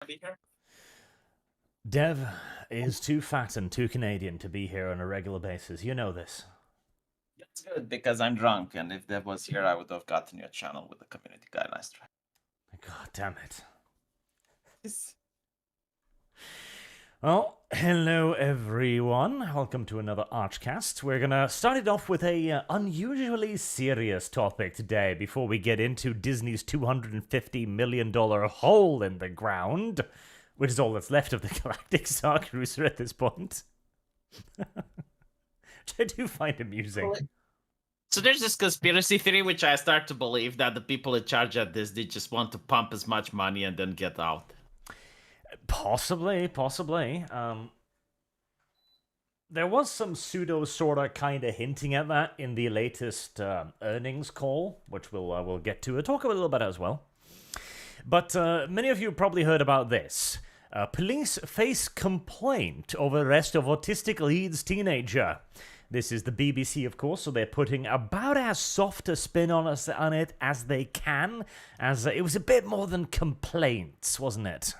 Be here? Dev is too fat and too Canadian to be here on a regular basis. You know this. That's good because I'm drunk, and if Dev was here, I would have gotten you a channel with the community guidelines. God damn it. Well, hello everyone. Welcome to another ArchCast. We're gonna start it off with a unusually serious topic today before we get into Disney's $250 million hole in the ground, which is all that's left of the Galactic Starcruiser at this point. Which I do find amusing. So there's this conspiracy theory which I start to believe that the people in charge at Disney just want to pump as much money and then get out. Possibly. There was some pseudo sorta kinda hinting at that in the latest earnings call, which we'll get to. We'll talk a little bit as well. But many of you probably heard about this. Police face complaint over arrest of autistic Leeds teenager. This is the BBC, of course, so they're putting about as soft a spin on it as they can, as it was a bit more than complaints, wasn't it?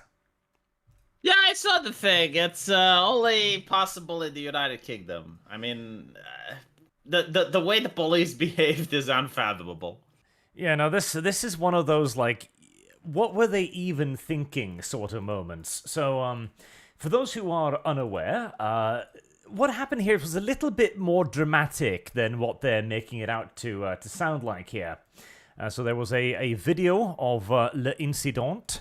Yeah, I saw the thing. It's only possible in the United Kingdom. I mean, the way the police behaved is unfathomable. Yeah, no, this is one of those, like, what were they even thinking sort of moments. So, for those who are unaware, what happened here was a little bit more dramatic than what they're making it out to sound like here. So there was a video of l'incident,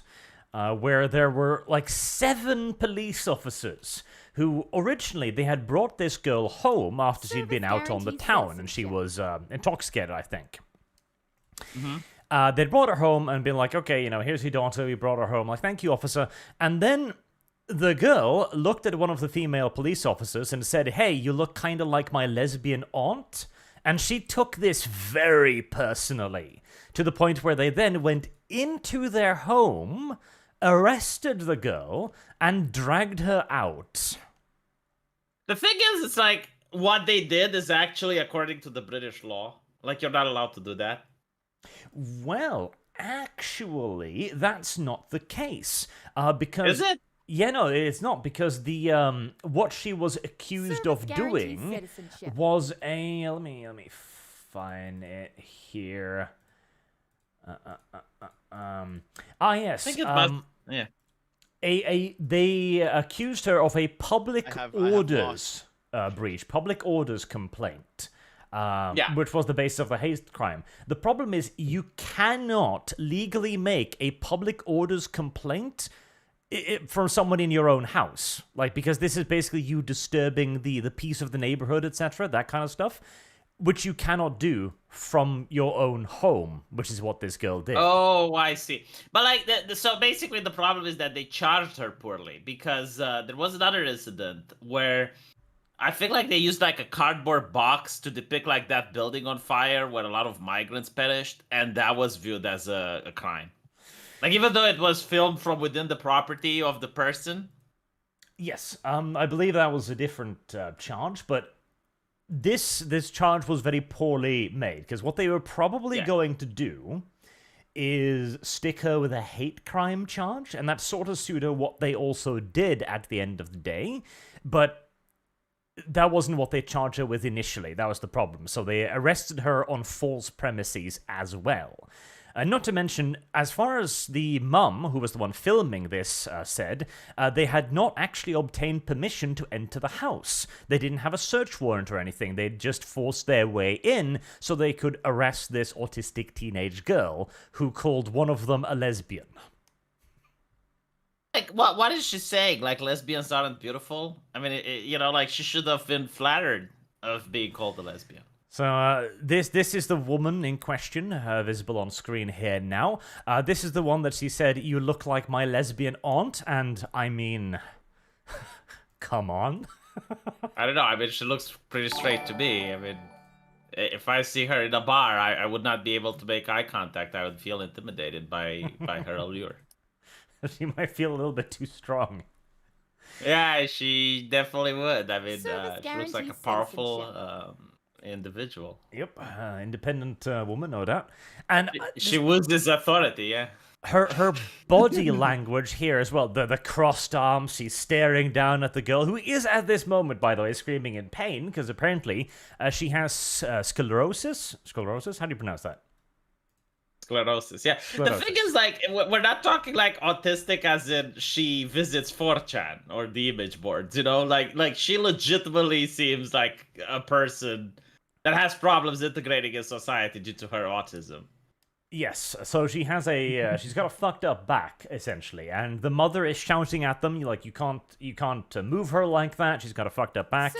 where there were like 7 police officers who originally they had brought this girl home after she'd been out on the town and she was intoxicated, I think. They'd brought her home and been like, okay, you know, here's your daughter, we brought her home, like, thank you, officer. And then the girl looked at one of the female police officers and said, hey, you look kind of like my lesbian aunt. And she took this very personally, to the point where they then went into their home, arrested the girl, and dragged her out. The thing is, it's like, what they did is actually according to the British law. Like, you're not allowed to do that. Well, actually, that's not the case. Because... Is it? Yeah, no, it's not, because the what she was accused of doing was a... Let me find it here. Yes. I think it must, yeah. They accused her of a public orders breach, public orders complaint. Which was the basis of the hate crime. The problem is you cannot legally make a public orders complaint from someone in your own house. Like, because this is basically you disturbing the peace of the neighborhood, etc., that kind of stuff, which you cannot do from your own home, which is what this girl did. Oh, I see. But like, so basically the problem is that they charged her poorly, because there was another incident where I think like they used like a cardboard box to depict like that building on fire where a lot of migrants perished, and that was viewed as a crime. Like, even though it was filmed from within the property of the person. Yes, I believe that was a different charge, but this charge was very poorly made, because what they were probably going to do is stick her with a hate crime charge, and that's sort of pseudo what they also did at the end of the day, but that wasn't what they charged her with initially. That was the problem. So they arrested her on false premises as well. Not to mention, as far as the mum, who was the one filming this, said, they had not actually obtained permission to enter the house. They didn't have a search warrant or anything. They'd just forced their way in so they could arrest this autistic teenage girl who called one of them a lesbian. Like, what is she saying? Like, lesbians aren't beautiful? I mean, you know, like, she should have been flattered of being called a lesbian. So this is the woman in question, visible on screen here now. This is the one that she said, you look like my lesbian aunt, and I mean, come on. I don't know, I mean, she looks pretty straight to me. I mean, if I see her in a bar, I would not be able to make eye contact. I would feel intimidated by her allure. She might feel a little bit too strong. Yeah, she definitely would. I mean, she looks like a powerful... individual. Yep, independent woman, no doubt. And she was this authority, yeah. her body language here as well, the crossed arms, she's staring down at the girl, who is at this moment, by the way, screaming in pain, because apparently she has sclerosis. Sclerosis? How do you pronounce that? Sclerosis, yeah. Sclerosis. The thing is, like, we're not talking like autistic as in she visits 4chan or the image boards, you know? Like she legitimately seems like a person that has problems integrating in society due to her autism. Yes, so she has she's got a fucked up back, essentially, and the mother is shouting at them, like, you can't move her like that, she's got a fucked up back,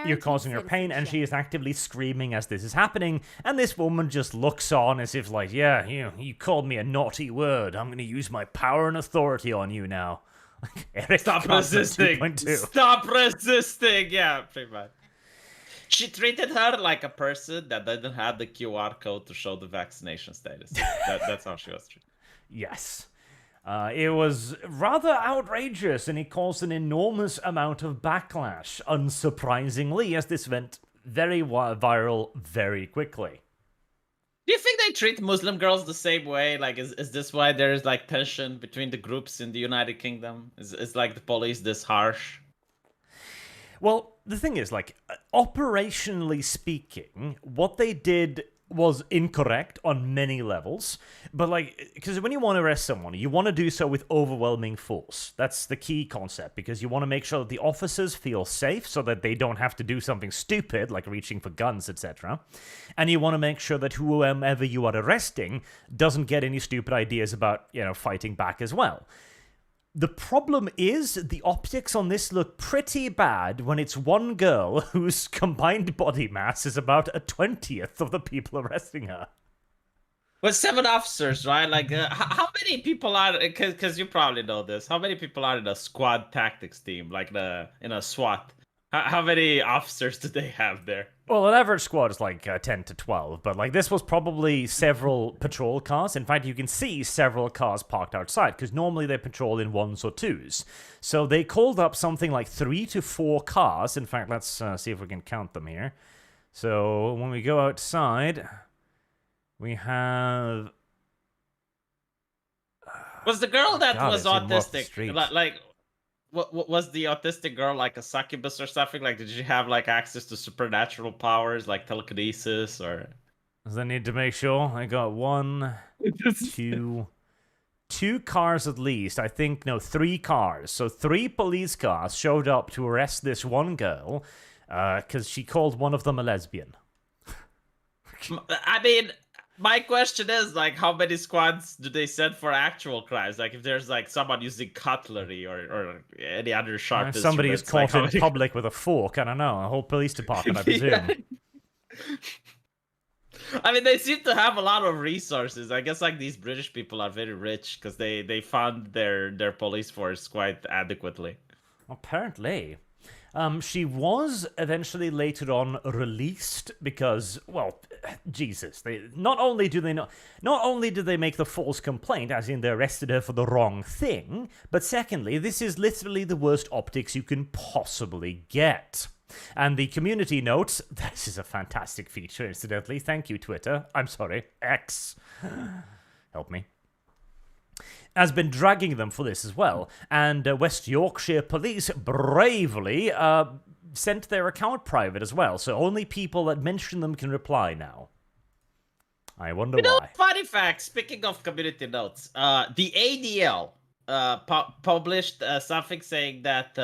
you're causing her pain, and she is actively screaming as this is happening, and this woman just looks on as if, like, yeah, you called me a naughty word, I'm gonna use my power and authority on you now. Eric Stop resisting! 2.2. Stop resisting! Yeah, pretty much. She treated her like a person that didn't have the QR code to show the vaccination status. That's how she was treated. Yes. It was rather outrageous, and it caused an enormous amount of backlash, unsurprisingly, as this went very viral very quickly. Do you think they treat Muslim girls the same way? Like, is this why there's, like, tension between the groups in the United Kingdom? Is like, the police this harsh? Well, the thing is, like, operationally speaking, what they did was incorrect on many levels. But, like, because when you want to arrest someone, you want to do so with overwhelming force. That's the key concept, because you want to make sure that the officers feel safe so that they don't have to do something stupid, like reaching for guns, etc. And you want to make sure that whoever you are arresting doesn't get any stupid ideas about, fighting back as well. The problem is the optics on this look pretty bad when it's one girl whose combined body mass is about 1/20th of the people arresting her. Well, 7 officers, right? Like, how many people are? Because you probably know this. How many people are in a squad tactics team, like in a SWAT? How many officers do they have there? Well, an average squad is like 10 to 12, but like this was probably several patrol cars. In fact, you can see several cars parked outside, because normally they patrol in 1s or 2s. So they called up something like 3 to 4 cars. In fact, let's see if we can count them here. So when we go outside, we have... Was the girl that was autistic, like... What was the autistic girl like a succubus or something? Like, did she have like access to supernatural powers like telekinesis or? Does I need to make sure I got 1, 2 cars at least. I think 3 cars. So 3 police cars showed up to arrest this one girl because she called one of them a lesbian. I mean, my question is, like, how many squads do they send for actual crimes? Like, if there's, like, someone using cutlery or any other sharp instruments. Somebody is caught like, in public with a fork, I don't know. A whole police department, I presume. Yeah. I mean, they seem to have a lot of resources. I guess, like, these British people are very rich because they fund their police force quite adequately. Apparently. She was eventually later on released because, well, Jesus, not only did they make the false complaint, as in they arrested her for the wrong thing, but secondly, this is literally the worst optics you can possibly get. And the community notes, this is a fantastic feature, incidentally. Thank you, Twitter. I'm sorry, X. Help me. Has been dragging them for this as well. And West Yorkshire Police bravely sent their account private as well. So only people that mention them can reply now. I wonder why. Funny fact, speaking of community notes, the ADL published something saying that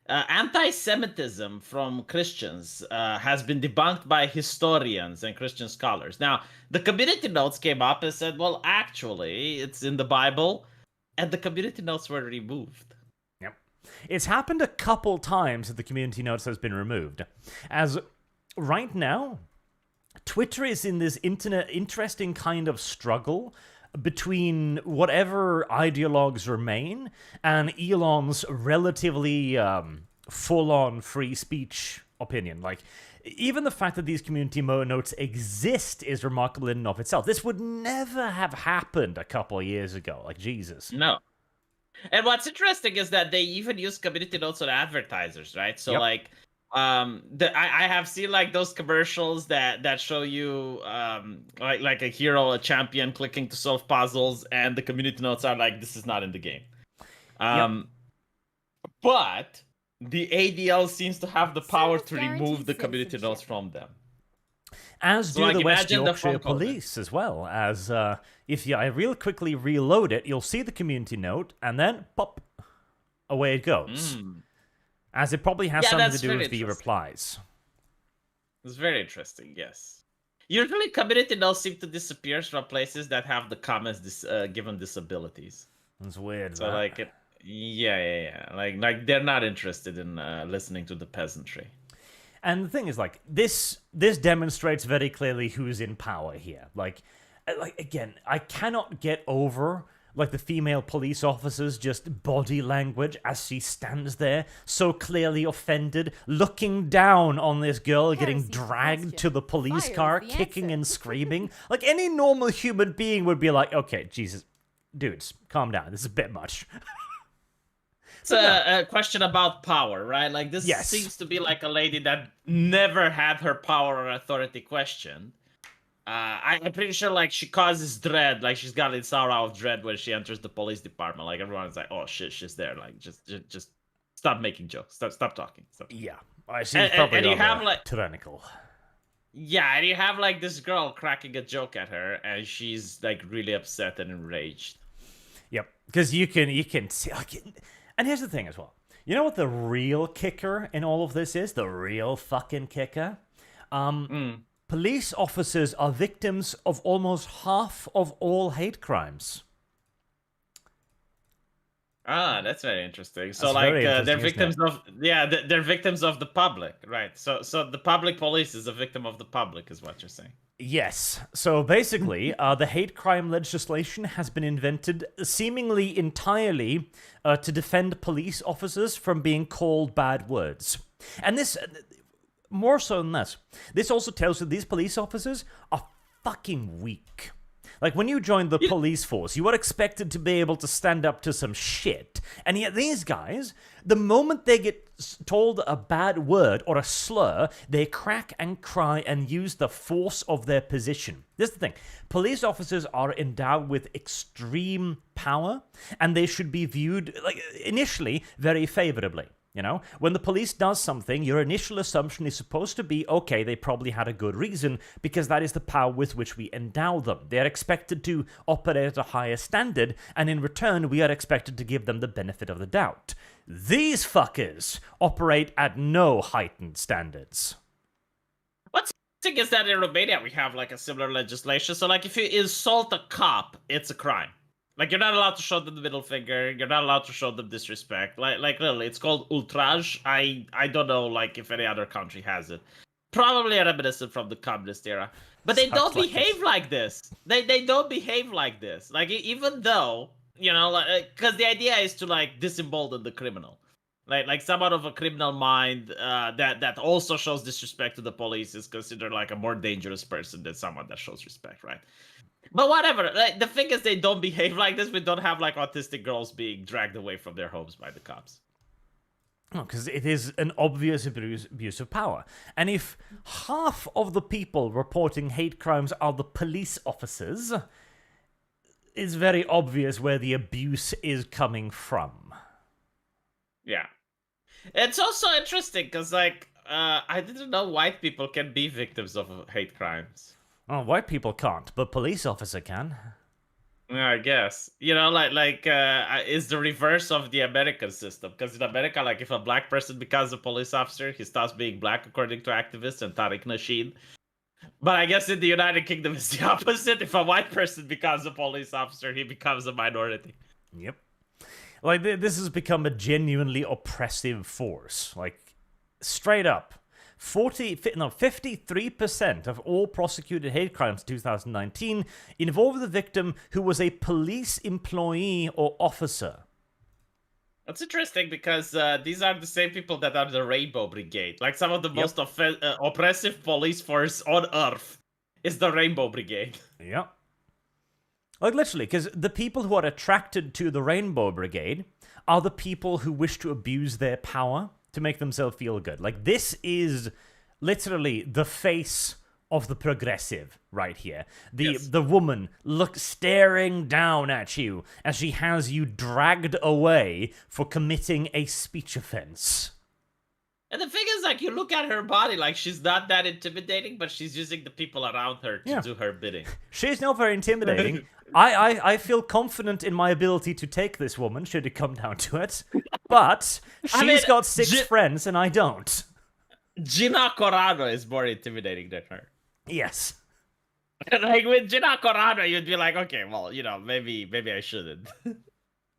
anti-Semitism from Christians has been debunked by historians and Christian scholars. Now, the community notes came up and said, well, actually, it's in the Bible, and the community notes were removed. Yep. It's happened a couple times that the community notes has been removed. As right now, Twitter is in this interesting kind of struggle between whatever ideologues remain and Elon's relatively full-on free speech opinion. Like, even the fact that these community notes exist is remarkable in and of itself. This would never have happened a couple of years ago. Like, Jesus. No. And what's interesting is that they even use community notes on advertisers, right? So, yep. like, I have seen like those commercials that show you like a hero, a champion clicking to solve puzzles, and the community notes are like, this is not in the game. But the ADL seems to have the power to remove the community notes from them. As So, do like, the West imagine the Yorkshire phone call then. Police as well. As if you real quickly reload it, you'll see the community note, and then pop, away it goes. As it probably has something to do with the replies. It's very interesting, yes. Usually community notes seem to disappear from places that have the comments given disabilities. It's weird. So like it, yeah. Like they're not interested in listening to the peasantry. And the thing is, like, this demonstrates very clearly who's in power here. Like again, I cannot get over like the female police officer's just body language as she stands there, so clearly offended, looking down on this girl getting dragged to the police car, kicking and screaming. Like, any normal human being would be like, okay, Jesus, dudes, calm down. This is a bit much. It's a question about power, right? Like, this seems to be like a lady that never had her power or authority questioned. I'm pretty sure, like, she causes dread. Like, she's got this aura of dread when she enters the police department. Like, everyone's like, oh, shit, she's there. Like, just stop making jokes. Stop talking. Stop. Yeah. I see. Probably and you have, like... tyrannical. Yeah, and you have, like, this girl cracking a joke at her, and she's, like, really upset and enraged. Yep. Because you can see... Like, and here's the thing as well. You know what the real kicker in all of this is? The real fucking kicker? Police officers are victims of almost half of all hate crimes. Ah, that's very interesting. So, like, they're victims of... Yeah, they're victims of the public, right? So the public police is a victim of the public, is what you're saying. Yes. So basically, the hate crime legislation has been invented seemingly entirely to defend police officers from being called bad words. And this, more so than this also tells you these police officers are fucking weak. Like, when you join the police force, you are expected to be able to stand up to some shit. And yet these guys, the moment they get told a bad word or a slur, they crack and cry and use the force of their position. This is the thing. Police officers are endowed with extreme power, and they should be viewed, like, initially very favorably. You know, when the police does something, your initial assumption is supposed to be, okay, they probably had a good reason, because that is the power with which we endow them. They are expected to operate at a higher standard, and in return, we are expected to give them the benefit of the doubt. These fuckers operate at no heightened standards. What's interesting is that in Romania, we have, like, a similar legislation. So, like, if you insult a cop, it's a crime. Like, you're not allowed to show them the middle finger. You're not allowed to show them disrespect. Like literally, it's called outrage. I don't know, like, if any other country has it. Probably reminiscent from the communist era. But they don't behave like this. They don't behave like this. Like, even though, you know, like, because the idea is to, like, disembolden the criminal. Like someone of a criminal mind that also shows disrespect to the police is considered, like, a more dangerous person than someone that shows respect, right? But whatever. Like, the thing is, they don't behave like this. We don't have, like, autistic girls being dragged away from their homes by the cops. No, because it is an obvious abuse of power. And if half of the people reporting hate crimes are the police officers, it's very obvious where the abuse is coming from. Yeah. It's also interesting because, like, I didn't know white people can be victims of hate crimes. Oh, white people can't, but police officer can. Yeah, I guess. You know, like it's the reverse of the American system. Because in America, like, if a black person becomes a police officer, he stops being black, according to activists and Tariq Nasheed. But I guess in the United Kingdom, it's the opposite. If a white person becomes a police officer, he becomes a minority. Yep. Like, this has become a genuinely oppressive force. Like, straight up. 53% of all prosecuted hate crimes in 2019 involved the victim who was a police employee or officer. That's interesting because these are the same people that are the Rainbow Brigade. Like, some of the most oppressive police force on Earth is the Rainbow Brigade. Yep. Like, literally, because the people who are attracted to the Rainbow Brigade are the people who wish to abuse their power to make themselves feel good. Like, this is literally the face of the progressive right here. The woman staring down at you as she has you dragged away for committing a speech offense. And the thing is, like, you look at her body, like, she's not that intimidating, but she's using the people around her to do her bidding. She's not very intimidating. I feel confident in my ability to take this woman, should it come down to it. But she's got 6 friends, and I don't. Gina Carano is more intimidating than her. Yes. Like, with Gina Carano, you'd be like, okay, well, you know, maybe I shouldn't.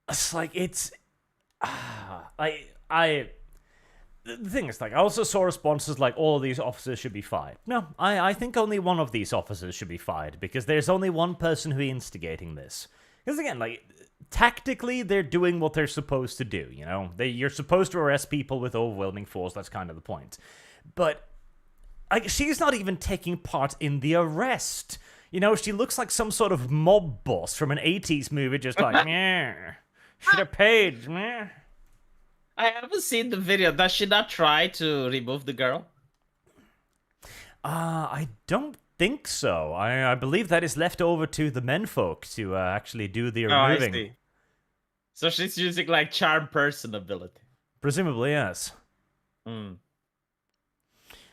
It's like, it's... The thing is, like, I also saw responses like, all of these officers should be fired. No, I think only one of these officers should be fired, because there's only one person who is instigating this. Because again, like, tactically, they're doing what they're supposed to do, you know? You're supposed to arrest people with overwhelming force, that's kind of the point. But she's not even taking part in the arrest. You know, she looks like some sort of mob boss from an 80s movie, just like, meh, should have paid, meh. I haven't seen the video. Does she not try to remove the girl? I don't think so. I believe that is left over to the menfolk to actually do the removing. I see. So she's using, like, charm person ability. Presumably, yes.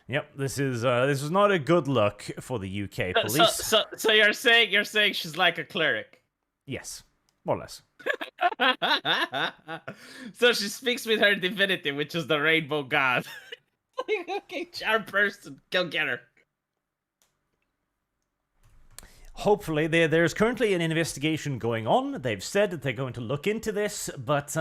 Yep, this is not a good look for the UK police. So you're saying she's like a cleric? Yes, more or less. So she speaks with her divinity, which is the rainbow god. Like, okay, charm person, go get her. Hopefully, there's currently an investigation going on. They've said that they're going to look into this, but,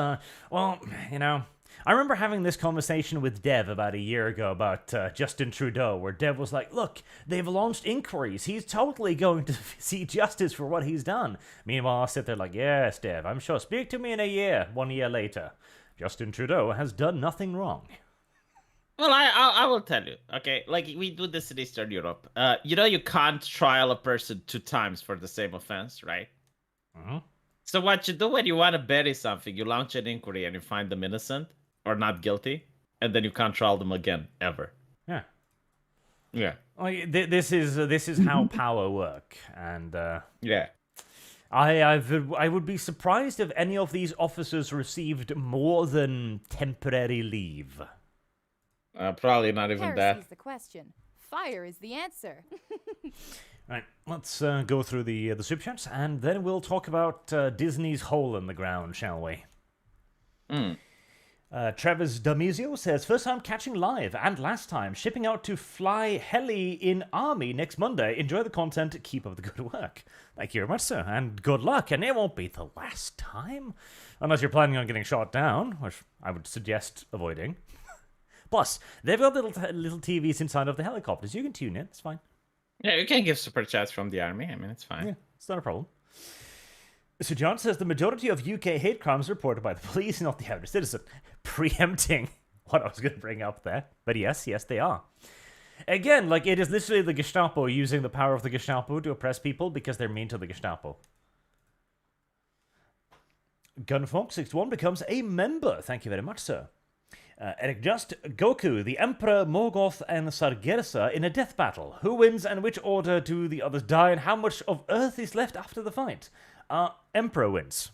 well, you know, I remember having this conversation with Dev about a year ago about Justin Trudeau, where Dev was like, look, they've launched inquiries. He's totally going to see justice for what he's done. Meanwhile, I sit there like, yes, Dev, I'm sure. Speak to me in a year, 1 year later. Justin Trudeau has done nothing wrong. Well, I will tell you, okay? Like, we do this in Eastern Europe. You know you can't trial a person 2 times for the same offense, right? Mm-hmm. So what you do when you want to bury something, you launch an inquiry and you find them innocent or not guilty, and then you can't trial them again, ever. Yeah. Yeah. Well, this is how power work, and yeah. I would be surprised if any of these officers received more than temporary leave. Probably not even Heresy's that. the question. Fire is the answer. Right, let's go through the super chats, and then we'll talk about Disney's hole in the ground, shall we? Travis Damizio says, first time catching live, and last time, shipping out to fly heli in Army next Monday. Enjoy the content, keep up the good work. Thank you very much, sir, and good luck, and it won't be the last time. Unless you're planning on getting shot down, which I would suggest avoiding. Plus, they've got little TVs inside of the helicopters. You can tune in, it's fine. Yeah, you can give super chats from the army. I mean, it's fine. Yeah, it's not a problem. So John says the majority of UK hate crimes reported by the police, not the average citizen. Preempting what I was going to bring up there. But yes, they are. Again, like, it is literally the Gestapo using the power of the Gestapo to oppress people because they're mean to the Gestapo. Gunfox61 becomes a member. Thank you very much, sir. Eric Just, Goku, the Emperor, Morgoth, and Sargeras in a death battle. Who wins and which order do the others die, and how much of Earth is left after the fight? Emperor wins.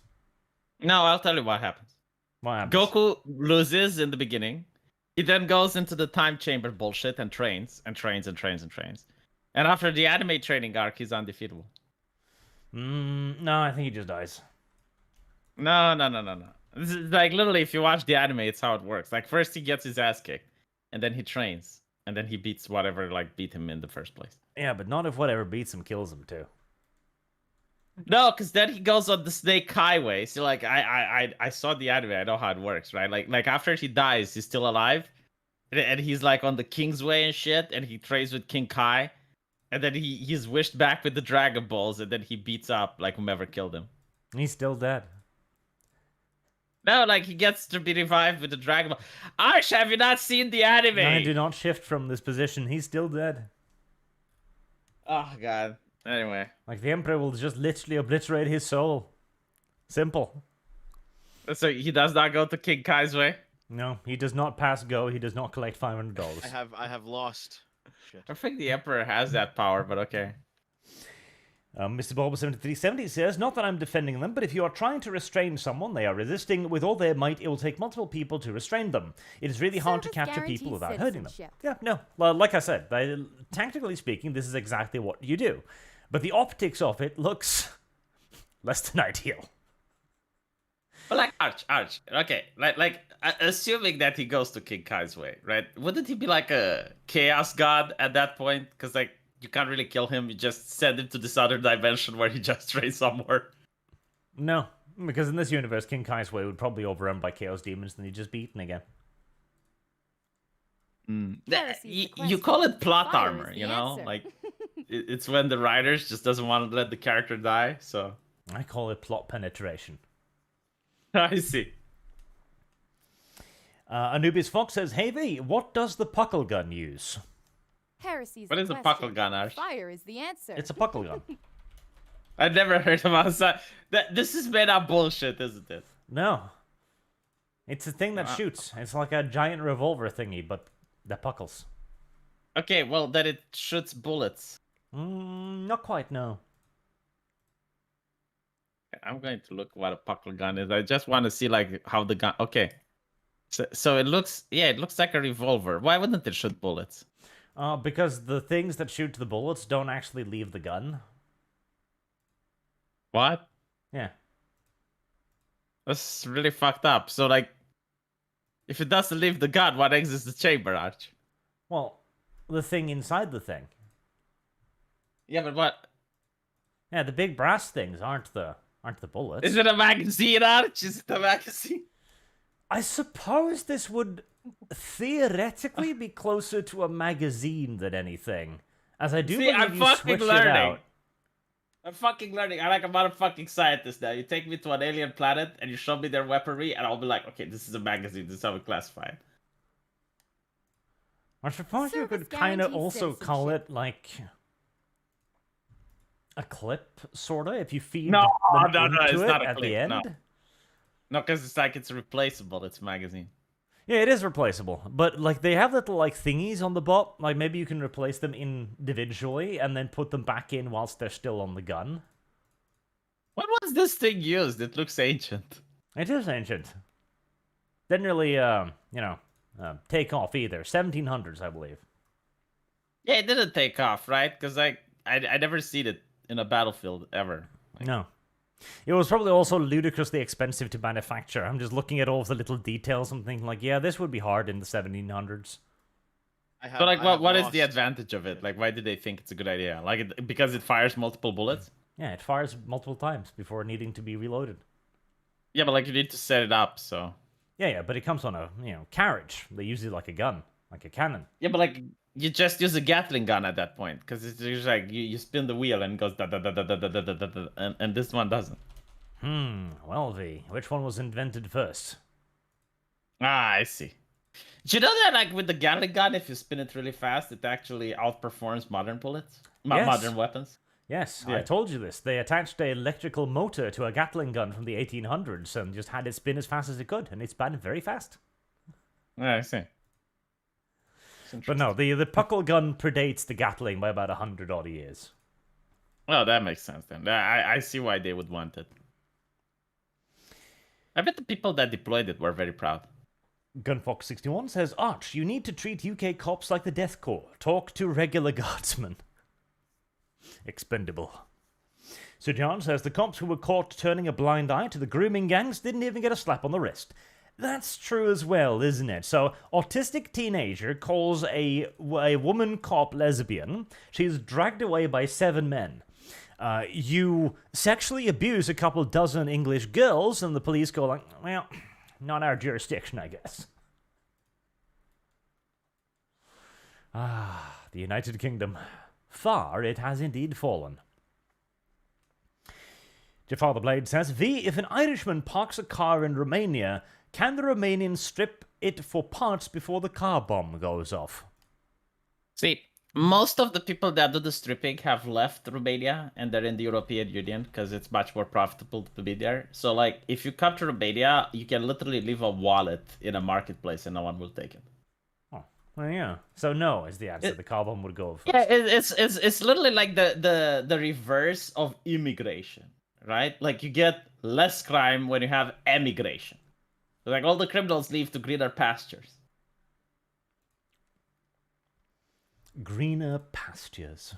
No, I'll tell you what happens. What happens? Goku loses in the beginning. He then goes into the time chamber bullshit and trains. And after the anime training arc, he's undefeatable. No, I think he just dies. No. This is like, literally, if you watch the anime, it's how it works. Like, first he gets his ass kicked, and then he trains, and then he beats whatever, like, beat him in the first place. Yeah, but not if whatever beats him kills him, too. No, because then he goes on the Snake Highway. So, like, I saw the anime. I know how it works, right? Like after he dies, he's still alive, and he's, like, on the King's Way and shit, and he trains with King Kai, and then he's wished back with the Dragon Balls, and then he beats up, like, whomever killed him. He's still dead. No, like, he gets to be revived with the Dragon Ball. Arch, have you not seen the anime? I do not shift from this position. He's still dead. Oh, God. Anyway. Like, the Emperor will just literally obliterate his soul. Simple. So he does not go to King Kai's way? No, he does not pass go. He does not collect $500. I have lost. Shit. I think the Emperor has that power, but okay. Mr. Bulba7370 says, not that I'm defending them, but if you are trying to restrain someone, they are resisting with all their might, it will take multiple people to restrain them. It is really hard to Service capture people guarantees without hurting them. citizenship. Yeah, no. Well, like I said, tactically speaking, this is exactly what you do. But the optics of it looks less than ideal. But like Arch, okay, like assuming that he goes to King Kai's way, right? Wouldn't he be like a chaos god at that point? Because like you can't really kill him; you just send him to this other dimension where he just trains somewhere. No, because in this universe, King Kai's way would probably overrun by chaos demons, and he'd just be eaten again. You call it plot Fire armor, is the you know? answer. Like it's when the writers just doesn't want to let the character die. So I call it plot penetration. I see. Anubis Fox says, hey V, what does the Puckle Gun use? Heresy's What the is a question. Puckle Gun, Arch? Fire is the answer. It's a Puckle Gun. I've never heard of outside. This is made up bullshit, isn't it? No. It's a thing that shoots. It's like a giant revolver thingy, but the puckles. Okay, well then it shoots bullets. Not quite, no. I'm going to look what a Puckle Gun is. I just want to see like how the gun. Okay, so it looks like a revolver. Why wouldn't it shoot bullets? Because the things that shoot the bullets don't actually leave the gun. What? Yeah. That's really fucked up. So like, if it doesn't leave the gun, what exits the chamber, Arch? Well, the thing inside the thing. Yeah, but what? Yeah, the big brass things aren't the bullets. Is it a magazine, Arch? Is it a magazine? I suppose this would theoretically be closer to a magazine than anything, as I do See, believe I'm you fucking switch it learning. out. I'm fucking learning. I'm like a motherfucking scientist now. You take me to an alien planet and you show me their weaponry, and I'll be like, okay, this is a magazine. This is how we classify it. I suppose you Service could kind of guarantees also call citizenship. it like a clip, sorta. If you feed No, them no, into it's it not a at the clip, end. no. No, because it's like it's replaceable. It's a magazine. Yeah, it is replaceable, but like they have little like thingies on the bot. Like maybe you can replace them individually and then put them back in whilst they're still on the gun. When was this thing used? It looks ancient. It is ancient. Didn't really, take off either. 1700s, I believe. Yeah, it didn't take off, right? Because I never seen it in a battlefield ever. No. It was probably also ludicrously expensive to manufacture. I'm just looking at all of the little details and thinking like, yeah, this would be hard in the 1700s. So like, what is the advantage of it? Like, why did they think it's a good idea? Like, because it fires multiple bullets? Yeah, it fires multiple times before needing to be reloaded. Yeah, but like you need to set it up, so. Yeah, but it comes on a, carriage. They use it like a gun, like a cannon. Yeah, but like you just use a Gatling gun at that point, because it's just like you spin the wheel and it goes da da da da da da da da da da, and this one doesn't. Well, V, which one was invented first? Ah, I see. Do you know that like with the Gatling gun, if you spin it really fast, it actually outperforms modern bullets, Yes. modern weapons? Yes, Yeah. I told you this. They attached an electrical motor to a Gatling gun from the 1800s and just had it spin as fast as it could, and it spun very fast. Yeah, I see. But no, the Puckle gun predates the Gatling by about 100 odd years. Well, that makes sense then. I see why they would want it. I bet the people that deployed it were very proud. Gunfox61 says, Arch, you need to treat UK cops like the Death Corps. Talk to regular guardsmen. Expendable. Sir John says the cops who were caught turning a blind eye to the grooming gangs didn't even get a slap on the wrist. That's true as well, isn't it? So, autistic teenager calls a woman cop lesbian. She's dragged away by 7 men. You sexually abuse a couple dozen English girls, and the police go like, well, not our jurisdiction, I guess. Ah, the United Kingdom. Far it has indeed fallen. Jafar the Blade says, V, if an Irishman parks a car in Romania, can the Romanians strip it for parts before the car bomb goes off? See, Most of the people that do the stripping have left Romania and they're in the European Union because it's much more profitable to be there. So, like, if you come to Romania, you can literally leave a wallet in a marketplace and no one will take it. Oh, well, yeah. So no is the answer. The carbon would go first. Yeah, it's literally like the reverse of immigration, right? Like you get less crime when you have emigration. Like all the criminals leave to greener pastures. Greener pastures.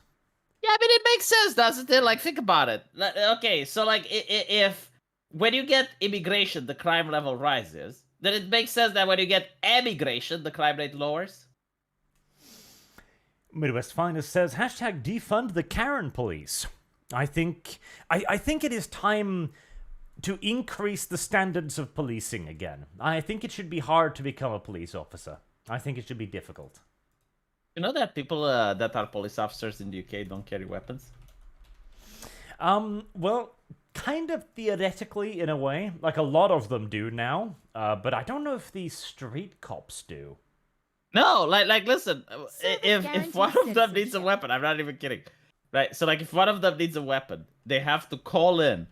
Yeah, I mean it makes sense, doesn't it? Like think about it. Okay, so like if when you get immigration, the crime level rises, then it makes sense that when you get emigration, the crime rate lowers. Midwest Finest says hashtag defund the Karen police. I think it is time to increase the standards of policing again. I think it should be hard to become a police officer. I think it should be difficult. You know that people that are police officers in the UK don't carry weapons? Well, kind of theoretically in a way. Like a lot of them do now. But I don't know if these street cops do. No, like listen, if guarantees one of them needs a citizenship. weapon, I'm not even kidding. Right? So like if one of them needs a weapon, they have to call in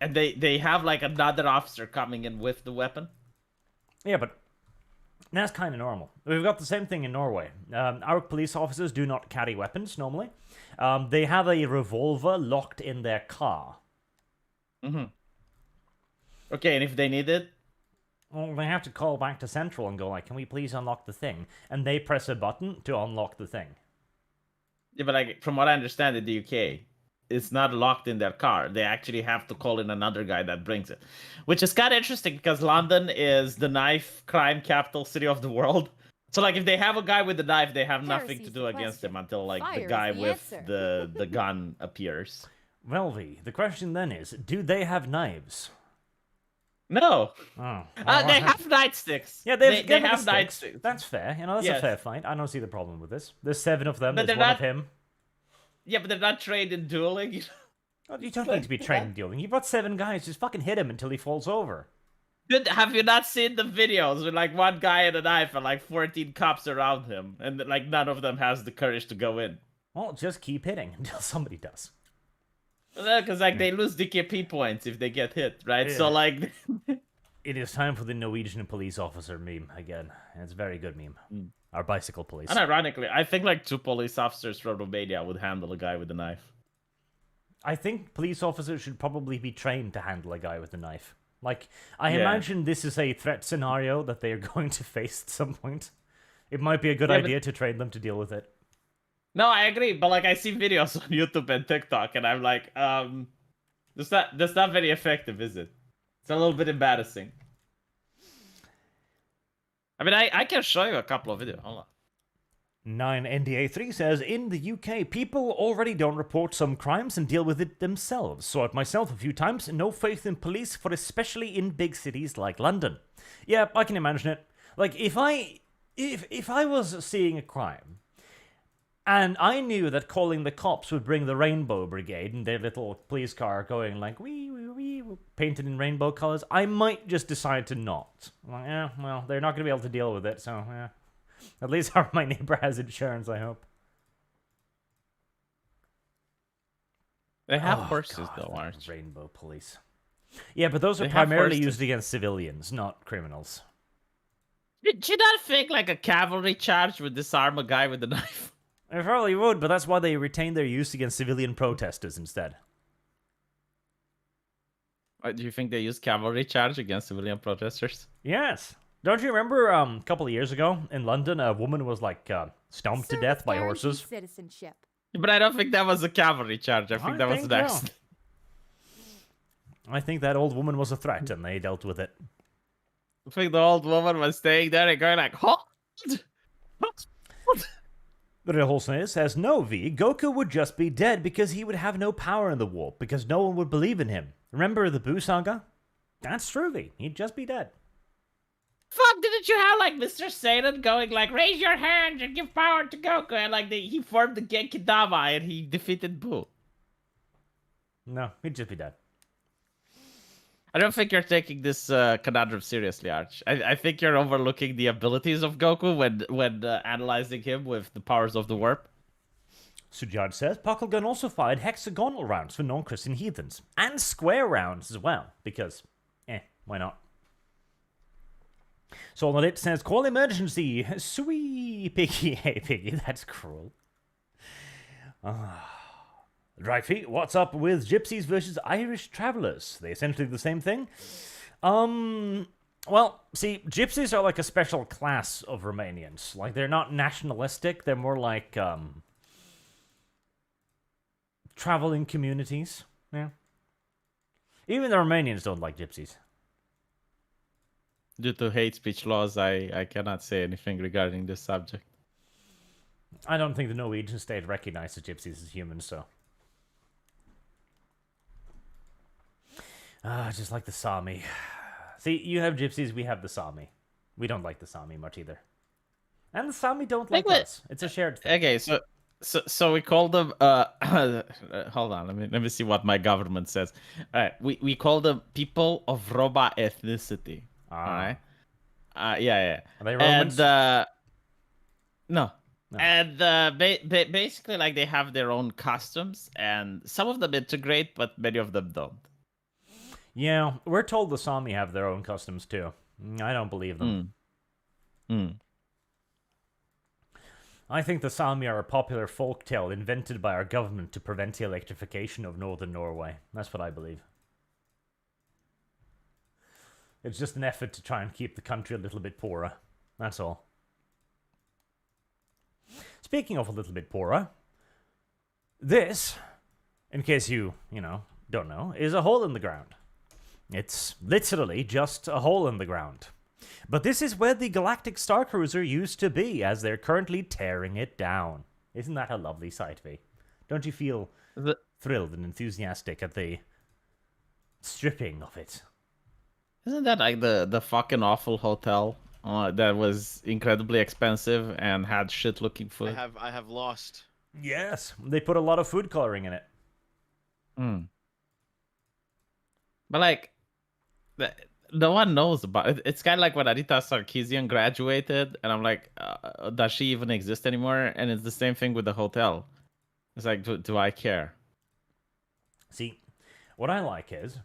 and they have like another officer coming in with the weapon. Yeah, but that's kind of normal. We've got the same thing in Norway. Our police officers do not carry weapons normally. They have a revolver locked in their car. Mm-hmm. Okay, and if they need it? Well, they have to call back to Central and go like, can we please unlock the thing? And they press a button to unlock the thing. Yeah, but like from what I understand in the UK, it's not locked in their car. They actually have to call in another guy that brings it. Which is kind of interesting because London is the knife crime capital city of the world. So like if they have a guy with a knife, they have nothing to Heresy's do the against him question. until like Fire the is guy the with answer. the gun appears. Well, V, the question then is, do they have knives? No. Oh. They have nightsticks. Yeah, they they have sticks. nightsticks. That's fair. You know, that's a Yes. fair fight. I don't see the problem with this. There's 7 of them. But There's they're one of not- him. Yeah, but they're not trained in dueling. Oh, you don't need to be trained in dueling. You've got 7 guys. Just fucking hit him until he falls over. Dude, have you not seen the videos with like one guy and a knife and like 14 cops around him, and like none of them has the courage to go in? Well, just keep hitting until somebody does. Because like they lose DKP points if they get hit, right? So Yeah. like, It is time for the Norwegian police officer meme again. It's a very good meme. Our bicycle police. and ironically, I think like 2 police officers from Romania would handle a guy with a knife. I think police officers should probably be trained to handle a guy with a knife. Like, I Yeah. imagine this is a threat scenario that they are going to face at some point. It might be a good Yeah, but- idea to train them to deal with it. No, I agree, but like I see videos on YouTube and TikTok, and I'm like, that's not very effective, is it? It's a little bit embarrassing. I mean, I can show you a couple of videos. Hold on. 9NDA3 says, in the UK, people already don't report some crimes and deal with it themselves. Saw it myself a few times. No faith in police, for especially in big cities like London. Yeah, I can imagine it. Like, if I was seeing a crime, and I knew that calling the cops would bring the Rainbow Brigade and their little police car going like, wee, wee, wee, painted in rainbow colors, I might just decide to not. Like, yeah, well, they're not going to be able to deal with it, so, yeah. At least my neighbor has insurance, I hope. They have Oh, horses God, though, the Arch. Rainbow police. Yeah, but those are They have primarily horses. used against civilians, not criminals. Do you not think like a cavalry charge would disarm a guy with a knife? They probably would, but that's why they retain their use against civilian protesters instead. Do you think they use cavalry charge against civilian protesters? Yes. Don't you remember a couple of years ago in London, a woman was like stomped to death by guarantees horses? Citizenship. But I don't think that was a cavalry charge. I think that was think an so. accident. I think that old woman was a threat, and they dealt with it. I think the old woman was staying there and going like, "Hold." The real Holsner says, no, V, Goku would just be dead because he would have no power in the warp, because no one would believe in him. Remember the Boo saga? That's true, V. He'd just be dead. Fuck, didn't you have like Mr. Satan going like, raise your hands and give power to Goku? And like he formed the Genki Dama and he defeated Boo. No, he'd just be dead. I don't think you're taking this conundrum seriously, Arch. I think you're overlooking the abilities of Goku when analyzing him with the powers of the warp. Sujad says, Puckle Gun also fired hexagonal rounds for non-Christian heathens. And square rounds as well, because, why not? Soul It says, call emergency. Sweet piggy. Hey, piggy, that's cruel. Dry feet, what's up with gypsies versus Irish travelers? They essentially the same thing? Well, see, gypsies are like a special class of Romanians. Like, they're not nationalistic, they're more like, traveling communities. Yeah. Even the Romanians don't like gypsies. Due to hate speech laws, I cannot say anything regarding this subject. I don't think the Norwegian state recognizes gypsies as humans, so. Just like the Sami. See, you have gypsies, we have the Sami. We don't like the Sami much either. And the Sami don't like us. It's a shared thing. Okay, so we call them hold on, let me see what my government says. All right, we call them people of Roma ethnicity. All right. Yeah. Are they Romans? And no. And basically, like, they have their own customs, and some of them integrate, but many of them don't. Yeah, we're told the Sami have their own customs too. I don't believe them. I think the Sami are a popular folktale invented by our government to prevent the electrification of northern Norway. That's what I believe. It's just an effort to try and keep the country a little bit poorer. That's all. Speaking of a little bit poorer, this, in case you don't know, is a hole in the ground. It's literally just a hole in the ground. But this is where the Galactic Starcruiser used to be, as they're currently tearing it down. Isn't that a lovely sight, Vee? Don't you feel thrilled and enthusiastic at the stripping of it? Isn't that like the fucking awful hotel that was incredibly expensive and had shit-looking food? I have lost. Yes, they put a lot of food coloring in it. But like, no one knows about it. It's kind of like when Anita Sarkeesian graduated, and I'm like, does she even exist anymore? And it's the same thing with the hotel. It's like, do I care? See, what I like is,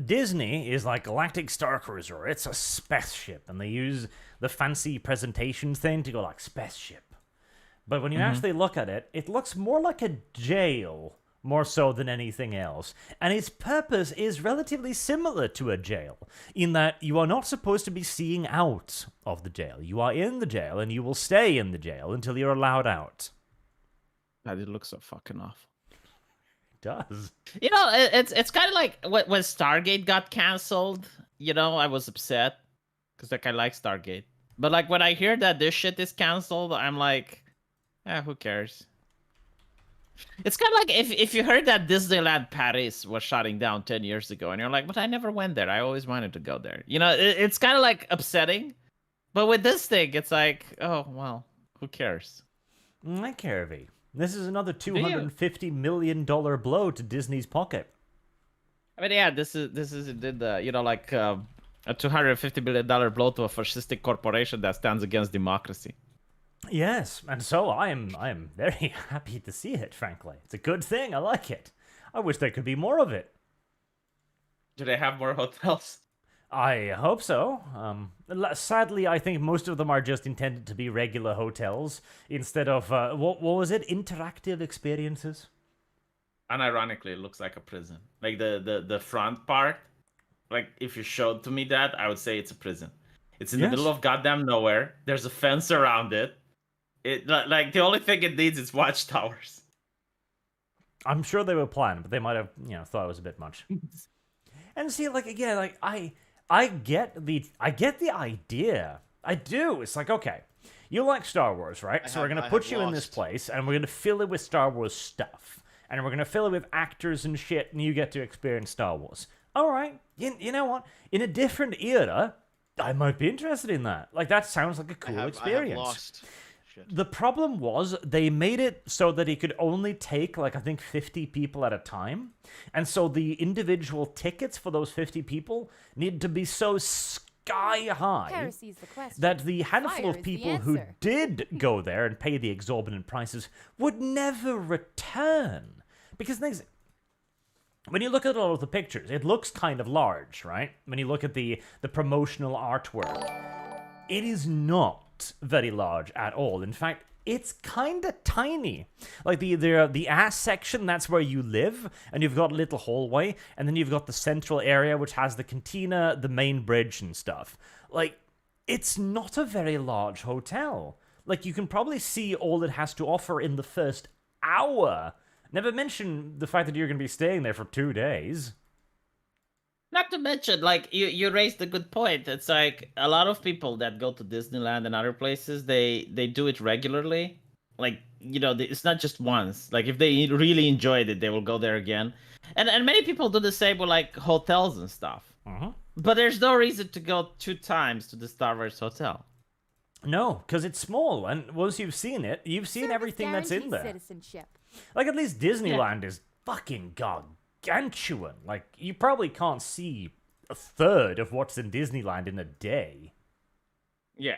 Disney is like Galactic Starcruiser. It's a Spec Ship, and they use the fancy presentation thing to go like Spec Ship. But when you actually look at it, it looks more like a jail, more so than anything else. And its purpose is relatively similar to a jail, in that you are not supposed to be seeing out of the jail. You are in the jail, and you will stay in the jail until you're allowed out. God, it looks so fucking awful. It does. You know, it's kind of like when Stargate got canceled. You know, I was upset because like I like Stargate, but like when I hear that this shit is canceled, I'm like, who cares? It's kind of like if you heard that Disneyland Paris was shutting down 10 years ago, and you're like, but I never went there. I always wanted to go there. You know, it's kind of like upsetting. But with this thing, it's like, oh, well, who cares? I care, Vee. This is another $250 million blow to Disney's pocket. I mean, yeah, this is indeed, like a $250 million blow to a fascistic corporation that stands against democracy. Yes, and so I am very happy to see it, frankly. It's a good thing. I like it. I wish there could be more of it. Do they have more hotels? I hope so. Sadly, I think most of them are just intended to be regular hotels instead of, what was it? Interactive experiences? Unironically, it looks like a prison. Like the front part, like if you showed to me that, I would say it's a prison. It's in the middle of goddamn nowhere. There's a fence around it. It like the only thing it needs is watchtowers. I'm sure they were planned, but they might have, thought it was a bit much. And see, like again, like I get the idea. I do. It's like, okay, you like Star Wars, right? So we're gonna put you in this place, and we're gonna fill it with Star Wars stuff, and we're gonna fill it with actors and shit, and you get to experience Star Wars. All right, you know what? In a different era, I might be interested in that. Like that sounds like a cool experience. I have lost. Shit. The problem was they made it so that he could only take, like, I think 50 people at a time. And so the individual tickets for those 50 people needed to be so sky high Heresy's the question. that the handful Fire of is the people who answer. did go there and pay the exorbitant prices would never return. Because things, when you look at all of the pictures, it looks kind of large, right? When you look at the promotional artwork, it is not very large at all. In fact, it's kind of tiny. Like the ass section, that's where you live, and you've got a little hallway, and then you've got the central area which has the cantina, the main bridge and stuff. Like, it's not a very large hotel. Like, you can probably see all it has to offer in the first hour. Never mention the fact that you're going to be staying there for 2 days. Not to mention, like, you raised a good point. It's like a lot of people that go to Disneyland and other places, they do it regularly. Like, you know, it's not just once. Like, if they really enjoyed it, they will go there again. And many people do the same with, like, hotels and stuff. But there's no reason to go 2 times to the Star Wars Hotel. No, because it's small, and once you've seen it, you've seen Service everything that's in guarantees there. Citizenship. Like, at least Disneyland is fucking gargantuan. Like, you probably can't see a third of what's in Disneyland in a day. Yeah.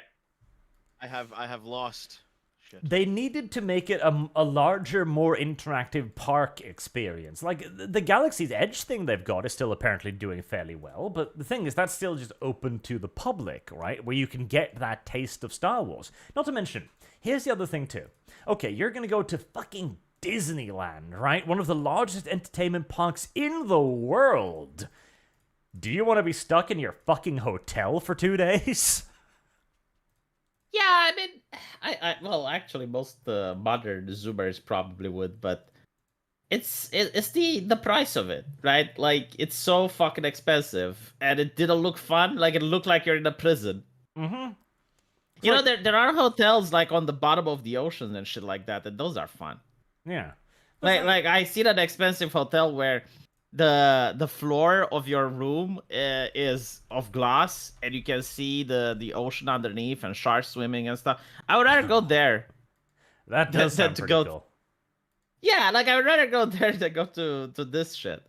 I have lost. Shit. They needed to make it a larger, more interactive park experience. Like, the Galaxy's Edge thing they've got is still apparently doing fairly well, but the thing is, that's still just open to the public, right? Where you can get that taste of Star Wars. Not to mention, here's the other thing, too. Okay, you're gonna go to fucking Disneyland, right? One of the largest entertainment parks in the world. Do you want to be stuck in your fucking hotel for 2 days? Yeah, I mean, well, actually, most modern Zoomers probably would, but it's the price of it, right? Like, it's so fucking expensive, and it didn't look fun. Like, it looked like you're in a prison. Mm-hmm. You know, there are hotels like on the bottom of the ocean and shit like that, and those are fun. Yeah. Like I see that expensive hotel where the floor of your room is of glass and you can see the ocean underneath and sharks swimming and stuff. I would rather go there. That does Than sound to pretty go- cool. Yeah, like I would rather go there than go to this shit.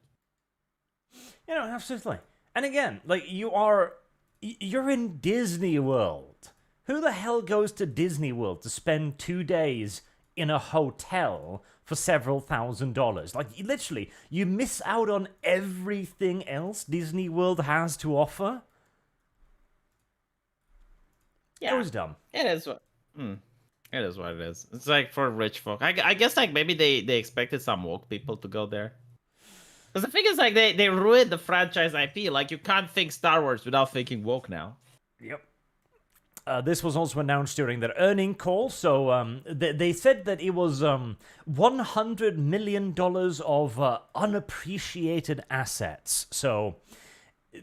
You know, absolutely. And again, like, you're in Disney World. Who the hell goes to Disney World to spend 2 days in a hotel for several $1,000s? Like, literally, you miss out on everything else Disney World has to offer. Yeah, It was dumb. it is what. It is what it is. It's like for rich folk. I guess like maybe they expected some woke people to go there. Because the thing is, like, they ruined the franchise IP. Like, you can't think Star Wars without thinking woke now. Yep. This was also announced during their earning call, so they said that it was $100 million of unappreciated assets. So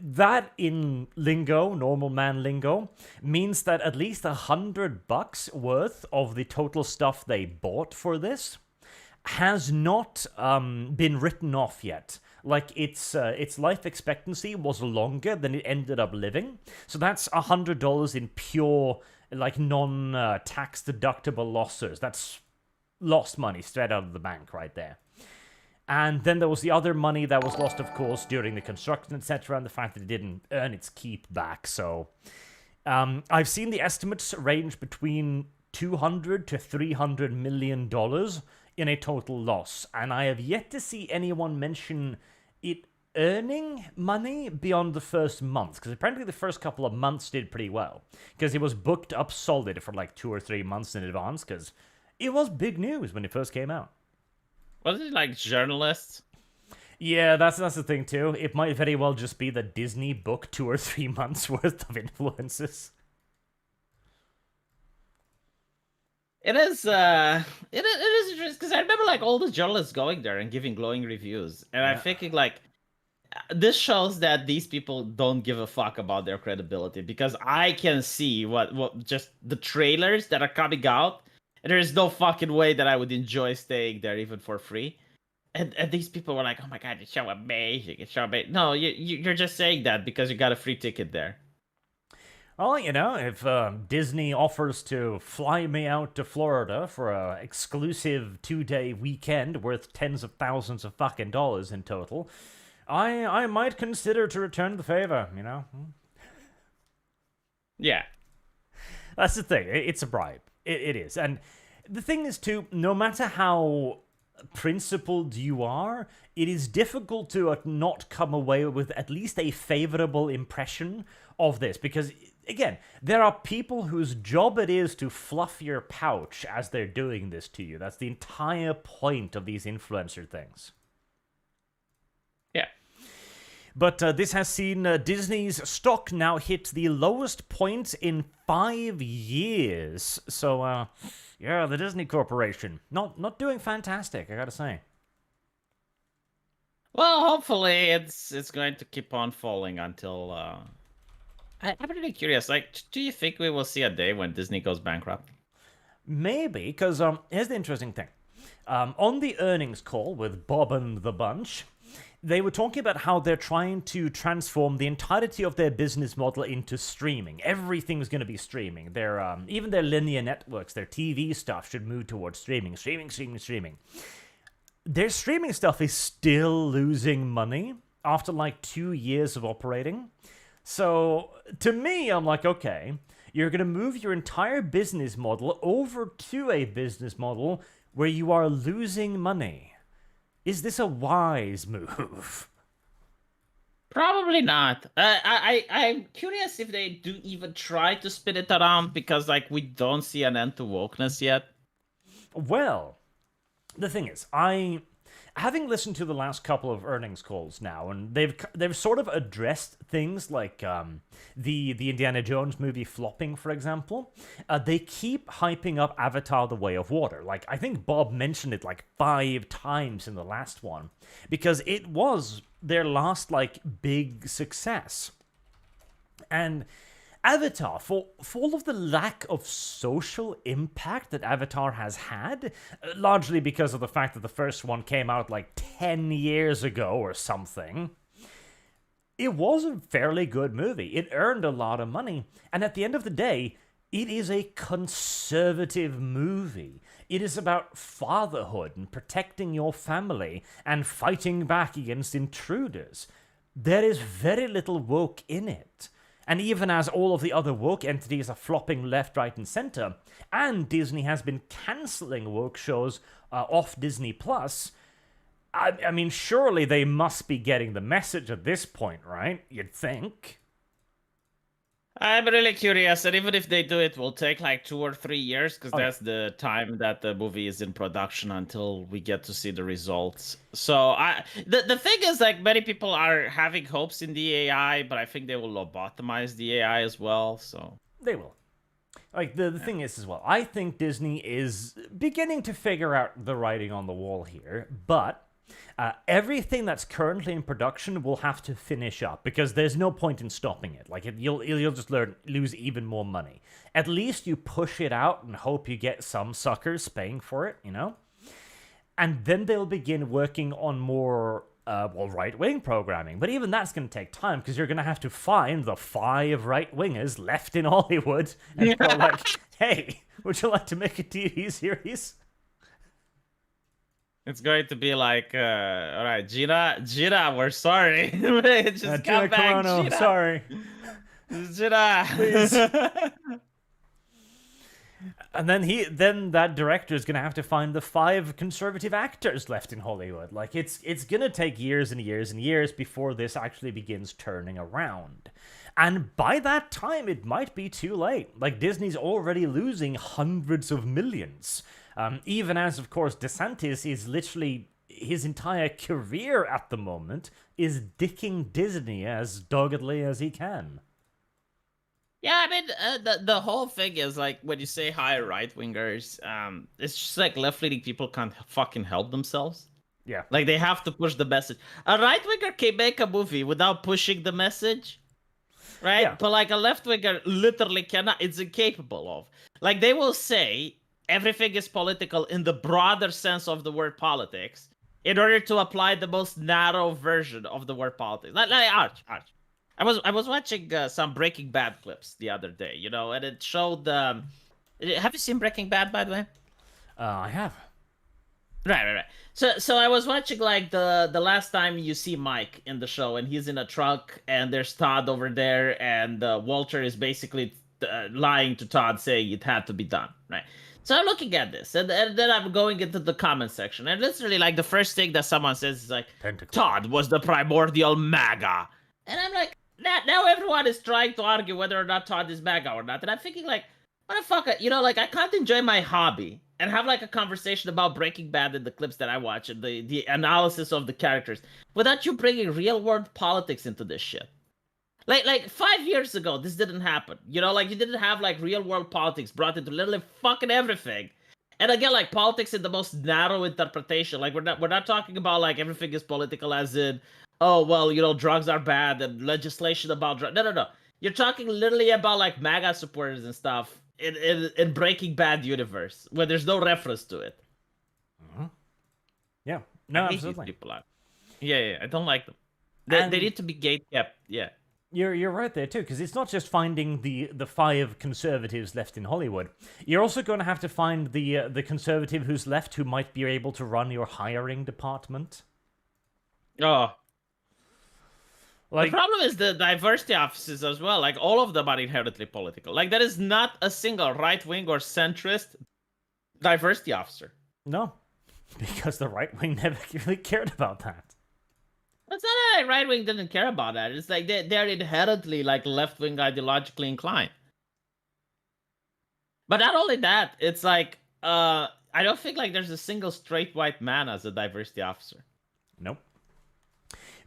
that, in lingo, normal man lingo, means that at least $100 worth of the total stuff they bought for this has not been written off yet. Like, its life expectancy was longer than it ended up living. So that's $100 in pure, like, non-tax deductible losses. That's lost money straight out of the bank right there. And then there was the other money that was lost, of course, during the construction, etc., and the fact that it didn't earn its keep back. So I've seen the estimates range between $200 to $300 million in a total loss, and I have yet to see anyone mention it earning money beyond the first month, because apparently the first couple of months did pretty well, because it was booked up solid for like 2 or 3 months in advance, because it was big news when it first came out. Was it like journalists? Yeah, that's the thing too. It might very well just be that Disney booked 2 or 3 months worth of influences. It is interesting because I remember like all the journalists going there and giving glowing reviews, and I'm thinking like, this shows that these people don't give a fuck about their credibility, because I can see what just the trailers that are coming out, and there is no fucking way that I would enjoy staying there even for free. And these people were like, "Oh my god, it's so amazing! It's so amazing." No, you're just saying that because you got a free ticket there. Well, you know, if Disney offers to fly me out to Florida for a exclusive 2-day weekend worth tens of thousands of fucking dollars in total, I might consider to return the favor, you know? Yeah. That's the thing. It's a bribe. It is. And the thing is, too, no matter how principled you are, it is difficult to not come away with at least a favorable impression of this. Because, again, there are people whose job it is to fluff your pouch as they're doing this to you. That's the entire point of these influencer things. Yeah. But this has seen Disney's stock now hit the lowest point in 5 years. So, yeah, the Disney Corporation, not doing fantastic, I gotta say. Well, hopefully it's going to keep on falling until... I'm really curious. Like, do you think we will see a day when Disney goes bankrupt? Maybe, because here's the interesting thing. On the earnings call with Bob and the bunch, they were talking about how they're trying to transform the entirety of their business model into streaming. Everything's going to be streaming. Their even their linear networks, their TV stuff should move towards streaming. Their streaming stuff is still losing money after like 2 years of operating. So to me, I'm like, okay, you're going to move your entire business model over to a business model where you are losing money. Is this a wise move? Probably not. I'm curious if they do even try to spin it around, because like we don't see an end to wokeness yet. Well, the thing is, having listened to the last couple of earnings calls now, and they've sort of addressed things like the Indiana Jones movie flopping, for example. They keep hyping up Avatar: The Way of Water. Like, I think Bob mentioned it like 5 times in the last one, because it was their last like big success. And Avatar, for all of the lack of social impact that Avatar has had, largely because of the fact that the first one came out like 10 years ago or something, it was a fairly good movie. It earned a lot of money, and at the end of the day, it is a conservative movie. It is about fatherhood and protecting your family and fighting back against intruders. There is very little woke in it. And even as all of the other woke entities are flopping left, right, and center, and Disney has been cancelling woke shows off Disney+, I mean, surely they must be getting the message at this point, right? You'd think. I'm really curious, and even if they do, it will take like 2 or 3 years, because that's the time that the movie is in production until we get to see the results. So the thing is, like, many people are having hopes in the AI, but I think they will lobotomize the AI as well. So they will. Like, the thing is as well, I think Disney is beginning to figure out the writing on the wall here, but everything that's currently in production will have to finish up, because there's no point in stopping it. Like, you'll just lose even more money. At least you push it out and hope you get some suckers paying for it, you know? And then they'll begin working on more, right-wing programming. But even that's going to take time, because you're going to have to find the 5 right-wingers left in Hollywood and go like, hey, would you like to make a TV series? it's going to be like, all right, Gina, we're sorry. Just come back, Gina. Sorry. Gina. Please. And then that director is going to have to find the 5 conservative actors left in Hollywood. Like, it's going to take years and years and years before this actually begins turning around. And by that time, it might be too late. Like, Disney's already losing hundreds of millions. Even as, of course, DeSantis is literally, his entire career at the moment is dicking Disney as doggedly as he can. Yeah, I mean, the whole thing is, like, when you say hi right-wingers, it's just like left-leaning people can't fucking help themselves. Yeah. Like, they have to push the message. A right-winger can make a movie without pushing the message, right? Yeah. But, like, a left-winger literally cannot, it's incapable of. Like, they will say everything is political in the broader sense of the word politics in order to apply the most narrow version of the word politics. Like Arch. I was watching some Breaking Bad clips the other day, you know, and it showed. Have you seen Breaking Bad, by the way? I have. Right. So I was watching like the last time you see Mike in the show, and he's in a truck, and there's Todd over there, and Walter is basically lying to Todd saying it had to be done, right? So I'm looking at this, and then I'm going into the comment section, and literally, like, the first thing that someone says is like, Tentacle. Todd was the primordial MAGA. And I'm like, now everyone is trying to argue whether or not Todd is MAGA or not, and I'm thinking, like, motherfucker, you know, like, I can't enjoy my hobby and have, like, a conversation about Breaking Bad and the clips that I watch and the analysis of the characters without you bringing real-world politics into this shit. Like 5 years ago, this didn't happen. You know, like, you didn't have, like, real-world politics brought into literally fucking everything. And again, like, politics in the most narrow interpretation. Like, we're not talking about, like, everything is political as in, oh, well, you know, drugs are bad and legislation about drugs. No. You're talking literally about, like, MAGA supporters and stuff in Breaking Bad universe, where there's no reference to it. Mm-hmm. Yeah. No, I hate absolutely. these people out. Yeah, I don't like them. They need to be gate kept, yeah. You're right there too, because it's not just finding the 5 conservatives left in Hollywood. You're also going to have to find the conservative who's left who might be able to run your hiring department. Oh. Like, the problem is the diversity offices as well. Like, all of them are inherently political. Like, there is not a single right-wing or centrist diversity officer. no, because the right wing never really cared about that. It's not that right wing didn't care about that. It's like they're inherently like left wing ideologically inclined. But not only that, it's like I don't think like there's a single straight white man as a diversity officer. Nope.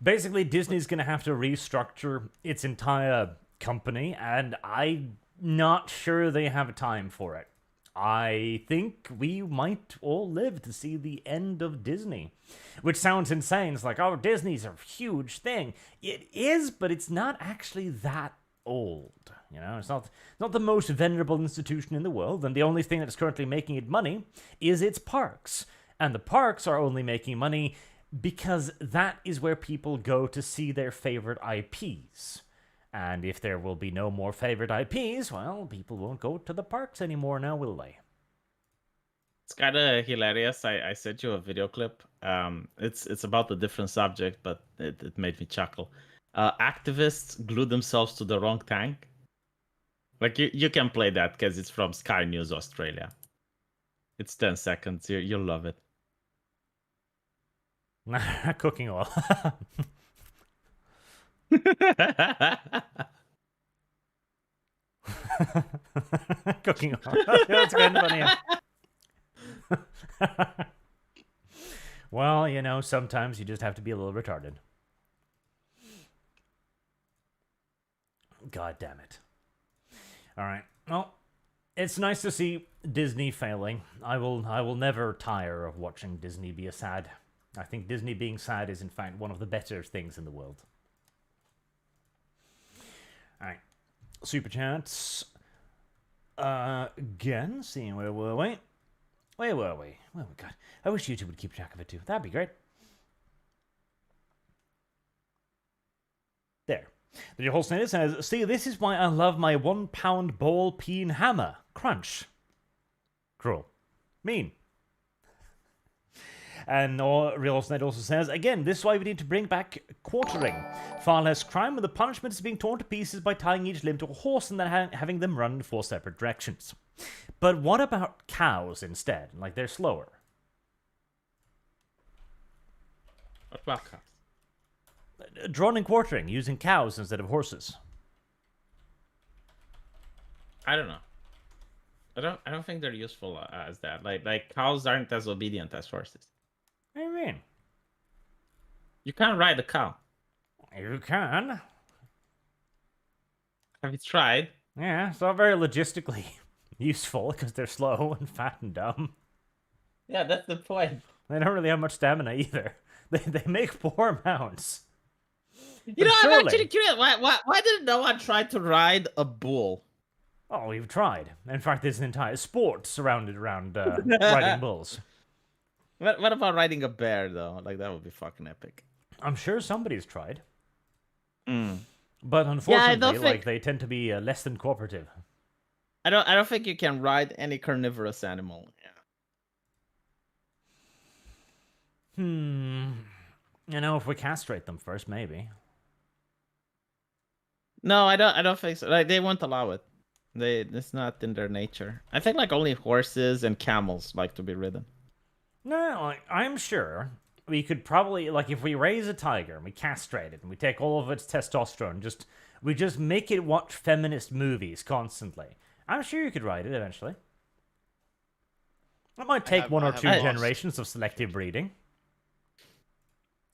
Basically, Disney's going to have to restructure its entire company, and I'm not sure they have time for it. I think we might all live to see the end of Disney. Which sounds insane. It's like, oh, Disney's a huge thing. It is, but it's not actually that old. You know, it's not the most venerable institution in the world, and the only thing that's currently making it money is its parks. And the parks are only making money because that is where people go to see their favorite IPs. And if there will be no more favorite IPs, well, people won't go to the parks anymore now, will they? It's kind of hilarious. I sent you a video clip. It's about a different subject, but it made me chuckle. Activists glue themselves to the wrong tank. Like, you can play that because it's from Sky News Australia. It's 10 seconds. You'll love it. Cooking oil. Cooking oil. That's kind of funny. Well, you know, sometimes you just have to be a little retarded. God damn it. All right. Well, it's nice to see Disney failing. I will never tire of watching Disney be a sad. I think Disney being sad is in fact one of the better things in the world. All right. Super chats. Again, seeing where were we? Where were we? Oh my god. I wish YouTube would keep track of it too. That'd be great. There. The whole sentence says, see, this is why I love my 1 pound ball peen hammer. Crunch. Cruel. Mean. And Real Sned also says, again, this is why we need to bring back quartering. Far less crime when the punishment is being torn to pieces by tying each limb to a horse and then having them run in 4 separate directions. But what about cows instead? Like, they're slower. What about cows? Drawn and quartering, using cows instead of horses. I don't know. I don't think they're useful as that. Like cows aren't as obedient as horses. What do you mean? You can't ride a cow. You can. Have you tried? Yeah, it's not very logistically useful because they're slow and fat and dumb. Yeah, that's the point. They don't really have much stamina either. They make poor mounts. You know, I'm actually curious. Why didn't no one try to ride a bull? Oh, we've tried. In fact, there's an entire sport surrounded around riding bulls. What about riding a bear, though? Like, that would be fucking epic. I'm sure somebody's tried. Mm. But unfortunately, think... like, they tend to be less than cooperative. I don't think you can ride any carnivorous animal. Yeah. You know, if we castrate them first, maybe. No, I don't think so. Like, they won't allow it. It's not in their nature. I think like only horses and camels like to be ridden. No, I'm sure we could probably, like, if we raise a tiger and we castrate it and we take all of its testosterone, we just make it watch feminist movies constantly. I'm sure you could ride it eventually. It might take one or two generations of selective breeding.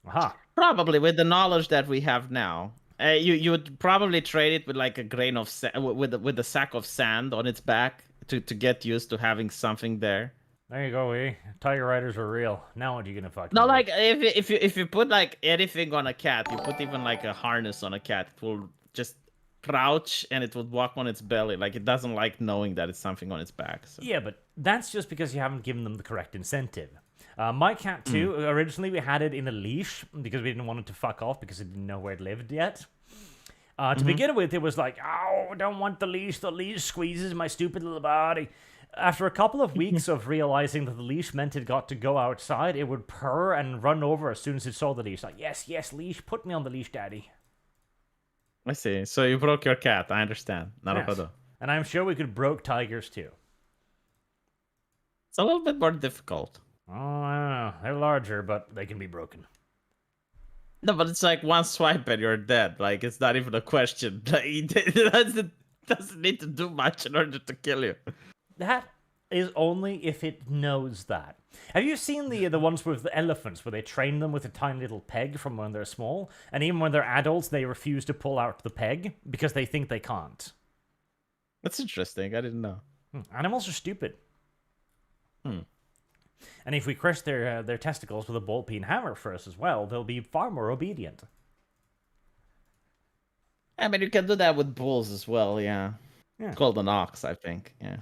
Aha. Probably with the knowledge that we have now. You would probably trade it with like a grain of with a sack of sand on its back to get used to having something there. There you go, Tiger riders are real. Now what are you gonna fucking No, do? like if you put like anything on a cat, you put even like a harness on a cat, it will just crouch and it would walk on its belly. Like it doesn't like knowing that it's something on its back. So. Yeah, but that's just because you haven't given them the correct incentive. My cat too. Originally, we had it in a leash because we didn't want it to fuck off because it didn't know where it lived yet. To begin with, it was like, "Oh, I don't want the leash. The leash squeezes my stupid little body." After a couple of weeks of realizing that the leash meant it got to go outside, it would purr and run over as soon as it saw the leash. Like, yes, leash, put me on the leash, daddy. I see. So you broke your cat. I understand. Yes. And I'm sure we could broke tigers too. It's a little bit more difficult. Oh, I don't know. They're larger, but they can be broken. No, but it's like one swipe and you're dead. Like, it's not even a question. Like, it doesn't need to do much in order to kill you. That is only if it knows that. Have you seen the ones with the elephants where they train them with a tiny little peg from when they're small? And even when they're adults, they refuse to pull out the peg because they think they can't. That's interesting. I didn't know. Animals are stupid. And if we crush their testicles with a ball-peen hammer for us as well, they'll be far more obedient. I mean, you can do that with bulls as well, yeah. It's called an ox, I think, yeah.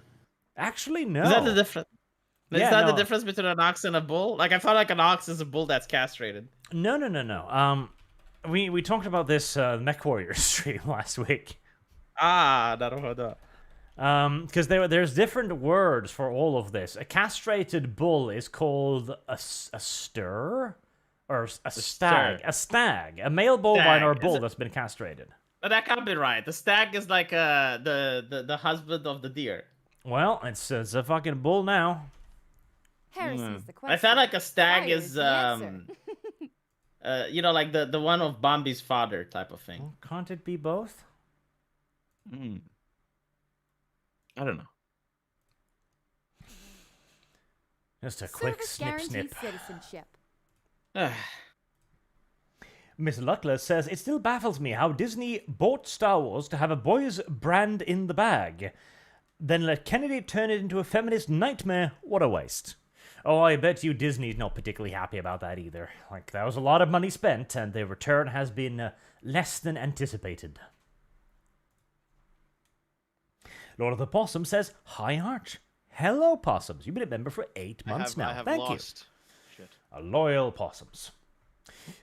Actually, no. Is that the difference? Yeah, Is that no. the difference between an ox and a bull? Like, I thought like an ox is a bull that's castrated. No. We talked about this Mech Warrior stream last week. Naruhodo. Because there's different words for all of this. A castrated bull is called a stir, or a stag. Stir. A stag. A male bovine Stag. or bull that's been castrated. But that can't be right. The stag is like the husband of the deer. Well, it's a fucking bull now. Heresy's the question. I felt like a stag Fire is the answer. like the one of Bambi's father type of thing. Well, can't it be both? I don't know. Just a quick Service snip. guarantees citizenship. Miss Luckless says, it still baffles me how Disney bought Star Wars to have a boys' brand in the bag. Then let Kennedy turn it into a feminist nightmare. What a waste. Oh, I bet you Disney's not particularly happy about that either. Like, that was a lot of money spent, and the return has been less than anticipated. Lord of the Possum says, hi, Arch. Hello, Possums. You've been a member for 8 months now. I have Thank lost. you. Shit. A loyal Possums.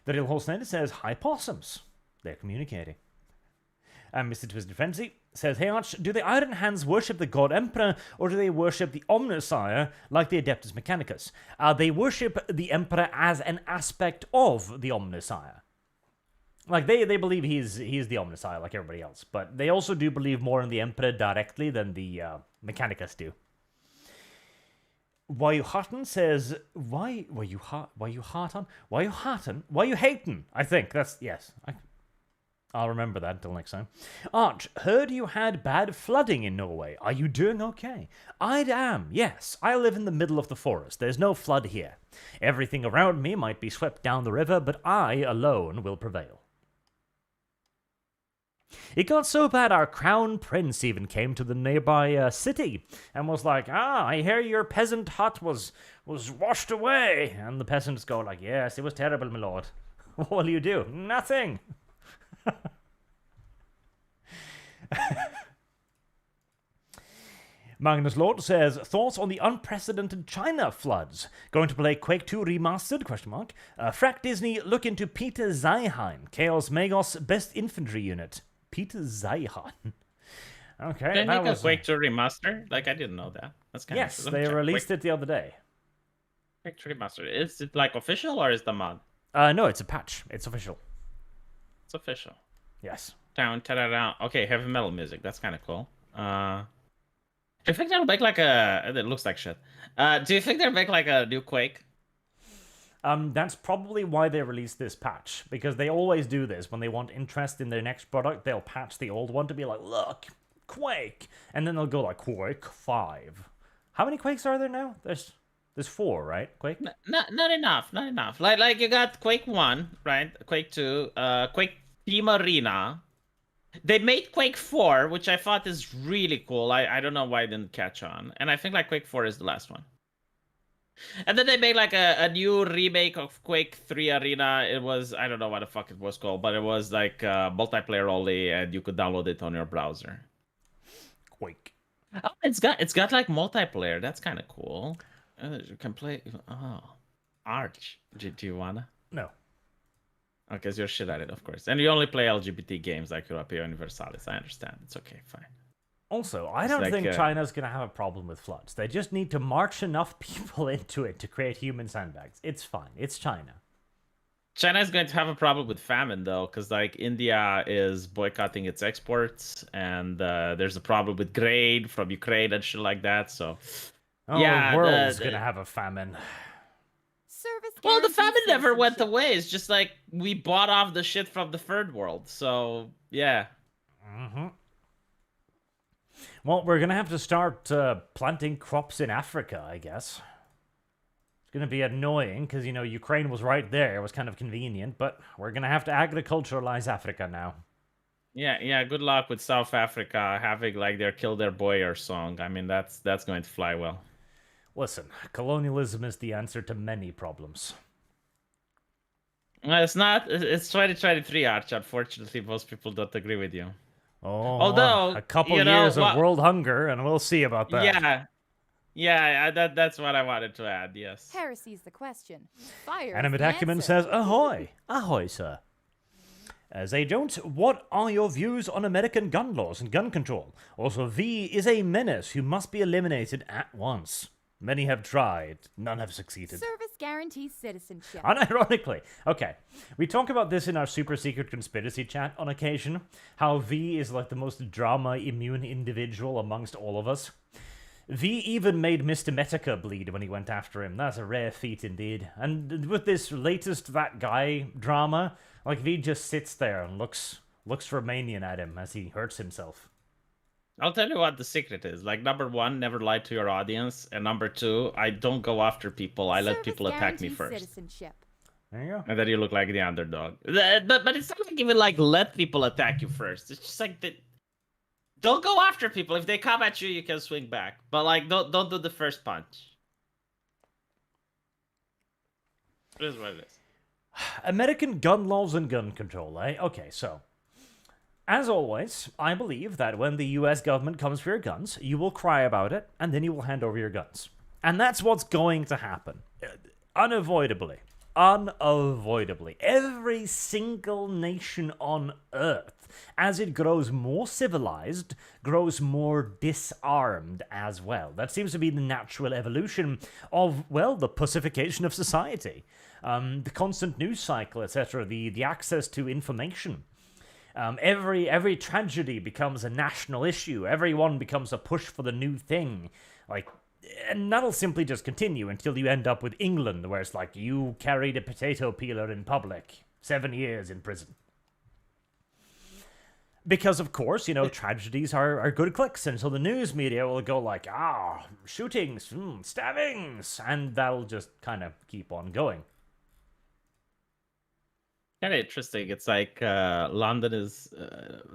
The Real Horse says, hi, Possums. They're communicating. And Mr. Twisted Frenzy says, hey, Arch, do the Iron Hands worship the God Emperor, or do they worship the Omnissiah like the Adeptus Mechanicus? They worship the Emperor as an aspect of the Omnissiah. Like, they believe he's the Omnissiah like everybody else, but they also do believe more in the Emperor directly than the Mechanicus do. Why you hatin says, why you hatin? I think that's, yes. I'll remember that until next time. Arch, heard you had bad flooding in Norway. Are you doing okay? I am, yes. I live in the middle of the forest. There's no flood here. Everything around me might be swept down the river, but I alone will prevail. It got so bad our crown prince even came to the nearby city and was like, I hear your peasant hut was washed away. And the peasants go like, yes, it was terrible, my lord. What will you do? Nothing. Magnus Lord says, thoughts on the unprecedented China floods? Going to play Quake 2 Remastered? Frack Disney look into Peter Zeihan, Chaos Magos best infantry unit. Peter Zeihan. Okay, They that make was a Quake 2 remaster? Like, I didn't know that. That's kind yes, of... they released it the other day. Quake 2 remaster. Is it like official or is the mod? No, it's a patch. It's official. It's official. Yes. Down, ta-da-da. Okay, heavy metal music. That's kind of cool. Do you think they'll make like a? It looks like shit. Do you think they'll make like a new Quake? That's probably why they released this patch, because they always do this. When they want interest in their next product, they'll patch the old one to be like, look, Quake! And then they'll go like, Quake 5. How many Quakes are there now? There's 4, right? Quake? Not enough, not enough. Like you got Quake 1, right? Quake 2, Quake Team Arena. They made Quake 4, which I thought is really cool. I don't know why it didn't catch on. And I think like Quake 4 is the last one. And then they made like a new remake of Quake 3 Arena. It was, I don't know what the fuck it was called, but it was like multiplayer only, and you could download it on your browser. Quake. Oh, it's got like multiplayer. That's kind of cool. You can play. Oh, Arch. Do you wanna? No. Okay, so you're shit at it, of course. And you only play LGBT games like Europea Universalis. I understand. It's okay, fine. Also, I don't think China's going to have a problem with floods. They just need to march enough people into it to create human sandbags. It's fine. It's China. China is going to have a problem with famine, though, because like India is boycotting its exports, and there's a problem with grain from Ukraine and shit like that. So, yeah, the world's going to have a famine. Well, the famine never went away. It's just like we bought off the shit from the third world. So, yeah. Mm-hmm. Well, we're going to have to start planting crops in Africa, I guess. It's going to be annoying because, you know, Ukraine was right there. It was kind of convenient, but we're going to have to agriculturalize Africa now. Yeah, good luck with South Africa having like their Kill Their Boyer song. I mean, that's going to fly well. Listen, colonialism is the answer to many problems. It's not. It's 2023, Arch. Unfortunately, most people don't agree with you. Oh, although a couple years of world hunger, and we'll see about that. Yeah. That's what I wanted to add. Yes. Heresy's the question. Fire. Animate Acumen says, "Ahoy, ahoy, sir." Zay Jones, what are your views on American gun laws and gun control? Also, V is a menace who must be eliminated at once. Many have tried, none have succeeded. Service guarantees citizenship. Unironically. Okay, we talk about this in our super secret conspiracy chat on occasion, how V is like the most drama-immune individual amongst all of us. V even made Mr. Metica bleed when he went after him. That's a rare feat indeed. And with this latest That Guy drama, like V just sits there and looks Romanian at him as he hurts himself. I'll tell you what the secret is. Like, number 1, never lie to your audience. And number 2, I don't go after people. I let people attack me first. Citizenship. There you go. And then you look like the underdog. But it's not like even like let people attack you first. It's just like don't go after people. If they come at you, you can swing back. But like don't do the first punch. It is what it is. American gun laws and gun control, eh? Okay, so as always, I believe that when the US government comes for your guns, you will cry about it, and then you will hand over your guns. And that's what's going to happen. Unavoidably. Every single nation on Earth, as it grows more civilized, grows more disarmed as well. That seems to be the natural evolution of, well, the pacification of society. The constant news cycle, etc., the access to information. Every tragedy becomes a national issue. Everyone becomes a push for the new thing. And that'll simply just continue until you end up with England, where it's like, you carried a potato peeler in public. 7 years in prison. Because, of course, you know, tragedies are good clicks, and so the news media will go like, shootings, stabbings, and that'll just kind of keep on going. Kind of interesting. It's like London is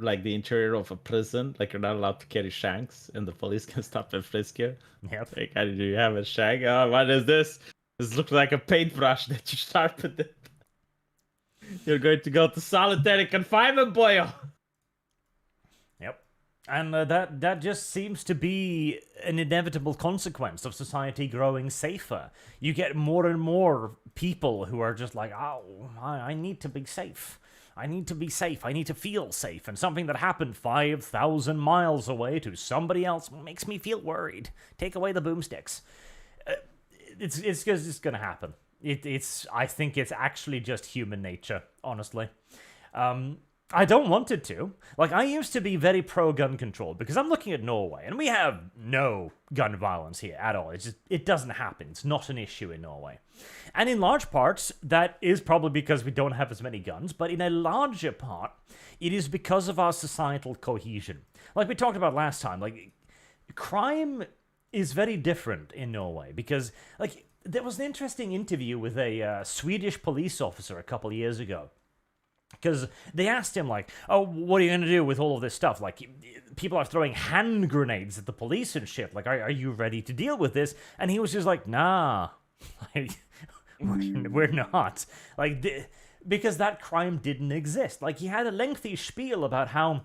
like the interior of a prison. Like, you're not allowed to carry shanks, and the police can stop and frisk you. Yep. Like, how do you have a shank? Oh, what is this? This looks like a paintbrush that you sharpened it. You're going to go to solitary confinement, boyo. Yep. And that just seems to be an inevitable consequence of society growing safer. You get more and more people who are just like, I need to be safe. I need to be safe. I need to feel safe. And something that happened 5,000 miles away to somebody else makes me feel worried. Take away the boomsticks. It's going to happen. I think it's actually just human nature, honestly. I don't want it to. Like, I used to be very pro-gun control because I'm looking at Norway, and we have no gun violence here at all. It doesn't happen. It's not an issue in Norway. And in large parts, that is probably because we don't have as many guns, but in a larger part, it is because of our societal cohesion. Like we talked about last time, like, crime is very different in Norway because, like, there was an interesting interview with a Swedish police officer a couple of years ago. Because they asked him, like, oh, what are you going to do with all of this stuff? Like, people are throwing hand grenades at the police and shit. Like, are you ready to deal with this? And he was just like, nah, like, we're not. Like, because that crime didn't exist. Like, he had a lengthy spiel about how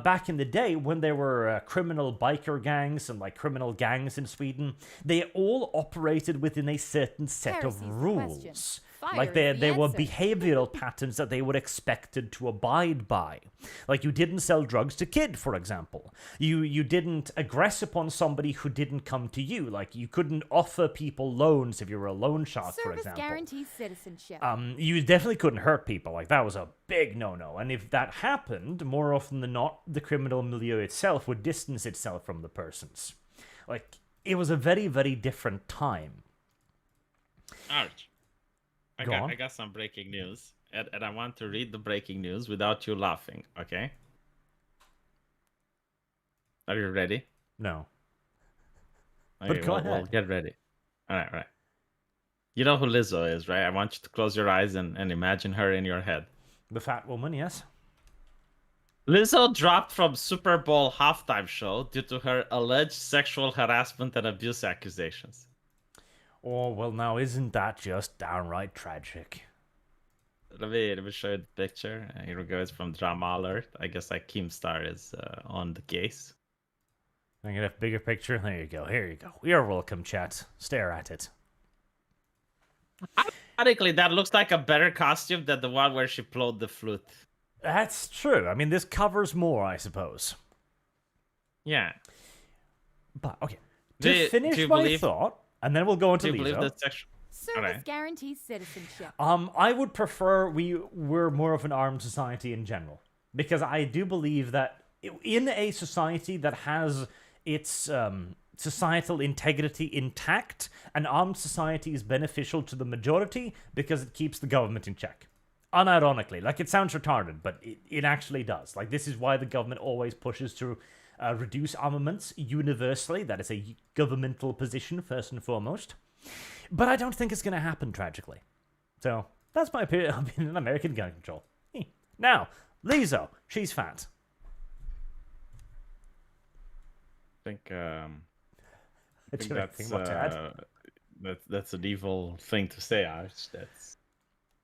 back in the day when there were criminal biker gangs and, like, criminal gangs in Sweden, they all operated within a certain set of rules. Like, there were behavioral patterns that they were expected to abide by. Like, you didn't sell drugs to kids, for example. You didn't aggress upon somebody who didn't come to you. Like, you couldn't offer people loans if you were a loan shark, for example. Service guarantees citizenship. You definitely couldn't hurt people. Like, that was a big no-no. And if that happened, more often than not, the criminal milieu itself would distance itself from the persons. Like, it was a very, very different time. Arch. I got some breaking news, and I want to read the breaking news without you laughing, okay? Are you ready? No. Okay, But go ahead. Well, get ready. All right. You know who Lizzo is, right? I want you to close your eyes and imagine her in your head. The fat woman, yes. Lizzo dropped from Super Bowl halftime show due to her alleged sexual harassment and abuse accusations. Oh, well, now, isn't that just downright tragic? Let me show you the picture. Here we go. It's from Drama Alert. I guess like Keemstar is on the case. Can I get a bigger picture? There you go. Here you go. You're welcome, chat. Stare at it. Ironically, that looks like a better costume than the one where she played the flute. That's true. I mean, this covers more, I suppose. Yeah. But, okay. To finish my thought, and then we'll go into Do you believe that Service guarantees citizenship. I would prefer we were more of an armed society in general. Because I do believe that in a society that has its societal integrity intact, an armed society is beneficial to the majority because it keeps the government in check. Unironically. Like, it sounds retarded, but it actually does. Like, this is why the government always pushes to reduce armaments universally. That is a governmental position, first and foremost. But I don't think it's going to happen, tragically. So, that's my opinion on American gun control. Now, Lizzo, she's fat. I think that's an evil thing to say, Arch.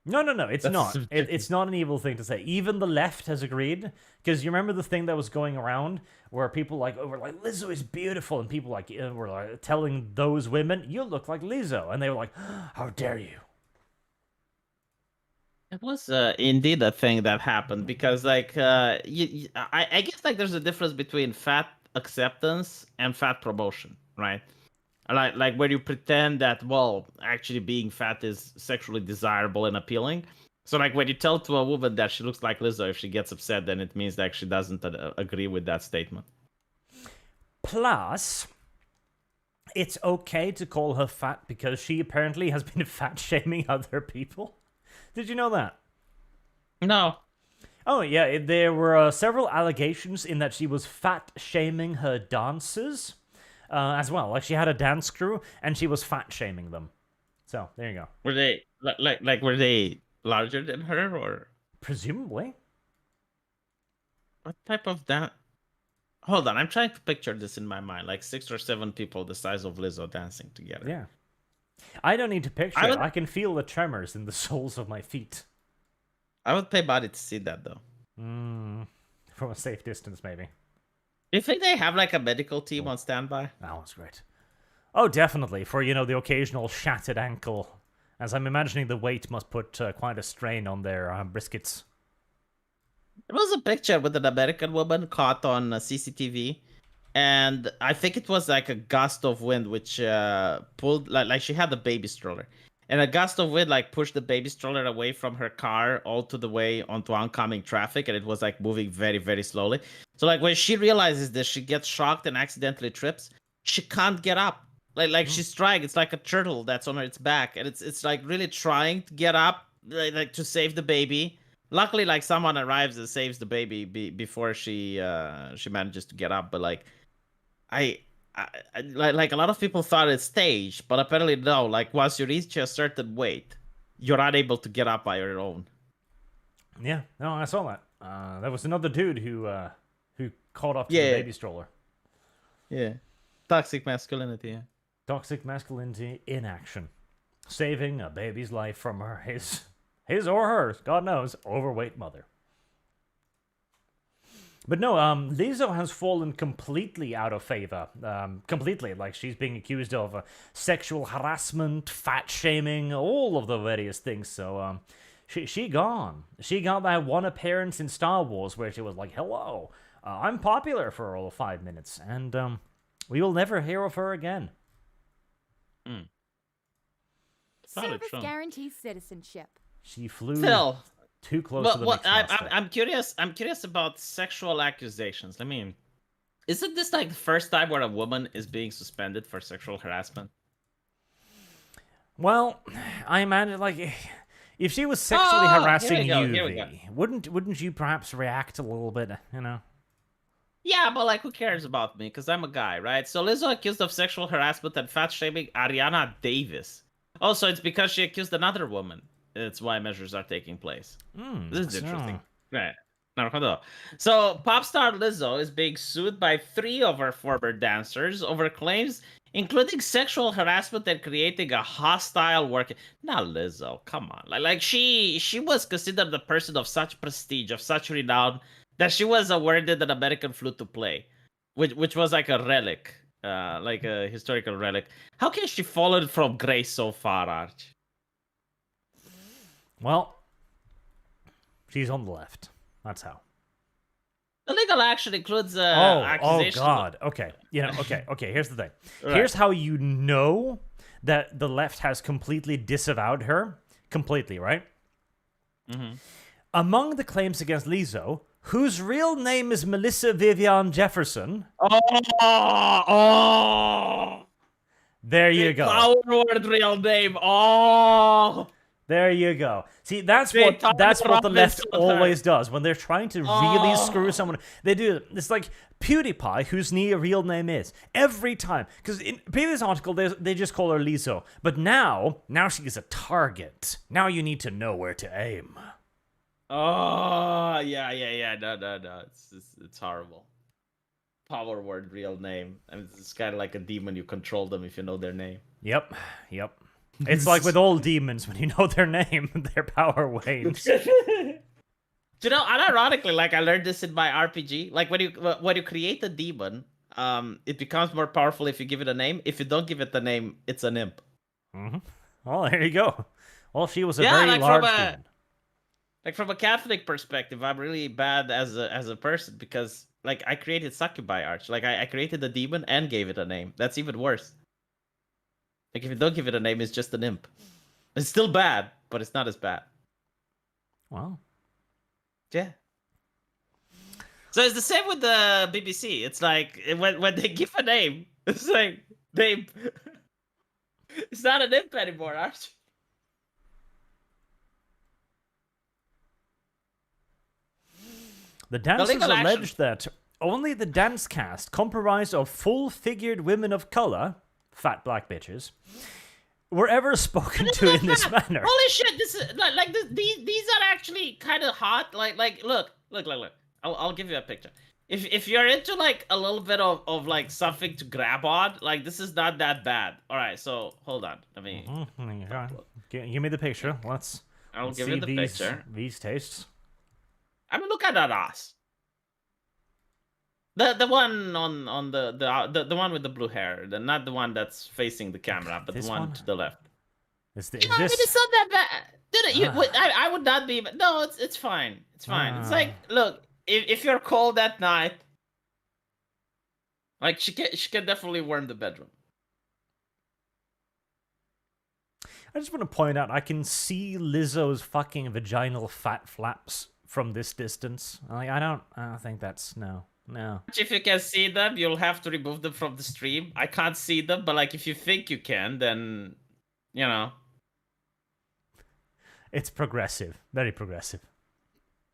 No, it's not. It's not an evil thing to say. Even the left has agreed. Because you remember the thing that was going around where people were like, Lizzo is beautiful. And people were like telling those women, you look like Lizzo. And they were like, how dare you? It was indeed a thing that happened. Because I guess like there's a difference between fat acceptance and fat promotion, right? Like where you pretend that, well, actually being fat is sexually desirable and appealing. So like when you tell to a woman that she looks like Lizzo, if she gets upset, then it means that she doesn't agree with that statement. Plus, it's okay to call her fat because she apparently has been fat shaming other people. Did you know that? No. Oh, yeah, there were several allegations in that she was fat shaming her dancers. As well, like she had a dance crew and she was fat shaming them. So there you go. Were they were they larger than her or? Presumably. What type of dance? Hold on, I'm trying to picture this in my mind. Like 6 or 7 people the size of Lizzo dancing together. Yeah. I don't need to picture it. I can feel the tremors in the soles of my feet. I would pay money to see that though. From a safe distance, maybe. Do you think they have like a medical team on standby? That was great. Oh, definitely. For, the occasional shattered ankle. As I'm imagining the weight must put quite a strain on their briskets. There was a picture with an American woman caught on CCTV. And I think it was like a gust of wind which pulled, like she had a baby stroller. and a gust of wind like pushed the baby stroller away from her car all to the way onto oncoming traffic, and it was like moving very, very slowly. So like when she realizes this, she gets shocked and accidentally trips. She can't get up. Like she's trying. It's like a turtle that's on its back, and it's like really trying to get up, like to save the baby. Luckily, like someone arrives and saves the baby before she manages to get up. But like, I like a lot of people thought it's staged, but apparently no. Like once you reach a certain weight, you're unable to get up by your own. Yeah, no, I saw that. That was another dude who caught up to the baby stroller. Yeah, toxic masculinity. Yeah. Toxic masculinity in action, saving a baby's life from his or hers, God knows, overweight mother. But no, Lizzo has fallen completely out of favor. Completely. Like, she's being accused of sexual harassment, fat shaming, all of the various things. So, she gone. She got that one appearance in Star Wars where she was like, hello, I'm popular for all of 5 minutes. And we will never hear of her again. Service guarantees citizenship. She flew too close to the mix master. I'm curious. I'm curious about sexual accusations. I mean, isn't this like the first time where a woman is being suspended for sexual harassment? Well, I imagine like if she was sexually harassing you, wouldn't you perhaps react a little bit? You know. Yeah, but like, who cares about me? Because I'm a guy, right? So Lizzo accused of sexual harassment and fat shaming Ariana Davis. Also, it's because she accused another woman. It's why measures are taking place. This is interesting. Right. So, pop star Lizzo is being sued by 3 of her former dancers over claims including sexual harassment and creating a hostile work. Now, Lizzo, come on. Like she was considered a person of such prestige, of such renown, that she was awarded an American flute to play, which was like a relic, like a historical relic. How can she fallen from grace so far, Arch? Well, she's on the left. That's how. The legal action includes accusations. Oh God. Okay. Okay. Here's the thing. Right. Here's how you know that the left has completely disavowed her. Completely, right? Mm-hmm. Among the claims against Lizzo, whose real name is Melissa Vivian Jefferson. There you go. Power word real name. Oh. There you go. See, that's what the left always does when they're trying to really screw someone. They do. It's like PewDiePie, whose real name is every time. Because in previous article, they just call her Lizzo, but now she's a target. Now you need to know where to aim. Oh yeah. No. It's horrible. Power word real name. I mean, it's kind of like a demon. You control them if you know their name. Yep. It's like with all demons, when you know their name, their power wanes. You know, unironically, like I learned this in my RPG. Like when you create a demon, it becomes more powerful if you give it a name. If you don't give it a name, it's an imp. Mm-hmm. Well, there you go. Well, she was a very large demon. Like from a Catholic perspective, I'm really bad as a person because like I created Succubi Arch. Like I created a demon and gave it a name. That's even worse. Like, if you don't give it a name, it's just an imp. It's still bad, but it's not as bad. Wow. Yeah. So it's the same with the BBC. It's like, when they give a name, it's like, it's not an imp anymore, Arch. The dancers alleged that only the dance cast, comprised of full-figured women of color, fat black bitches, were ever spoken to in this manner. Holy shit! This is like these are actually kind of hot. Like look. I'll give you a picture. If you're into like a little bit of like something to grab on, like this is not that bad. All right, so hold on. Let me give me the picture. I'll give you the picture. These tastes. I mean, look at that ass. The one on the one with the blue hair, not the one that's facing the camera, but the one to the left. Is this? It's not that bad. Dude, I would not be. No, it's fine. It's fine. It's like, look, if you're cold at night, like she can definitely warm the bedroom. I just want to point out, I can see Lizzo's fucking vaginal fat flaps from this distance. Like, I don't think that's, no. If you can see them, you'll have to remove them from the stream. I can't see them, but like if you think you can, then, you know. It's progressive. Very progressive.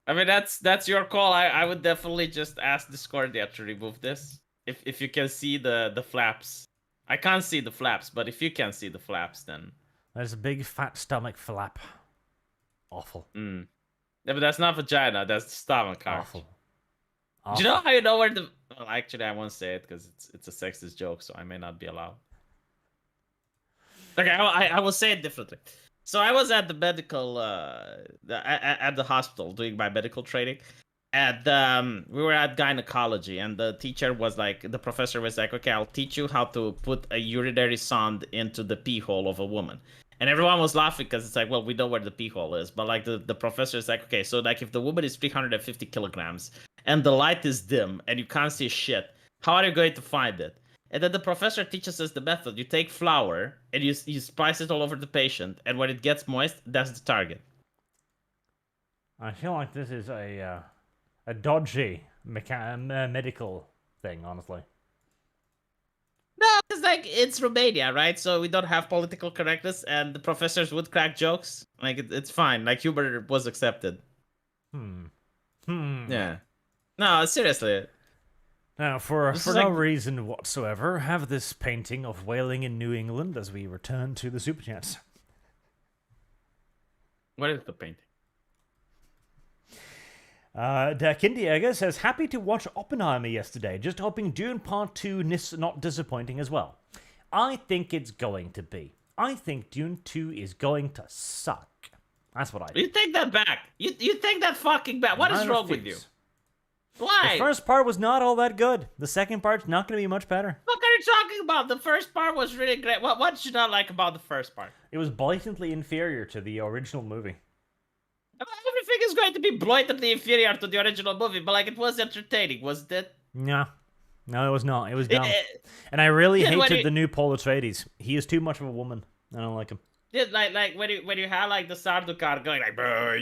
I mean, that's your call. I would definitely just ask Discordia to remove this. If you can see the flaps. I can't see the flaps, but if you can see the flaps, then... There's a big fat stomach flap. Awful. Yeah, but that's not vagina, that's the stomach. Awful. Do you know how you know where the... Well, actually, I won't say it because it's a sexist joke, so I may not be allowed. Okay, I will say it differently. So I was at the medical... at the hospital doing my medical training. And we were at gynecology, and the teacher was like... The professor was like, okay, I'll teach you how to put a urinary sonde into the pee hole of a woman. And everyone was laughing because it's like, well, we know where the pee hole is. But like the professor is like, okay, so like if the woman is 350 kilograms and the light is dim and you can't see shit, how are you going to find it? And then the professor teaches us the method. You take flour and you spice it all over the patient. And when it gets moist, that's the target. I feel like this is a dodgy medical thing, honestly. No, it's like, it's Romania, right? So we don't have political correctness, and the professors would crack jokes. Like, it's fine. Like, humor was accepted. Yeah. No, seriously. Now, for no reason whatsoever, have this painting of whaling in New England as we return to the Superchats. What is the painting? Kindiega says, happy to watch Oppenheimer yesterday, just hoping Dune Part 2 not disappointing as well. I think it's going to be. I think Dune 2 is going to suck. That's what I think. You take that back. You take that fucking back. What is wrong with you? Why? The first part was not all that good. The second part's not going to be much better. What are you talking about? The first part was really great. What did you not like about the first part? It was blatantly inferior to the original movie. Everything is going to be blatantly inferior to the original movie, but like it was entertaining, wasn't it? No, it was not. It was dumb. And I really hated the new Paul Atreides. He is too much of a woman. I don't like him. Yeah, like when you had like the Sardaukar going like, that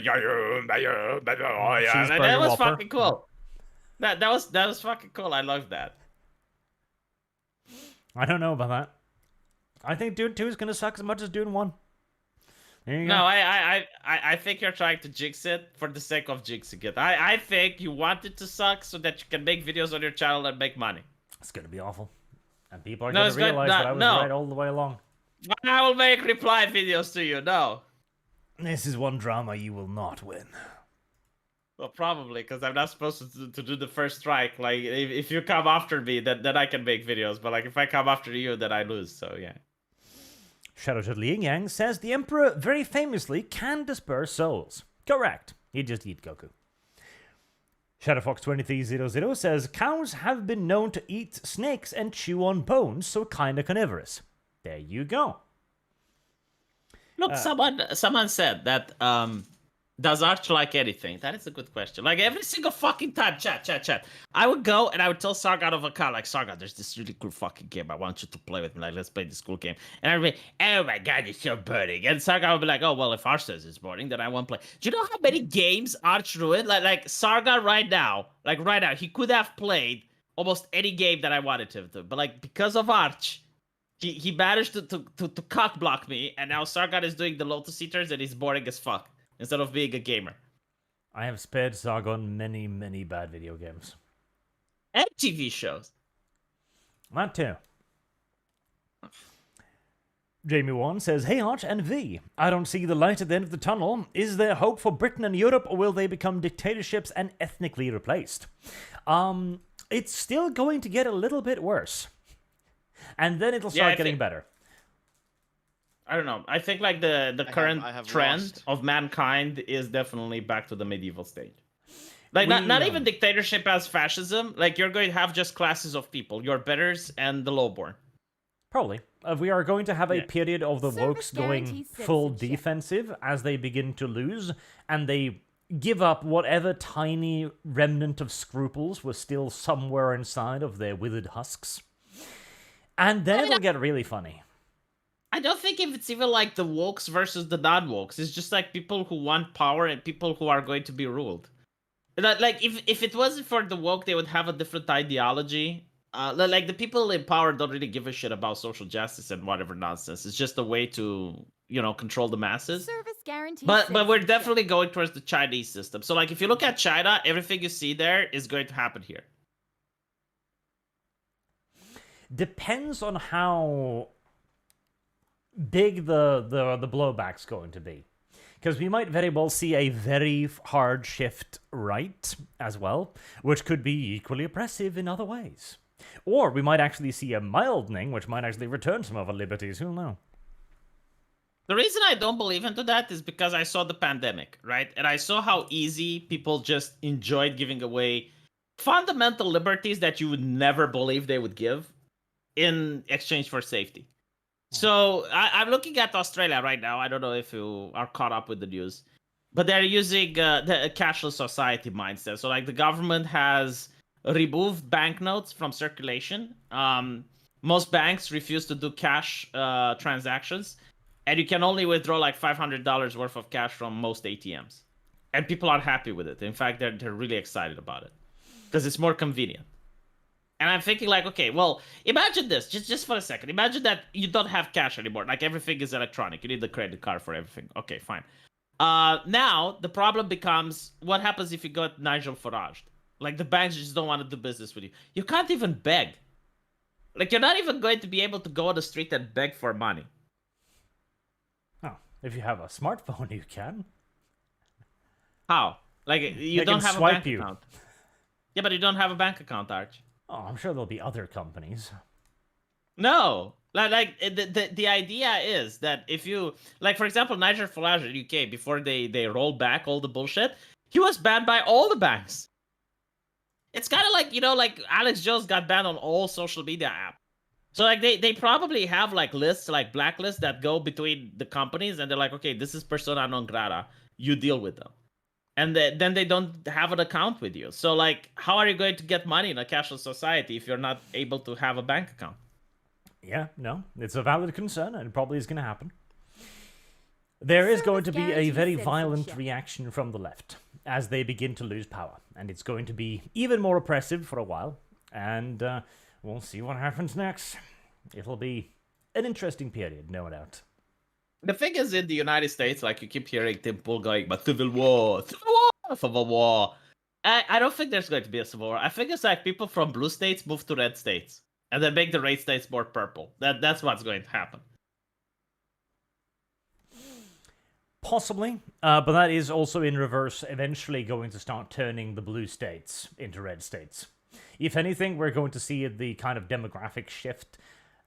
was fucking cool. That was fucking cool. I loved that. I don't know about that. I think Dune 2 is gonna suck as much as Dune 1. No, I think you're trying to jinx it for the sake of jinxing it. I think you want it to suck so that you can make videos on your channel and make money. It's gonna be awful, and people are gonna realize that I was right all the way along. I will make reply videos to you. No. This is one drama you will not win. Well, probably, because I'm not supposed to do the first strike. Like, if you come after me, then I can make videos. But, like, if I come after you, then I lose. So, yeah. Shadow to Liang Yang says, the Emperor very famously can disperse souls. Correct. He just eat Goku. ShadowFox2300 says, cows have been known to eat snakes and chew on bones, so kinda carnivorous. There you go. Look, someone said that, does Arch like anything? That is a good question. Like, every single fucking time, chat. I would go and I would tell Sargon of Akkad, like, Sargon, there's this really cool fucking game. I want you to play with me. Like, let's play this cool game. And I'd be, oh my god, it's so boring. And Sargon would be like, oh, well, if Arch says it's boring, then I won't play. Do you know how many games Arch ruined? Like Sargon right now, he could have played almost any game that I wanted him to. But, like, because of Arch, he managed to cock block me. And now Sargon is doing the Lotus Eaters and he's boring as fuck. Instead of being a gamer. I have spared Sargon many, many bad video games. And TV shows. That too. Jamie Wan says, hey Arch and V, I don't see the light at the end of the tunnel. Is there hope for Britain and Europe, or will they become dictatorships and ethnically replaced? It's still going to get a little bit worse. And then it'll start getting better. I don't know. I think like the current trend of mankind is definitely back to the medieval stage. Like not even dictatorship as fascism. Like you're going to have just classes of people. Your betters and the lowborn. Probably. We are going to have a period of the wokes going full defensive as they begin to lose, and they give up whatever tiny remnant of scruples was still somewhere inside of their withered husks. And then it'll get really funny. I don't think if it's even like the wokes versus the non-wokes. It's just like people who want power and people who are going to be ruled. Like if it wasn't for the woke, they would have a different ideology. Like the people in power don't really give a shit about social justice and whatever nonsense. It's just a way to, control the masses. Service guarantee. But we're definitely going towards the Chinese system. So like if you look at China, everything you see there is going to happen here. Depends on how big the blowback's going to be. Because we might very well see a very hard shift right as well, which could be equally oppressive in other ways. Or we might actually see a mildening, which might actually return some of our liberties, who'll know? The reason I don't believe into that is because I saw the pandemic, right? And I saw how easy people just enjoyed giving away fundamental liberties that you would never believe they would give in exchange for safety. So I'm looking at Australia right now. I don't know if you are caught up with the news, but they're using the cashless society mindset. So like the government has removed banknotes from circulation. Most banks refuse to do cash transactions, and you can only withdraw like $500 worth of cash from most ATMs. And people are happy with it. In fact, they're really excited about it because it's more convenient. And I'm thinking like, okay, well, imagine this, just for a second. Imagine that you don't have cash anymore. Like everything is electronic. You need the credit card for everything. Okay, fine. Now the problem becomes, what happens if you got Nigel Farage? Like the banks just don't want to do business with you. You can't even beg. Like you're not even going to be able to go on the street and beg for money. Oh, if you have a smartphone, you can. How? Like you They don't can have a swipe bank you. account. Yeah, but you don't have a bank account, Arch. Oh, I'm sure there'll be other companies. No, like the idea is that if you, like for example, Nigel Farage in UK, before they rolled back all the bullshit, he was banned by all the banks. It's kind of like, like Alex Jones got banned on all social media apps. So like they probably have like lists, like blacklists that go between the companies, and they're like, okay, this is persona non grata, you deal with them. And then they don't have an account with you. So, like, how are you going to get money in a cashless society if you're not able to have a bank account? Yeah, no, it's a valid concern, and it probably is going to happen. There is going to be a very violent reaction from the left as they begin to lose power. And it's going to be even more oppressive for a while. And we'll see what happens next. It'll be an interesting period, no doubt. The thing is, in the United States, like, you keep hearing Tim Pool going, but civil war. I don't think there's going to be a civil war. I think it's like people from blue states move to red states, and then make the red states more purple. That's what's going to happen. Possibly, but that is also in reverse, eventually going to start turning the blue states into red states. If anything, we're going to see the kind of demographic shift.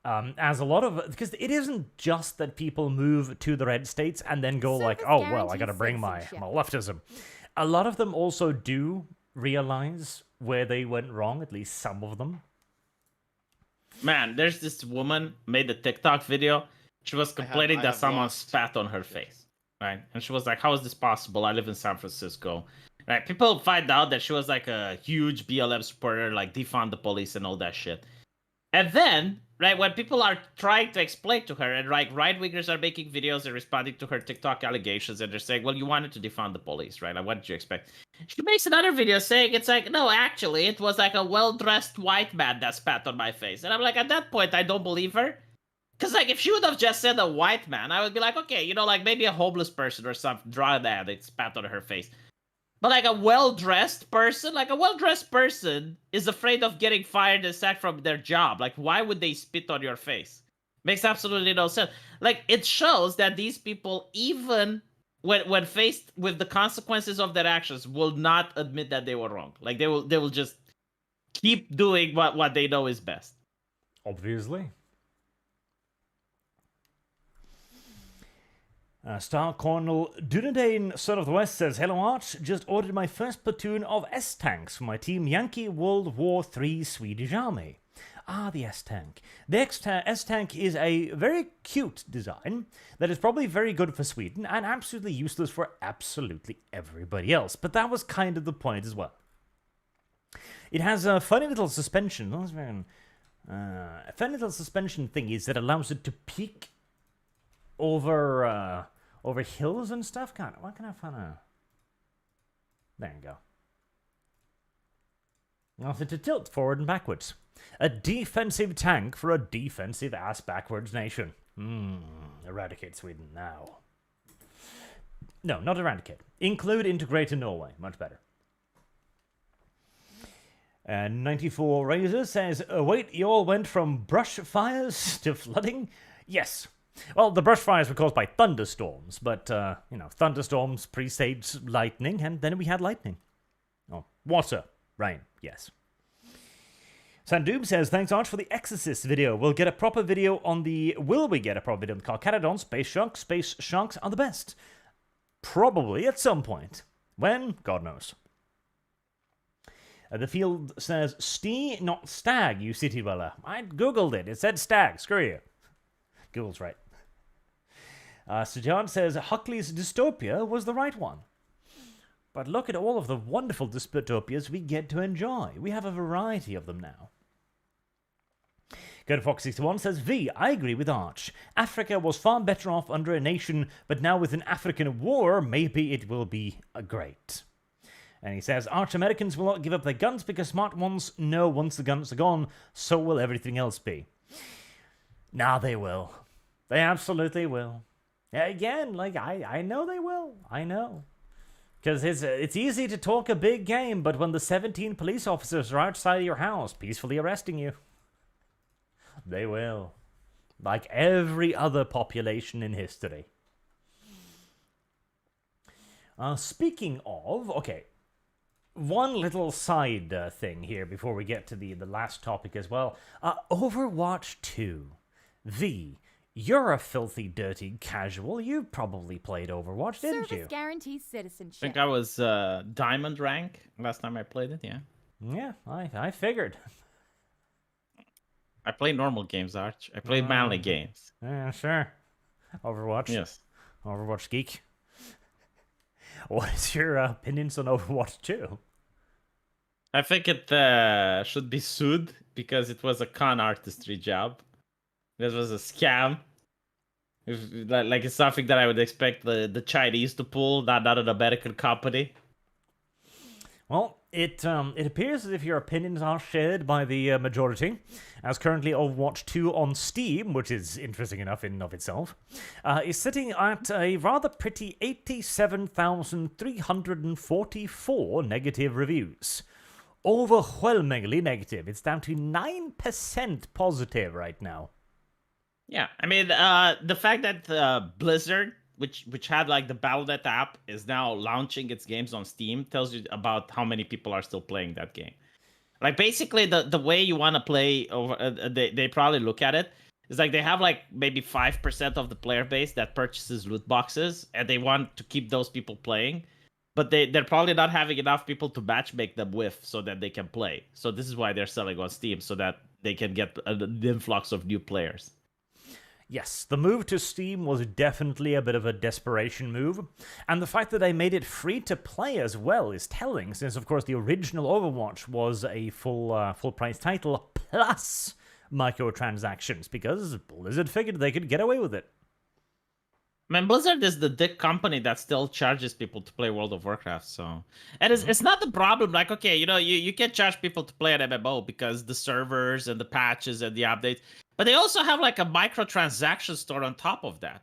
As a lot of, because it isn't just that people move to the red states and then go like, oh, well, I gotta bring my leftism. A lot of them also do realize where they went wrong, at least some of them. Man, there's this woman made a TikTok video. She was complaining that someone spat on her face, right? And she was like, how is this possible? I live in San Francisco. Right? People find out that she was like a huge BLM supporter, like defund the police and all that shit. And then, right, when people are trying to explain to her, and like right-wingers are making videos and responding to her TikTok allegations, and they're saying, well, you wanted to defund the police, right? Like, what did you expect? She makes another video saying, it's like, no, actually, it was like a well-dressed white man that spat on my face. And I'm like, at that point, I don't believe her. Because, like, if she would have just said a white man, I would be like, okay, like, maybe a homeless person or some drug addict spat on her face. But like a well-dressed person is afraid of getting fired and sacked from their job. Like, why would they spit on your face? Makes absolutely no sense. Like, it shows that these people, even when faced with the consequences of their actions, will not admit that they were wrong. Like, they will just keep doing what they know is best. Obviously. Star Colonel Dunedin, Son of the West, says, hello Arch, just ordered my first platoon of S-Tanks for my Team Yankee World War III Swedish Army. Ah, the S-Tank. The S-Tank is a very cute design that is probably very good for Sweden and absolutely useless for absolutely everybody else. But that was kind of the point as well. It has a funny little suspension. A funny little suspension thing is that allows it to peak over hills and stuff. God, why can I find a... There you go. Nothing to tilt forward and backwards. A defensive tank for a defensive ass backwards nation. Eradicate Sweden now. No, not eradicate. Include integrate in Norway. Much better. And 94 Razor says, wait, you all went from brush fires to flooding? Yes. Well, the brush fires were caused by thunderstorms, but, thunderstorms presaged lightning, and then we had lightning. Oh, water. Rain. Yes. Sandoom says, thanks, Arch, for the Exorcist video. Will we get a proper video on the Carcharodon? Space Sharks are the best. Probably at some point. When? God knows. The field says, not stag, you city dweller. I googled it. It said stag. Screw you. Google's right. Sujan says, Huckley's dystopia was the right one. But look at all of the wonderful dystopias we get to enjoy. We have a variety of them now. GoFox61 says, V, I agree with Arch. Africa was far better off under a nation, but now with an African war, maybe it will be great. And he says, Arch Americans will not give up their guns because smart ones know once the guns are gone, so will everything else be. Nah, they will. They absolutely will. Again, I know they will. I know. Because it's easy to talk a big game, but when the 17 police officers are outside your house peacefully arresting you, they will. Like every other population in history. Speaking of, okay, one little side thing here before we get to the last topic as well. Overwatch 2. V, you're a filthy, dirty casual. You probably played Overwatch, didn't you? Service guarantees citizenship. I think I was diamond rank last time I played it, yeah. Yeah, I figured. I play normal games, Arch. I play manly games. Yeah, sure. Overwatch? Yes. Overwatch geek. What is your opinions on Overwatch 2? I think it should be sued because it was a con artistry job. This was a scam. It's something that I would expect the Chinese to pull, not an American company. Well, it appears as if your opinions are shared by the majority, as currently Overwatch 2 on Steam, which is interesting enough in and of itself, is sitting at a rather pretty 87,344 negative reviews. Overwhelmingly negative. It's down to 9% positive right now. Yeah, I mean, the fact that Blizzard, which had like the Battle.net app, is now launching its games on Steam tells you about how many people are still playing that game. Like basically the way you want to play over, they probably look at it is like they have like maybe 5% of the player base that purchases loot boxes, and they want to keep those people playing, but they're probably not having enough people to matchmake them with so that they can play. So this is why they're selling on Steam, so that they can get an influx of new players. Yes, the move to Steam was definitely a bit of a desperation move, and the fact that they made it free to play as well is telling, since of course the original Overwatch was a full price title plus microtransactions, because Blizzard figured they could get away with it. Man, Blizzard is the dick company that still charges people to play World of Warcraft, so... And it's not the problem, like, okay, you can charge people to play an MMO because the servers and the patches and the updates, but they also have, like, a microtransaction store on top of that.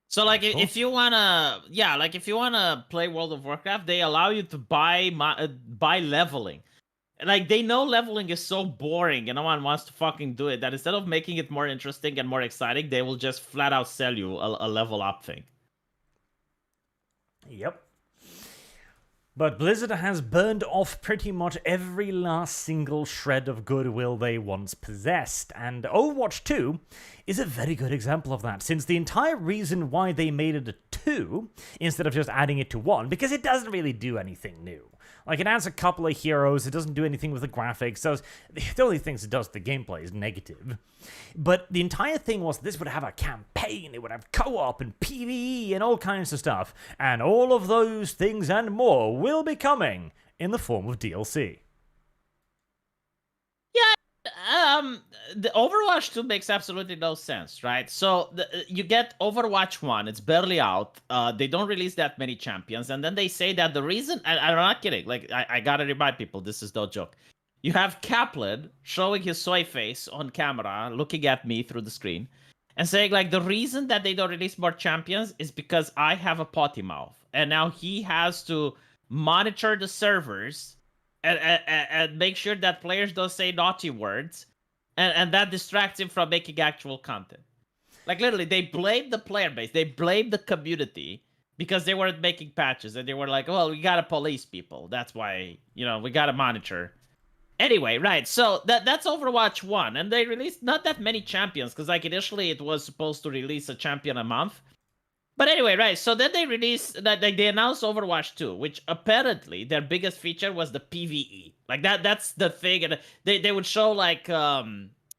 So, like, if you wanna... Yeah, like, if you wanna play World of Warcraft, they allow you to buy leveling. Like, they know leveling is so boring and no one wants to fucking do it, that instead of making it more interesting and more exciting, they will just flat out sell you a level up thing. Yep. But Blizzard has burned off pretty much every last single shred of goodwill they once possessed, and Overwatch 2 is a very good example of that, since the entire reason why they made it a 2 instead of just adding it to 1, because it doesn't really do anything new. Like, it adds a couple of heroes, it doesn't do anything with the graphics, the only things it does with the gameplay is negative. But the entire thing was this would have a campaign, it would have co-op and PvE and all kinds of stuff, and all of those things and more will be coming in the form of DLC. Yeah, The Overwatch 2 makes absolutely no sense, right? So you get Overwatch 1, it's barely out. They don't release that many champions, and then they say that the reason, I'm not kidding, like, I gotta remind people, this is no joke. You have Kaplan showing his soy face on camera, looking at me through the screen, and saying, like, the reason that they don't release more champions is because I have a potty mouth. And now he has to monitor the servers and make sure that players don't say naughty words, and that distracts him from making actual content. Like, literally, they blame the player base, they blame the community because they weren't making patches, and they were like, well, we gotta police people. That's why, we gotta monitor. Anyway, right, so that's Overwatch 1, and they released not that many champions, because, like, initially it was supposed to release a champion a month. But anyway, right, so then they released, they announced Overwatch 2, which apparently their biggest feature was the PvE. Like, that's the thing, and they would show, like,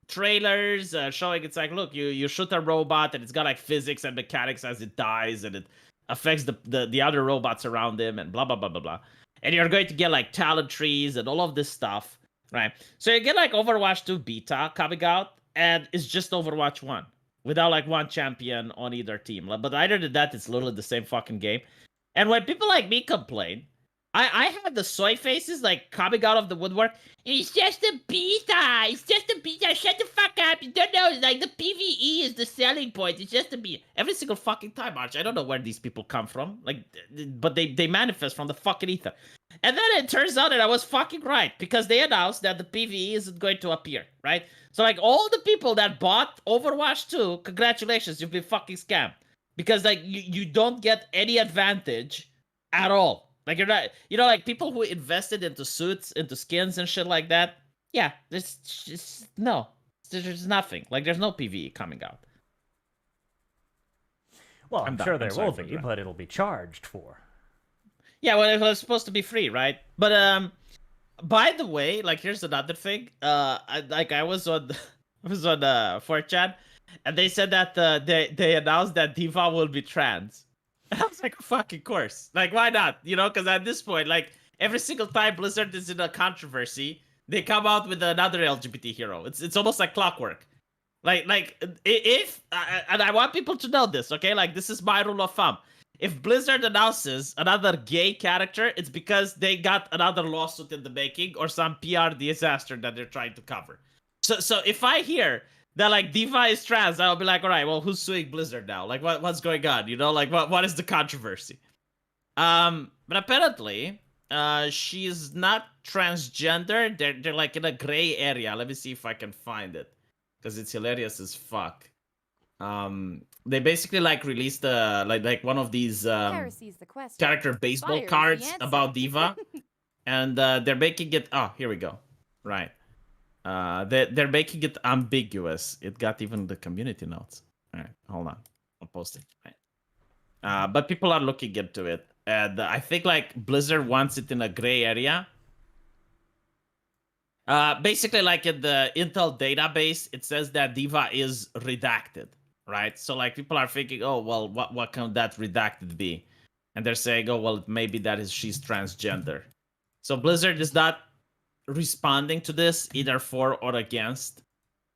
trailers showing, it's like, look, you shoot a robot, and it's got, like, physics and mechanics as it dies, and it affects the other robots around him, and blah, blah, blah, blah, blah. And you're going to get, like, talent trees and all of this stuff, right? So you get, like, Overwatch 2 beta coming out, and it's just Overwatch 1. Without, like, one champion on either team. But other than that, it's literally the same fucking game. And when people like me complain, I have the soy faces, like, coming out of the woodwork. It's just a beta! It's just a beta! Shut the fuck up! You don't know, like, the PvE is the selling point. It's just a beta. Every single fucking time, Arch. I don't know where these people come from. Like, but they manifest from the fucking ether. And then it turns out that I was fucking right. Because they announced that the PvE isn't going to appear, right? So, like, all the people that bought Overwatch 2, congratulations, you've been fucking scammed. Because, like, you don't get any advantage at all. Like, you're not, like, people who invested into suits, into skins and shit like that, yeah, there's just, no. There's nothing. Like, there's no PvE coming out. Well, I'm sure there will be, but it'll be charged for. Yeah, well, it was supposed to be free, right? But, by the way, like, here's another thing. I was on 4chan, and they said that they announced that D.Va will be trans. And I was like, fucking course. Like, why not? Because at this point, like, every single time Blizzard is in a controversy, they come out with another LGBT hero. It's almost like clockwork. Like if and I want people to know this, okay? Like, this is my rule of thumb. If Blizzard announces another gay character, it's because they got another lawsuit in the making or some PR disaster that they're trying to cover. So if I hear that, like, D.Va is trans, I'll be like, all right, well, who's suing Blizzard now? Like, what's going on? Like, what is the controversy? But apparently, she's not transgender. They're like in a gray area. Let me see if I can find it, because it's hilarious as fuck. They basically, like, released like one of these character baseball cards about D.Va, and they're making it. Oh, here we go. Right. They're making it ambiguous. It got even the community notes. All right, hold on. I'll post it. Right. But people are looking into it, and I think, like, Blizzard wants it in a gray area. Basically, like, in the Intel database, it says that D.Va is redacted. Right, so, like, people are thinking, oh, well, what can that redacted be? And they're saying, oh, well, maybe she's transgender. So Blizzard is not responding to this either for or against,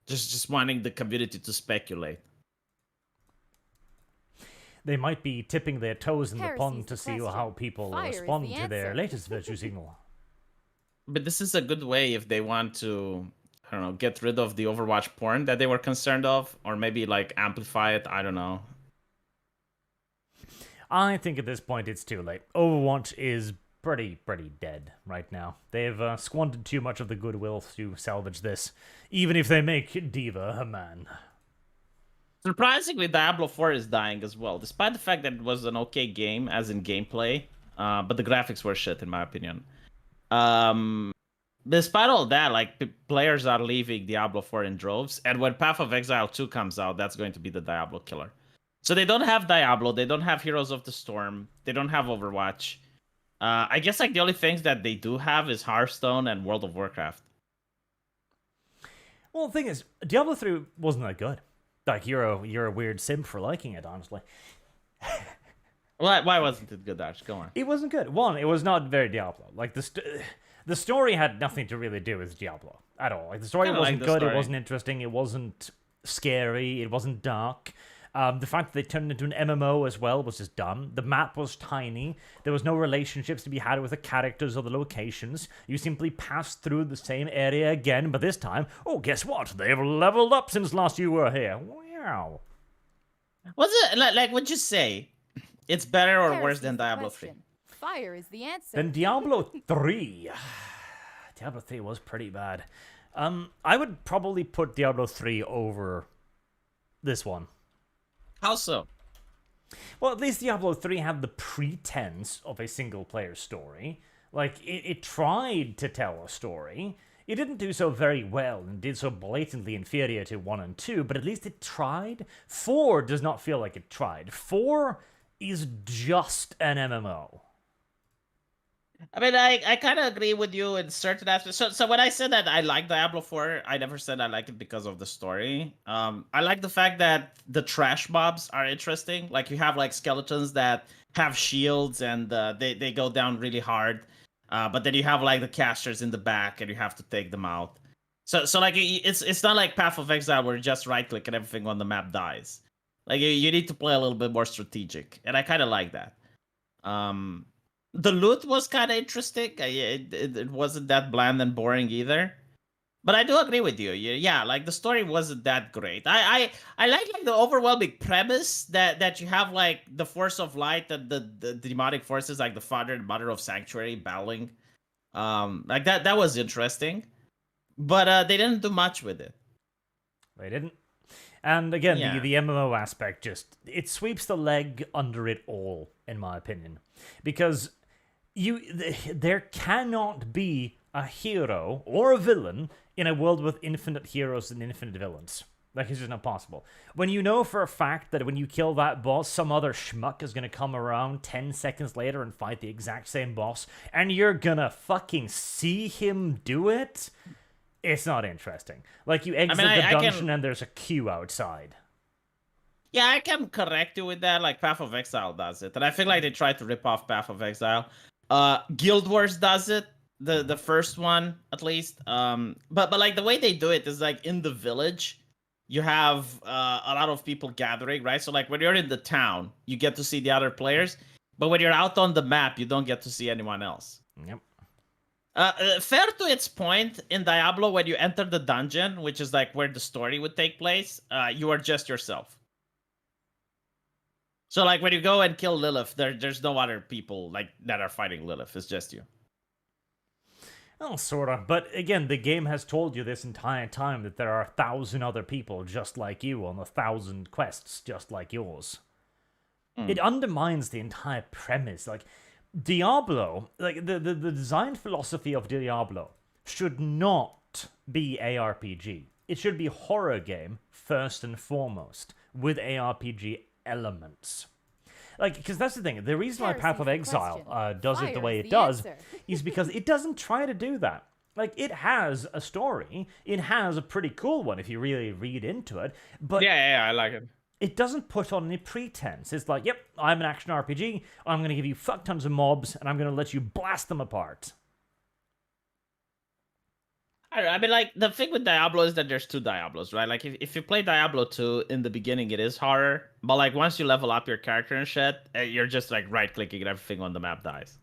just wanting the community to speculate. They might be tipping their toes in the pond to see how people respond to their latest virtue signal. But this is a good way if they want to, I don't know, get rid of the Overwatch porn that they were concerned of, or maybe, like, amplify it. I don't know. I think at this point it's too late. Overwatch is pretty dead right now. They've squandered too much of the goodwill to salvage this, even if they make D.Va a man. Surprisingly, Diablo 4 is dying as well, despite the fact that it was an okay game, as in gameplay, but the graphics were shit, in my opinion. Despite all that, like, players are leaving Diablo 4 in droves, and when Path of Exile 2 comes out, that's going to be the Diablo killer. So they don't have Diablo, they don't have Heroes of the Storm, they don't have Overwatch. I guess, like, the only things that they do have is Hearthstone and World of Warcraft. Well, the thing is, Diablo 3 wasn't that good. Like, you're a weird simp for liking it, honestly. Why wasn't it good, Arch? Go on. It wasn't good. One, it was not very Diablo. Like, the story had nothing to really do with Diablo. at all. Like the story Kinda wasn't like the good. It story. wasn't interesting. It wasn't scary. It wasn't dark. The fact that they turned it into an MMO as well was just dumb. The map was tiny. There was no relationships to be had with the characters or the locations. You simply passed through the same area again, but this time, oh, guess what? They've leveled up since last you were here. Wow. Was it like? Would you say it's better or Paris worse is than the Diablo 3? question. Fire is the answer. Then Diablo 3. Diablo 3 was pretty bad. I would probably put Diablo 3 over this one. How so? Well, at least Diablo 3 had the pretense of a single-player story. Like, it tried to tell a story. It didn't do so very well and did so blatantly inferior to 1 and 2, but at least it tried. 4 does not feel like it tried. 4 is just an MMO. I mean, I kind of agree with you in certain aspects. So when I said that I like Diablo 4, I never said I like it because of the story. I like the fact that the trash mobs are interesting. Like, you have, like, skeletons that have shields and they go down really hard. But then you have, like, the casters in the back and you have to take them out. So like, it's not like Path of Exile where you just right-click and everything on the map dies. Like, you need to play a little bit more strategic. And I kind of like that. The loot was kind of interesting. It wasn't that bland and boring either. But I do agree with you. Yeah, like, the story wasn't that great. I like the overwhelming premise that you have, like, the Force of Light and the demonic forces, like the Father and Mother of Sanctuary battling. Like, that was interesting. But they didn't do much with it. They didn't. And again, Yeah. the MMO aspect it sweeps the leg under it all, in my opinion. Because there cannot be a hero or a villain in a world with infinite heroes and infinite villains. Like, it's just not possible. When you know for a fact that when you kill that boss, some other schmuck is going to come around 10 seconds later and fight the exact same boss, and you're gonna fucking see him do it, it's not interesting. Like, you exit the dungeon and there's a queue outside. Yeah, I can correct you with that. Like, Path of Exile does it. And I feel like they tried to rip off Path of Exile. Guild Wars does it. The first one, at least. But like, the way they do it is, like, in the village, you have a lot of people gathering, right? So, like, when you're in the town, you get to see the other players. But when you're out on the map, you don't get to see anyone else. Yep. Fair to its point, in Diablo, when you enter the dungeon, which is, like, where the story would take place, you are just yourself. So, like, when you go and kill Lilith, there's no other people, like, that are fighting Lilith. It's just you. Well, sort of. But again, the game has told you this entire time that there are 1,000 other people just like you on 1,000 quests just like yours. It undermines the entire premise. Like, Diablo, like, the design philosophy of Diablo should not be ARPG. It should be horror game first and foremost, with ARPG elements. Like, because that's the thing. The reason why Path of Exile does it the way it does is because it doesn't try to do that. Like, it has a story. It has a pretty cool one if you really read into it. But yeah, I like it. It doesn't put on any pretense. It's like, yep, I'm an action RPG. I'm going to give you fuck tons of mobs, and I'm going to let you blast them apart. I mean, like, the thing with Diablo is that there's two Diablos, right? Like, if you play Diablo 2, in the beginning it is horror, but, like, once you level up your character and shit, you're just, like, right-clicking and everything on the map dies.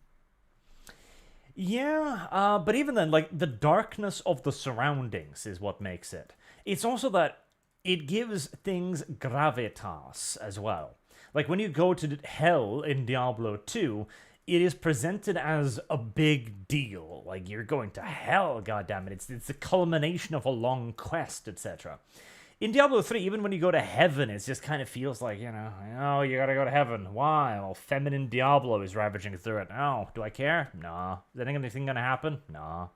Yeah, but even then, like, the darkness of the surroundings is what makes it. It's also that it gives things gravitas as well. Like, when you go to hell in Diablo 2, it is presented as a big deal. Like, you're going to hell, goddammit. It's the culmination of a long quest, etc. In Diablo 3, even when you go to heaven, it just kind of feels like, you gotta go to heaven. Why? Well, feminine Diablo is ravaging through it. Oh, do I care? Nah. Is anything gonna happen? Nah.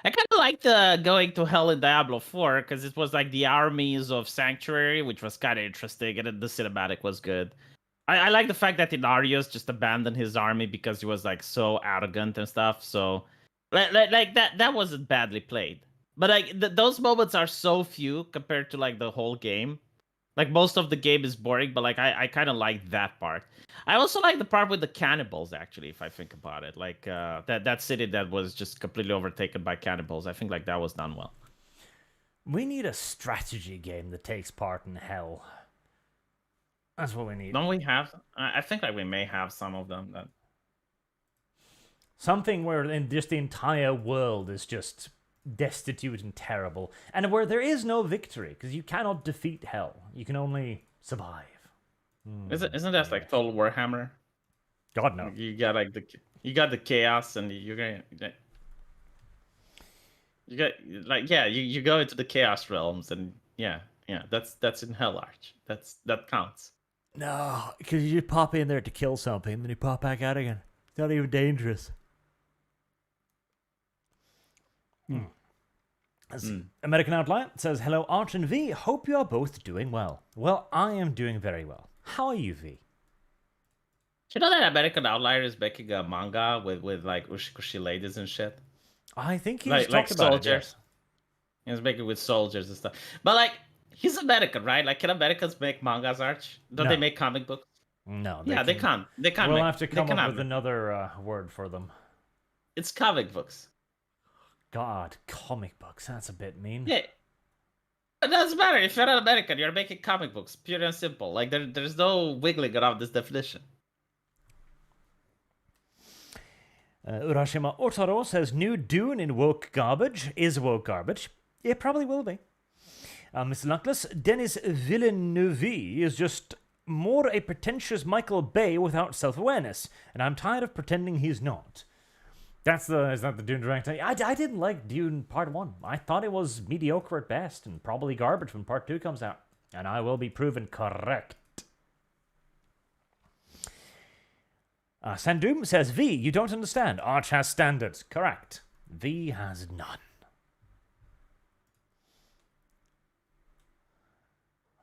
I kind of liked going to hell in Diablo 4, because it was like the armies of Sanctuary, which was kind of interesting, and then the cinematic was good. I like the fact that Inarius just abandoned his army because he was, like, so arrogant and stuff. So, like that wasn't badly played. But, like, those moments are so few compared to, like, the whole game. Like, most of the game is boring, but, like, I kind of like that part. I also like the part with the cannibals. Actually, if I think about it, like that city that was just completely overtaken by cannibals. I think like that was done well. We need a strategy game that takes part in hell. That's what we need. Don't we have? I think like we may have some of them. That something where just the entire world is just destitute and terrible, and where there is no victory because you cannot defeat hell. You can only survive. Isn't that like Total Warhammer? God no. You got like you got the chaos, and you got like you go into the chaos realms, and that's in Hell Arch. That counts. No, because you pop in there to kill something, and then you pop back out again. It's not even dangerous. American Outlier says, hello, Arch and V. Hope you are both doing well. Well, I am doing very well. How are you, V? Do you know that American Outlier is making a manga with like ushikushi ladies and shit? I think he's like talked about soldiers. it, yes. He's making with soldiers and stuff. But like, he's American, right? Like, can Americans make mangas, Arch? Don't they make comic books? No. They can't. They can't. We'll have to come up with another word for them. It's comic books. God, comic books. That's a bit mean. Yeah. It doesn't matter. If you're an American, you're making comic books. Pure and simple. Like, there's no wiggling around this definition. Urashima Otaro says, new Dune in woke garbage is woke garbage. It probably will be. Mr. Luckless, Denis Villeneuve is just more a pretentious Michael Bay without self-awareness, and I'm tired of pretending he's not. Is that the Dune director? I didn't like Dune Part 1. I thought it was mediocre at best, and probably garbage when Part 2 comes out. And I will be proven correct. Sandoom says, V, you don't understand. Arch has standards. Correct. V has none.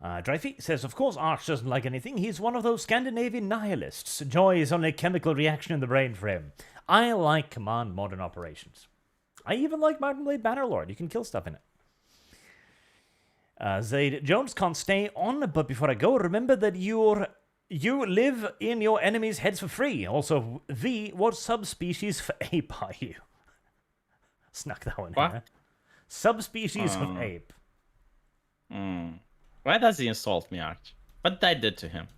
Dreyfy says, of course Arch doesn't like anything. He's one of those Scandinavian nihilists. Joy is only a chemical reaction in the brain for him. I like Command Modern Operations. I even like Mountain Blade Bannerlord. You can kill stuff in it. Zaid Jones can't stay on, but before I go, remember that you live in your enemies' heads for free. Also, V, what subspecies of ape are you? Snuck that one in there. Subspecies of ape. Why does he insult me, Arch? What did I do to him?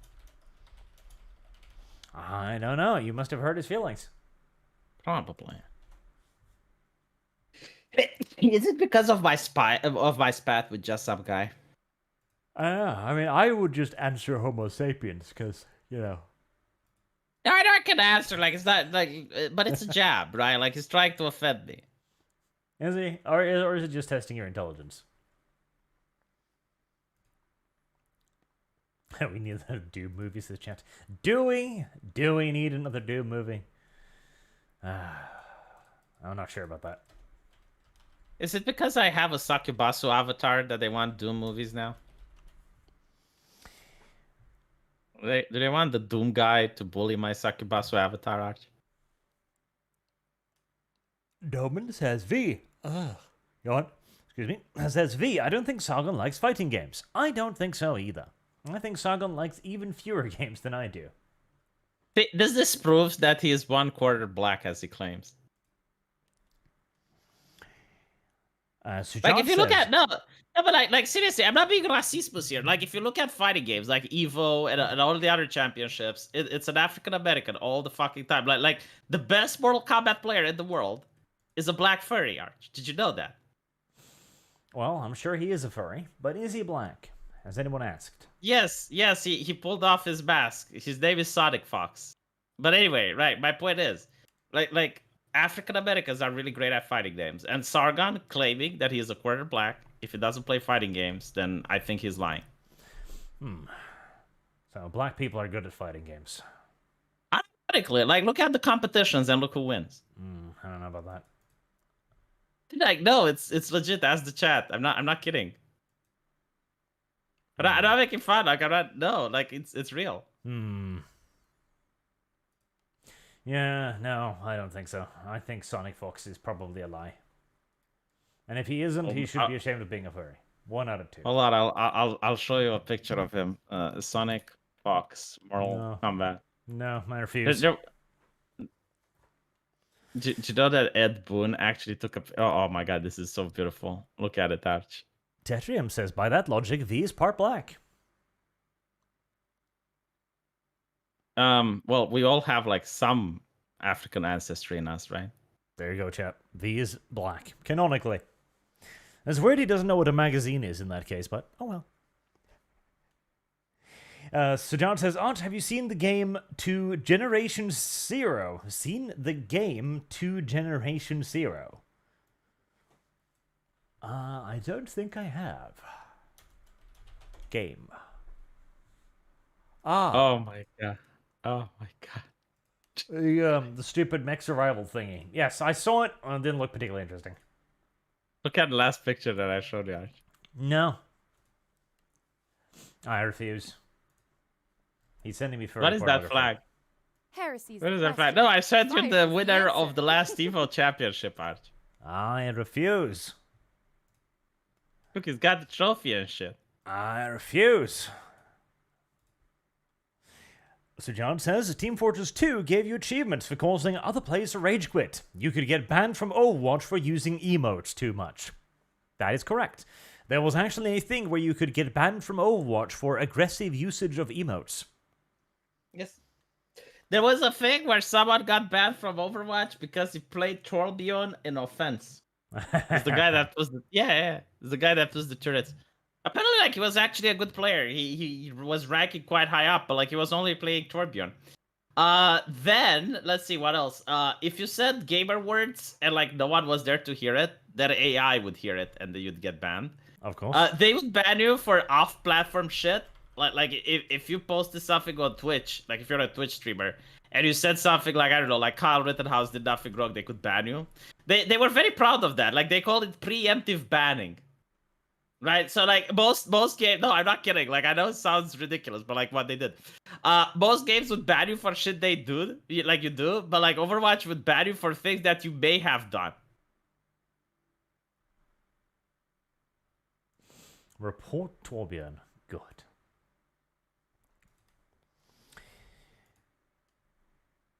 I don't know. You must have hurt his feelings. Probably. Is it because of my spat with just some guy? I don't know. I mean, I would just answer Homo sapiens because, you know. I know I can answer, like, it's not, like, but it's a jab, right? Like, he's trying to offend me. Is he? Or is it just testing your intelligence? We need another Doom movie, says chat. Do we? Do we need another Doom movie? I'm not sure about that. Is it because I have a Sakubasu avatar that they want Doom movies now? Do they want the Doom guy to bully my Sakubasu avatar, Arch? Doman says, V. Go on. Excuse me. Says, V, I don't think Sargon likes fighting games. I don't think so either. I think Sargon likes even fewer games than I do. Does this prove that he is 1/4 black, as he claims? Like, if you look at but like seriously, I'm not being racist here. Like, if you look at fighting games like Evo and all the other championships, it's an African American all the fucking time. Like the best Mortal Kombat player in the world is a black furry, Arch. Did you know that? Well, I'm sure he is a furry, but is he black? Has anyone asked? Yes, he pulled off his mask. His name is Sonic Fox. But anyway, right, my point is, like African Americans are really great at fighting games, and Sargon claiming that he is a 1/4 black, if he doesn't play fighting games, then I think he's lying. So black people are good at fighting games. Ironically, like, look at the competitions and look who wins. I don't know about that. Like, no, it's legit. Ask the chat. I'm not kidding. But I'm not making fun. Like, like, it's real. Yeah, no, I don't think so. I think Sonic Fox is probably a lie. And if he isn't, he should be ashamed of being a furry. 1 out of 2. Hold on, I'll show you a picture of him. Sonic Fox, Mortal Kombat. No, I refuse. Do you know that Ed Boon actually took a... Oh my god, this is so beautiful. Look at it, Arch. Tetrium says, by that logic, V is part black. Well, we all have like some African ancestry in us, right? There you go, chap. V is black, canonically. It's weird he doesn't know what a magazine is in that case, but oh well. So John says, Aunt, have you seen the game to Generation Zero? Seen the game to Generation Zero? I don't think I have. Game. Oh my god. Oh my god. The stupid mech survival thingy. Yes, I saw it. It didn't look particularly interesting. Look at the last picture that I showed you, Arch. No. I refuse. He's sending me for What is that flag? Heresies. What is that flag? No, I sent you the winner of the last Evo championship, Arch. I refuse. Look, he's got the trophy and shit. I refuse. So John says, Team Fortress 2 gave you achievements for causing other players to rage quit. You could get banned from Overwatch for using emotes too much. That is correct. There was actually a thing where you could get banned from Overwatch for aggressive usage of emotes. Yes. There was a thing where someone got banned from Overwatch because he played Torbjorn in offense. It's the guy that was the... Yeah. It's the guy that was the turrets. Apparently, like, he was actually a good player. He was ranking quite high up, but, like, he was only playing Torbjorn. Then, let's see, what else? If you said gamer words and, like, no one was there to hear it, then AI would hear it, and then you'd get banned. Of course. They would ban you for off-platform shit. Like if you posted something on Twitch, like if you're a Twitch streamer, and you said something like, I don't know, like Kyle Rittenhouse did nothing wrong, they could ban you. They were very proud of that. Like, they called it preemptive banning. Right? So, like, most games... No, I'm not kidding. Like, I know it sounds ridiculous, but, like, what they did. Most games would ban you for shit they do, like you do, but, like, Overwatch would ban you for things that you may have done. Report Torbjorn. Good.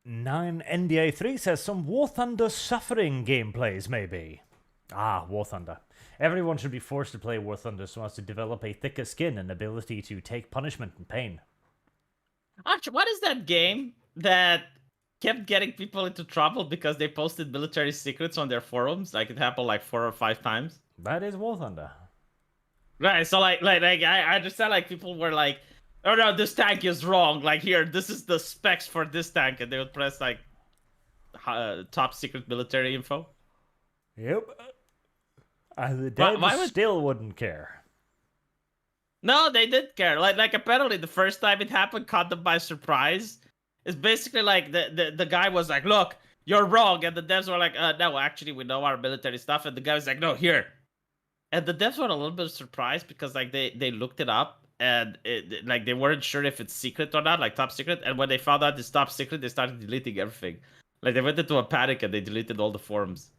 Nine NDA 3 says some War Thunder suffering gameplays, maybe. Ah, War Thunder. Everyone should be forced to play War Thunder so as to develop a thicker skin and ability to take punishment and pain. Arch, what is that game that kept getting people into trouble because they posted military secrets on their forums? Like, it happened like 4 or 5 times. That is War Thunder. Right, so like I understand, like, people were like, oh no, this tank is wrong. Like, here, this is the specs for this tank, and they would press like top secret military info. Yep. And the devs still wouldn't care. No, they did care. Like apparently the first time it happened caught them by surprise. It's basically like the guy was like, look, you're wrong, and the devs were like, no, actually we know our military stuff, and the guy was like, no, here. And the devs were a little bit surprised because like they looked it up and like they weren't sure if it's secret or not, like top secret. And when they found out it's top secret, they started deleting everything. Like, they went into a panic and they deleted all the forums.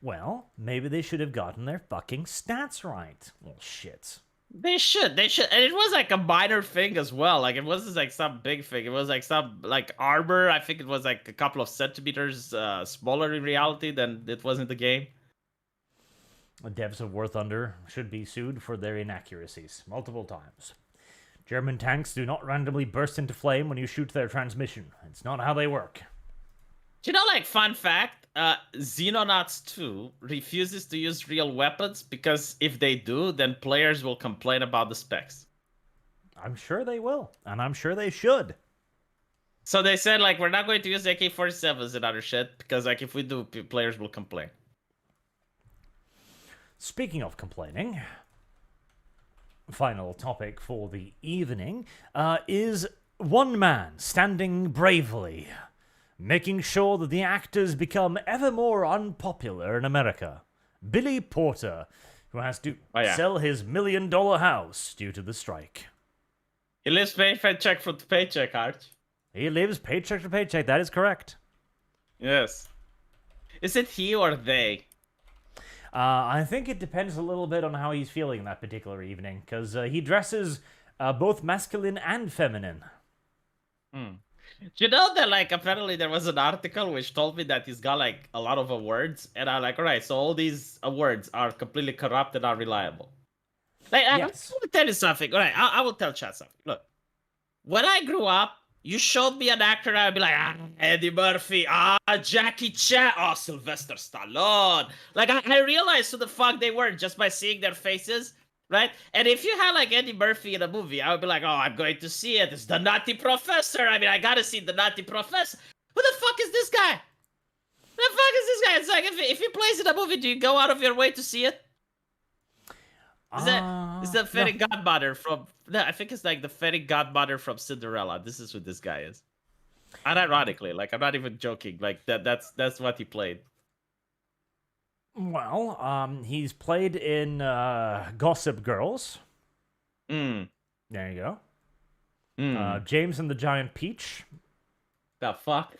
Well, maybe they should have gotten their fucking stats right. Well, shit. They should. And it was like a minor thing as well. Like, it wasn't like some big thing. It was like some like armor. I think it was like a couple of centimeters smaller in reality than it was in the game. The devs of War Thunder should be sued for their inaccuracies multiple times. German tanks do not randomly burst into flame when you shoot their transmission. It's not how they work. Do you know, like, fun fact, Xenonauts 2 refuses to use real weapons because if they do, then players will complain about the specs. I'm sure they will, and I'm sure they should. So they said, like, we're not going to use AK-47s and other shit because, like, if we do, players will complain. Speaking of complaining, final topic for the evening is one man standing bravely, making sure that the actors become ever more unpopular in America. Billy Porter, who has to sell his $1 million house due to the strike. He lives paycheck for paycheck, Arch. He lives paycheck to paycheck, that is correct. Yes. Is it he or they? I think it depends a little bit on how he's feeling that particular evening, because he dresses both masculine and feminine. Hmm. You know that like apparently there was an article which told me that he's got like a lot of awards, and I'm like, all right, so all these awards are completely corrupt and unreliable. Like, I will tell you something. All right, I will tell Chad something. Look, when I grew up, you showed me an actor, I'd be like, Eddie Murphy, Jackie Chan, Sylvester Stallone. Like, I realized who the fuck they were just by seeing their faces, right? And if you had like Eddie Murphy in a movie, I would be like, oh, I'm going to see it. It's the Nutty Professor. I mean, I gotta see the Nutty Professor. Who the fuck is this guy? Who the fuck is this guy? It's like, if he plays in a movie, do you go out of your way to see it? Is the fairy godmother from? I think it's like the fairy godmother from Cinderella. This is who this guy is. And ironically, like I'm not even joking. Like that's what he played. Well, he's played in Gossip Girls. Mm. There you go. Mm. James and the Giant Peach. The fuck?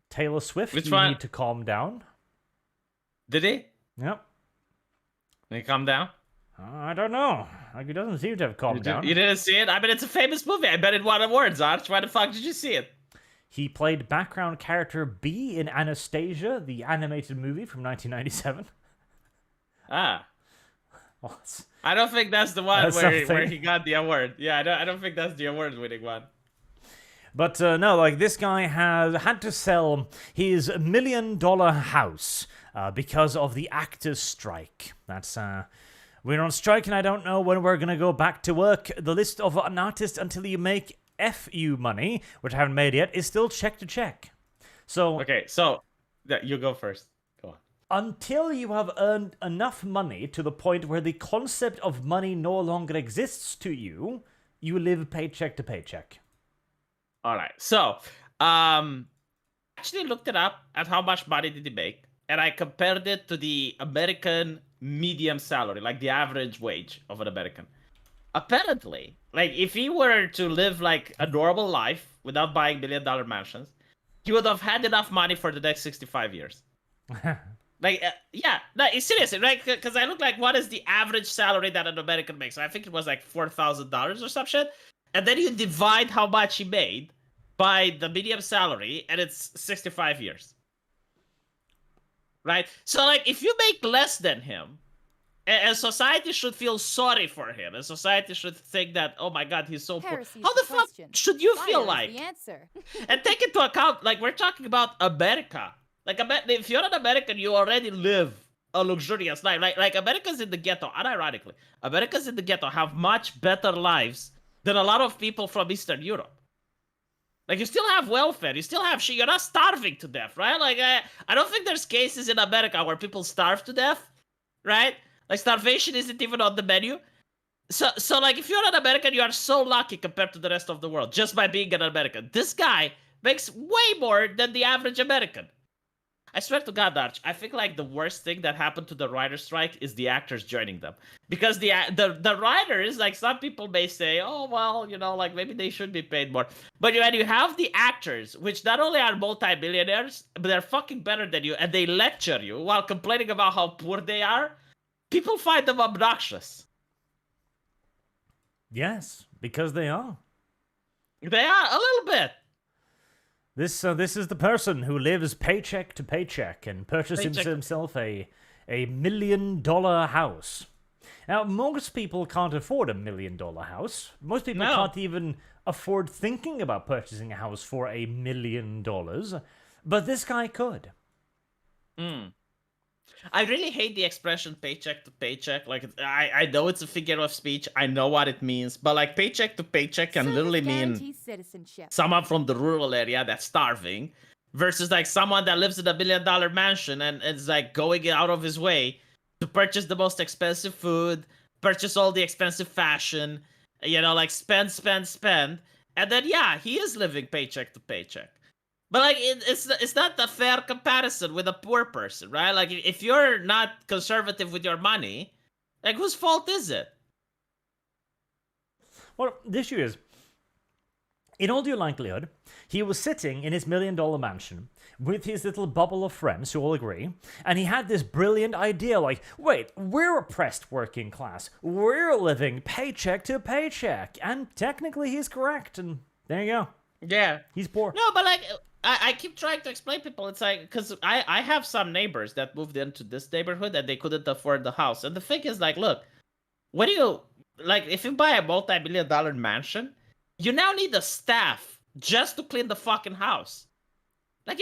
Taylor Swift. Which you one? Need to calm down. Did he? Yep. Did he calm down? I don't know. Like, he doesn't seem to have calmed down. You didn't see it? I mean, it's a famous movie. I bet it won awards, Arch. Why the fuck did you see it? He played background character B in Anastasia, the animated movie from 1997. Ah. Well, I don't think that's the one where he got the award. Yeah, I don't think that's the award-winning one. But no, like this guy has had to sell his $1 million house because of the actors' strike. That's we're on strike, and I don't know when we're gonna go back to work. The list of an artist until you make FU money, which I haven't made yet, is still check to check. So okay, so you go first. Go on. Until you have earned enough money to the point where the concept of money no longer exists to you, you live paycheck to paycheck. All right. So, actually looked it up at how much money did he make, and I compared it to the American medium salary, like the average wage of an American. Apparently, like if he were to live like a normal life without buying $1 million mansions, he would have had enough money for the next 65 years. Like, yeah, no, seriously, right? Because I look like, what is the average salary that an American makes? I think it was like $4,000 or some shit. And then you divide how much he made by the medium salary, and it's 65 years. Right? So, like, if you make less than him, and society should feel sorry for him, and society should think that, oh my god, he's so poor. How the fuck should you feel like? The answer. And take into account, like, we're talking about America. Like, if you're an American, you already live a luxurious life. Like Americans in the ghetto, unironically, Americans in the ghetto have much better lives than a lot of people from Eastern Europe. Like, you still have welfare, you still have shit, you're not starving to death, right? Like, I don't think there's cases in America where people starve to death, right? Like, starvation isn't even on the menu. So like, if you're an American, you are so lucky compared to the rest of the world, just by being an American. This guy makes way more than the average American. I swear to God, Arch, I think like the worst thing that happened to the writer's strike is the actors joining them. Because the writers, like some people may say, oh, well, you know, like maybe they should be paid more. But when you have the actors, which not only are multi-millionaires, but they're fucking better than you, and they lecture you while complaining about how poor they are, people find them obnoxious. Yes, because they are. They are, a little bit. This is the person who lives paycheck to paycheck and purchases himself a $1 million house. Now, most people can't afford $1 million house. Most people can't even afford thinking about purchasing a house for $1 million. But this guy could. I really hate the expression paycheck to paycheck. Like, I know it's a figure of speech. I know what it means. But, like, paycheck to paycheck can literally mean citizenship. Someone from the rural area that's starving versus, like, someone that lives in $1 million mansion and is, like, going out of his way to purchase the most expensive food, purchase all the expensive fashion, you know, like, spend. And then, yeah, he is living paycheck to paycheck. But, like, it's not a fair comparison with a poor person, right? Like, if you're not conservative with your money, like, whose fault is it? Well, the issue is, In all due likelihood, he was sitting in his $1 million mansion with his little bubble of friends who all agree, and he had this brilliant idea like, wait, we're oppressed working class. We're living paycheck to paycheck. And technically he's correct, and there you go. Yeah. He's poor. No, but like, I keep trying to explain people. It's like, because I have some neighbors that moved into this neighborhood and they couldn't afford the house. And the thing is, like, look, when you, like, if you buy a multi-million-dollar mansion, you now need a staff just to clean the fucking house. Like,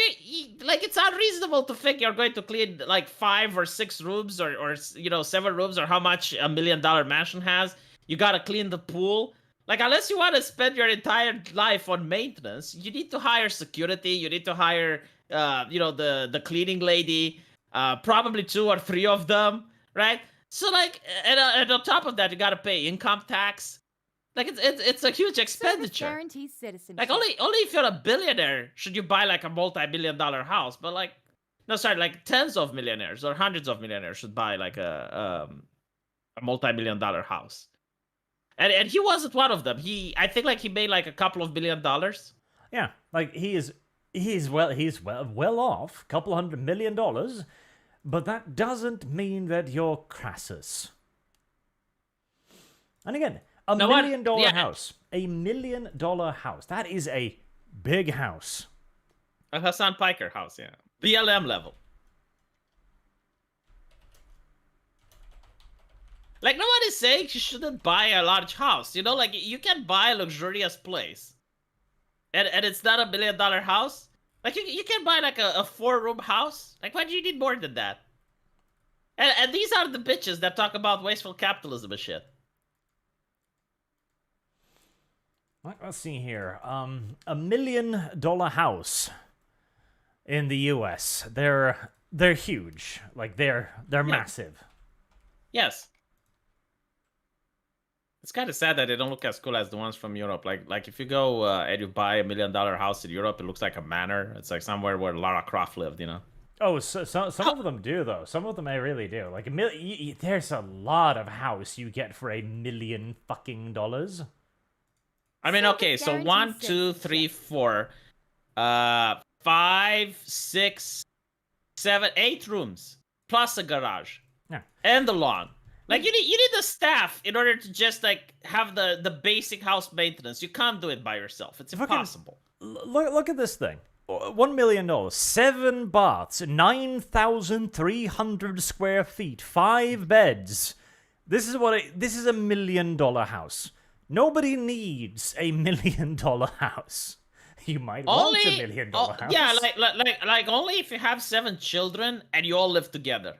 like it's unreasonable to think you're going to clean like 5 or 6 rooms or 7 rooms or how much a $1 million mansion has. You gotta clean the pool. Like, unless you want to spend your entire life on maintenance, you need to hire security. You need to hire, the cleaning lady, probably 2 or 3 of them, right? So like, and on top of that, you gotta pay income tax. Like it's a huge expenditure. Guarantees citizenship. Like only if you're a billionaire should you buy like a multi-million-dollar house. But like, no, sorry, like tens of millionaires or hundreds of millionaires should buy like a multi-million-dollar house. And he wasn't one of them. I think like he made like a couple of $1 billion. Yeah, like he's well off, couple $100 million, but that doesn't mean that you're Crassus. And again, $1 million house. $1 million house. That is a big house. A Hassan Piker house, yeah. BLM level. Like, no one is saying you shouldn't buy a large house. Like, you can buy a luxurious place. And it's not $1 million house. Like, you can buy, like, a 4-room house. Like, why do you need more than that? And these are the bitches that talk about wasteful capitalism and shit. Let's see here. $1 million house in the U.S. They're huge. Like, they're massive. Yes. It's kind of sad that they don't look as cool as the ones from Europe. Like if you go and you buy $1 million house in Europe, it looks like a manor. It's like somewhere where Lara Croft lived, Oh, so some of them do though. Some of them I really do. Like there's a lot of house you get for $1 million fucking dollars. I mean, okay, so 1, 2, 3, 4, 5, 6, 7, 8 rooms plus a garage, and the lawn. Like you need the staff in order to just like have the basic house maintenance. You can't do it by yourself. It's impossible. Look at this thing. $1 million, 7 baths, 9,300 square feet, 5 beds. This is $1 million house. Nobody needs $1 million house. You might want $1 million house. Yeah, like only if you have 7 children and you all live together.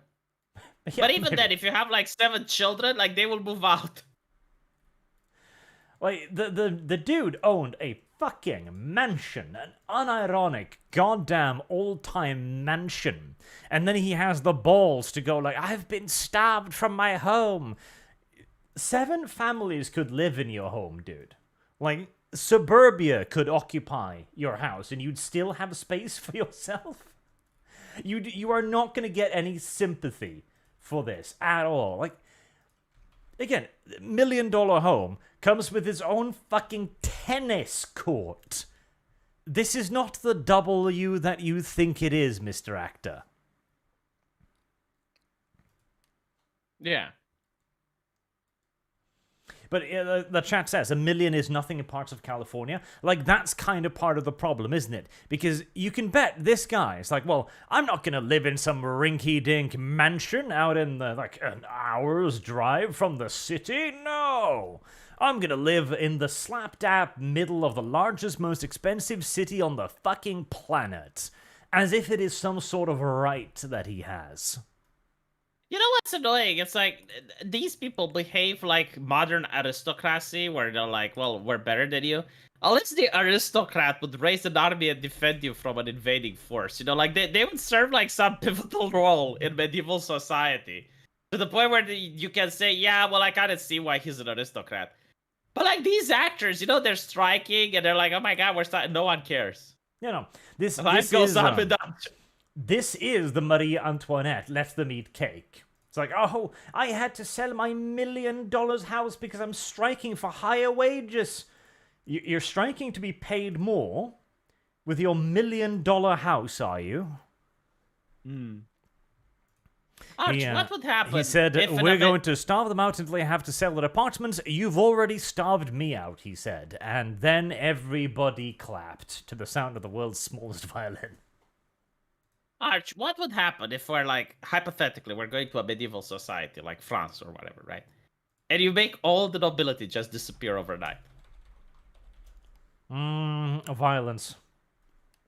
Yeah, but even then, if you have like 7 children, like they will move out. Like the dude owned a fucking mansion, an unironic, goddamn old-time mansion, and then he has the balls to go like, I've been starved from my home. 7 families could live in your home, dude. Like, suburbia could occupy your house, and you'd still have space for yourself. You are not going to get any sympathy for this at all. Like, again, $1 million home comes with its own fucking tennis court. This is not the W that you think it is, Mr. Actor. Yeah. But the chat says $1 million is nothing in parts of California. Like, that's kind of part of the problem, isn't it? Because you can bet this guy is like, well, I'm not going to live in some rinky-dink mansion out in like an hour's drive from the city. No! I'm going to live in the slap-dap middle of the largest, most expensive city on the fucking planet. As if it is some sort of right that he has. You know what's annoying? It's like, these people behave like modern aristocracy, where they're like, well, we're better than you. Unless the aristocrat would raise an army and defend you from an invading force. Like, they would serve like some pivotal role in medieval society. To the point where you can say, yeah, well, I kind of see why he's an aristocrat. But like, these actors, they're striking, and they're like, oh my god, we're starting, no one cares. This is the Marie Antoinette, let them eat cake. It's like, oh, I had to sell my $1 million house because I'm striking for higher wages. You're striking to be paid more with your $1 million house, are you? Arch, what would happen? He said, if we're going to starve them out until they have to sell their apartments. You've already starved me out, he said. And then everybody clapped to the sound of the world's smallest violin. Arch, what would happen if we're like, hypothetically, we're going to a medieval society like France or whatever, right? And you make all the nobility just disappear overnight. Violence.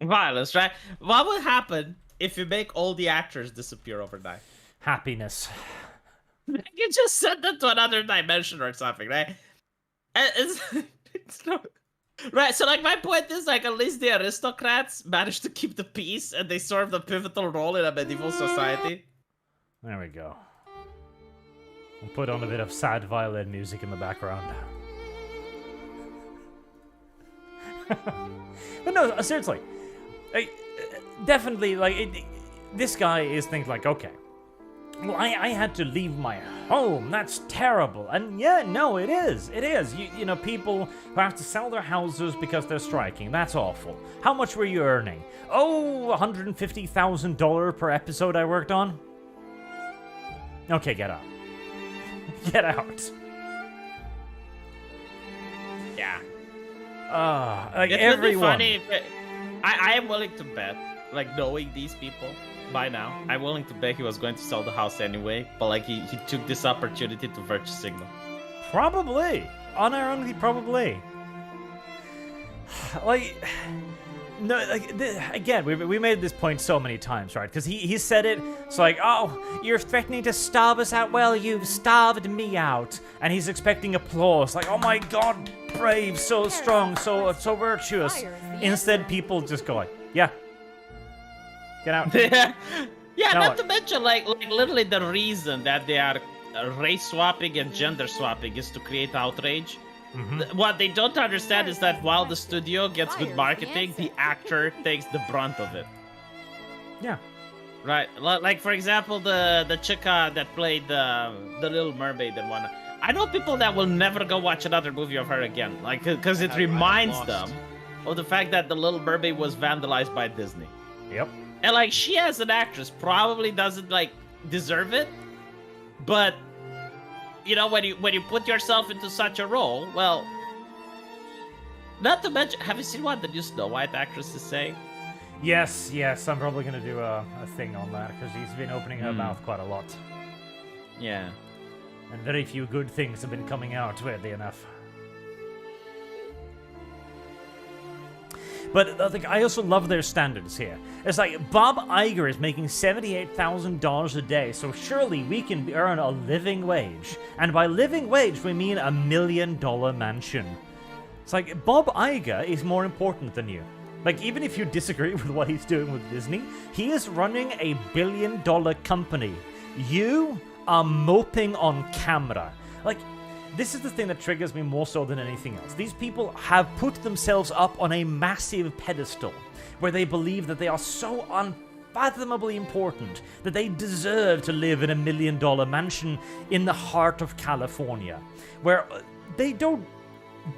Violence, right? What would happen if you make all the actors disappear overnight? Happiness. You just send them to another dimension or something, right? And it's not... Right, so like my point is like at least the aristocrats managed to keep the peace and they served a pivotal role in a medieval society. There we go. We'll put on a bit of sad violin music in the background. But no, seriously. Definitely, like, this guy is thinking like, okay, well, I had to leave my home. That's terrible. And yeah, no, it is. It is. You know, people who have to sell their houses because they're striking. That's awful. How much were you earning? Oh, $150,000 per episode I worked on? Okay, get out. Get out. Yeah. Like it everyone. would be funny if I am willing to bet, like knowing these people by now, I'm willing to bet he was going to sell the house anyway, but like he took this opportunity to virtue signal. Probably. Unironically, probably. Like, no, like, again, we made this point so many times, right? Because he said it, it's like, oh, you're threatening to starve us out? Well, you've starved me out. And he's expecting applause, like, oh my god, brave, so strong, so virtuous. Instead, people just go like, yeah. Get out. Yeah, not to mention, like literally the reason that they are race swapping and gender swapping is to create outrage. What they don't understand is that while the studio gets good marketing, the actor takes the brunt of it. Yeah. Right. Like, for example, the chica that played the Little Mermaid and whatnot. I know people that will never go watch another movie of her again, like, because it reminds them of the fact that the Little Mermaid was vandalized by Disney. Yep. And like she as an actress probably doesn't like deserve it, but you know when you put yourself into such a role, well, not to mention, have you seen what the new Snow White actress is saying? Yes, I'm probably gonna do a thing on that because she's been opening her mouth quite a lot. Yeah. And very few good things have been coming out, weirdly enough. But I also love their standards here. It's like, Bob Iger is making $78,000 a day, so surely we can earn a living wage. And by living wage, we mean $1 million mansion. It's like, Bob Iger is more important than you. Like, even if you disagree with what he's doing with Disney, he is running a $1 billion company. You are moping on camera. Like, this is the thing that triggers me more so than anything else. These people have put themselves up on a massive pedestal where they believe that they are so unfathomably important that they deserve to live in $1 million mansion in the heart of California, where they don't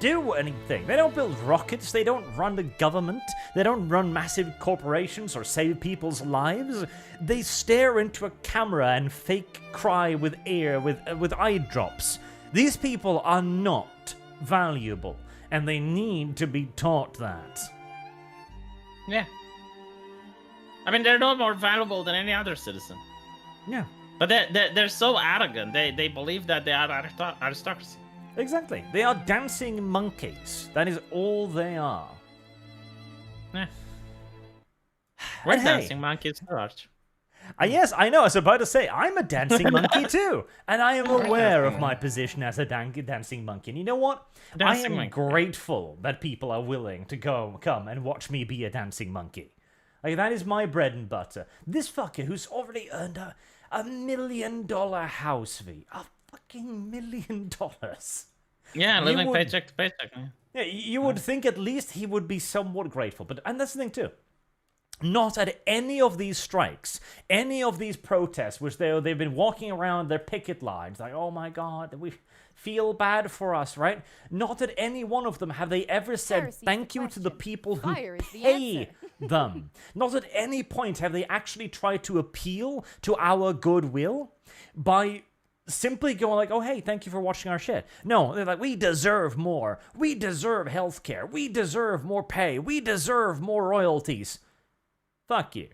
do anything. They don't build rockets, they don't run the government, they don't run massive corporations or save people's lives. They stare into a camera and fake cry with air with eye drops. These people are not valuable, and they need to be taught that. Yeah. I mean, they're no more valuable than any other citizen. Yeah. But they're so arrogant. They believe that they are aristocracy. Exactly. They are dancing monkeys. That is all they are. Yeah. We're dancing monkeys, Arch. Yes, I know. I was about to say, I'm a dancing monkey too. And I am aware of my position as a dancing monkey. And you know what? I am grateful that people are willing to come and watch me be a dancing monkey. Like, that is my bread and butter. This fucker who's already earned a $1 million house fee. A fucking $1 million. Yeah, living paycheck to paycheck. Yeah, you would think at least he would be somewhat grateful. And that's the thing too. Not at any of these strikes, any of these protests, which they've been walking around their picket lines, like, oh my god, we feel bad for us, right? Not at any one of them have they ever said Heresy's thank the you to the question. people who Fire is the pay answer. them. Not at any point have they actually tried to appeal to our goodwill by simply going like, oh, hey, thank you for watching our shit. No, they're like, we deserve more. We deserve healthcare. We deserve more pay. We deserve more royalties. Fuck you.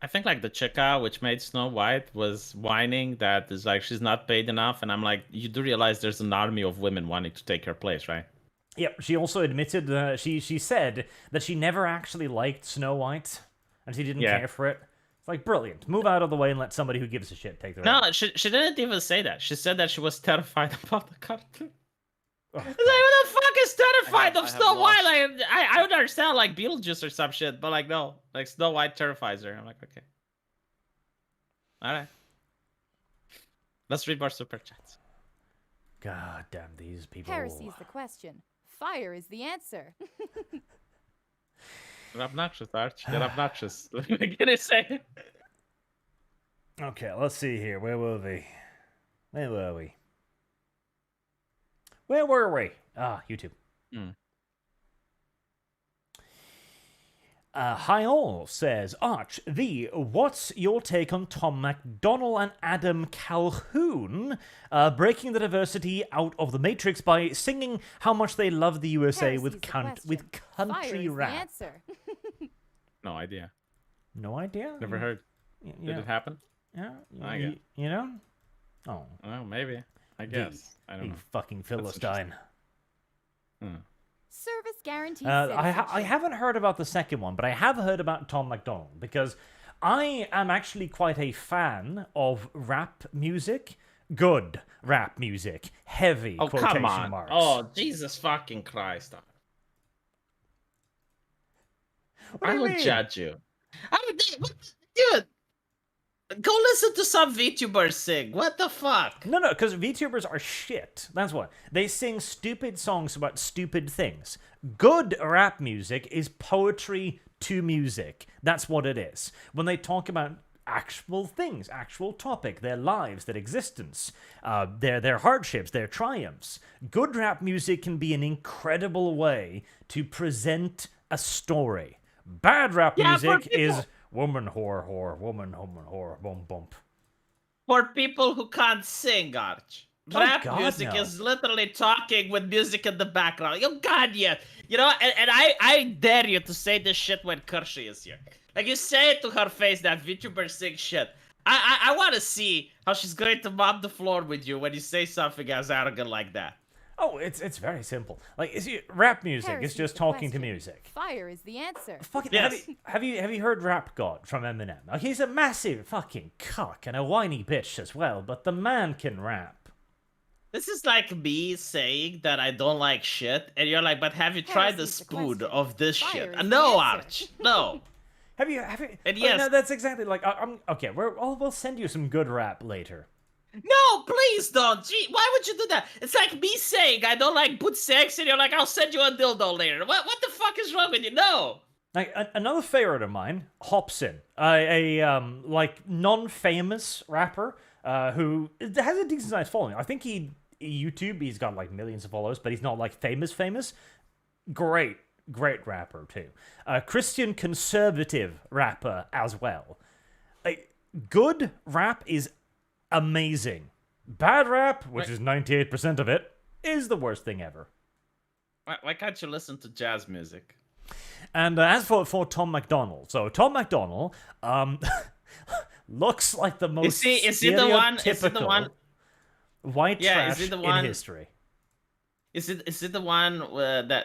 I think like the chica which made Snow White was whining that is like she's not paid enough, and I'm like, you do realize there's an army of women wanting to take her place, right? Yep, she also admitted, she said that she never actually liked Snow White, and she didn't care for it. It's like, brilliant. Move out of the way and let somebody who gives a shit take the No, she didn't even say that. She said that she was terrified about the cartoon. Oh, It's like, who the fuck is terrified I of have Snow White? lost. Like, I would understand like Beetlejuice or some shit, but like no, like Snow White terrifies her. I'm like, okay, all right. Let's read more super chats. God damn these people. Heresy's the question. Fire is the answer. You're obnoxious, Arch. You're obnoxious. What am I gonna say? Okay, let's see here. Where were we? Where were we? Ah, YouTube. Hi all says, Arch V, what's your take on Tom McDonnell and Adam Calhoun breaking the diversity out of the Matrix by singing how much they love the USA Heresy's with the question. Fire country is rap? the answer. No idea. No idea. Never heard. Did it happen? Yeah. I get- You know? Oh, Oh, maybe. I guess. I don't you know. fucking Philistine. Service guaranteed I citizenship. haven't heard about the second one, but I have heard about Tom McDonald because I am actually quite a fan of rap music. Good rap music. Heavy Oh, quotation come on. marks. Oh, Jesus fucking Christ. What do I you will mean? judge you. Dude, go listen to some VTubers sing. What the fuck? No, because VTubers are shit. That's what. They sing stupid songs about stupid things. Good rap music is poetry to music. That's what it is. When they talk about actual things, actual topic, their lives, their existence, their hardships, their triumphs. Good rap music can be an incredible way to present a story. Bad rap Yeah, for music people- is woman whore, woman whore, bump bump. For people who can't sing, Arch. Oh, Rap God, music no. is literally talking with music in the background. Oh, God, yeah. You know, and I dare you to say this shit when Kershi is here. Like, you say it to her face that VTubers sing shit. I want to see how she's going to mop the floor with you when you say something as arrogant like that. Oh, it's very simple. Like, rap music is Heresy's just the talking to question. music. Fire is the answer. Fucking Yes. have you heard Rap God from Eminem? Like, he's a massive fucking cock and a whiny bitch as well, but the man can rap. This is like me saying that I don't like shit, and you're like, but have you tried the Heresy's the spoon question. of this Fire shit? is the No, answer. Arch. No. Have you? And Oh, yes. no, that's exactly like I'm okay. We'll send you some good rap later. No, please don't. Gee, why would you do that? It's like me saying I don't like boot sex, and you're like, I'll send you a dildo later. What the fuck is wrong with you? No. Like another favorite of mine, Hopsin, a like non-famous rapper who has a decent sized following. I think YouTube he's got like millions of followers, but he's not like famous. Great rapper too. Christian conservative rapper as well. Like, good rap is amazing. Bad rap, which is 98% of it, is the worst thing ever. Why can't you listen to jazz music? And as for Tom McDonnell, so Tom McDonnell looks like the most Is he the one? Is he the stereotypical one? white Yeah, trash is he the in one- history. Is it the one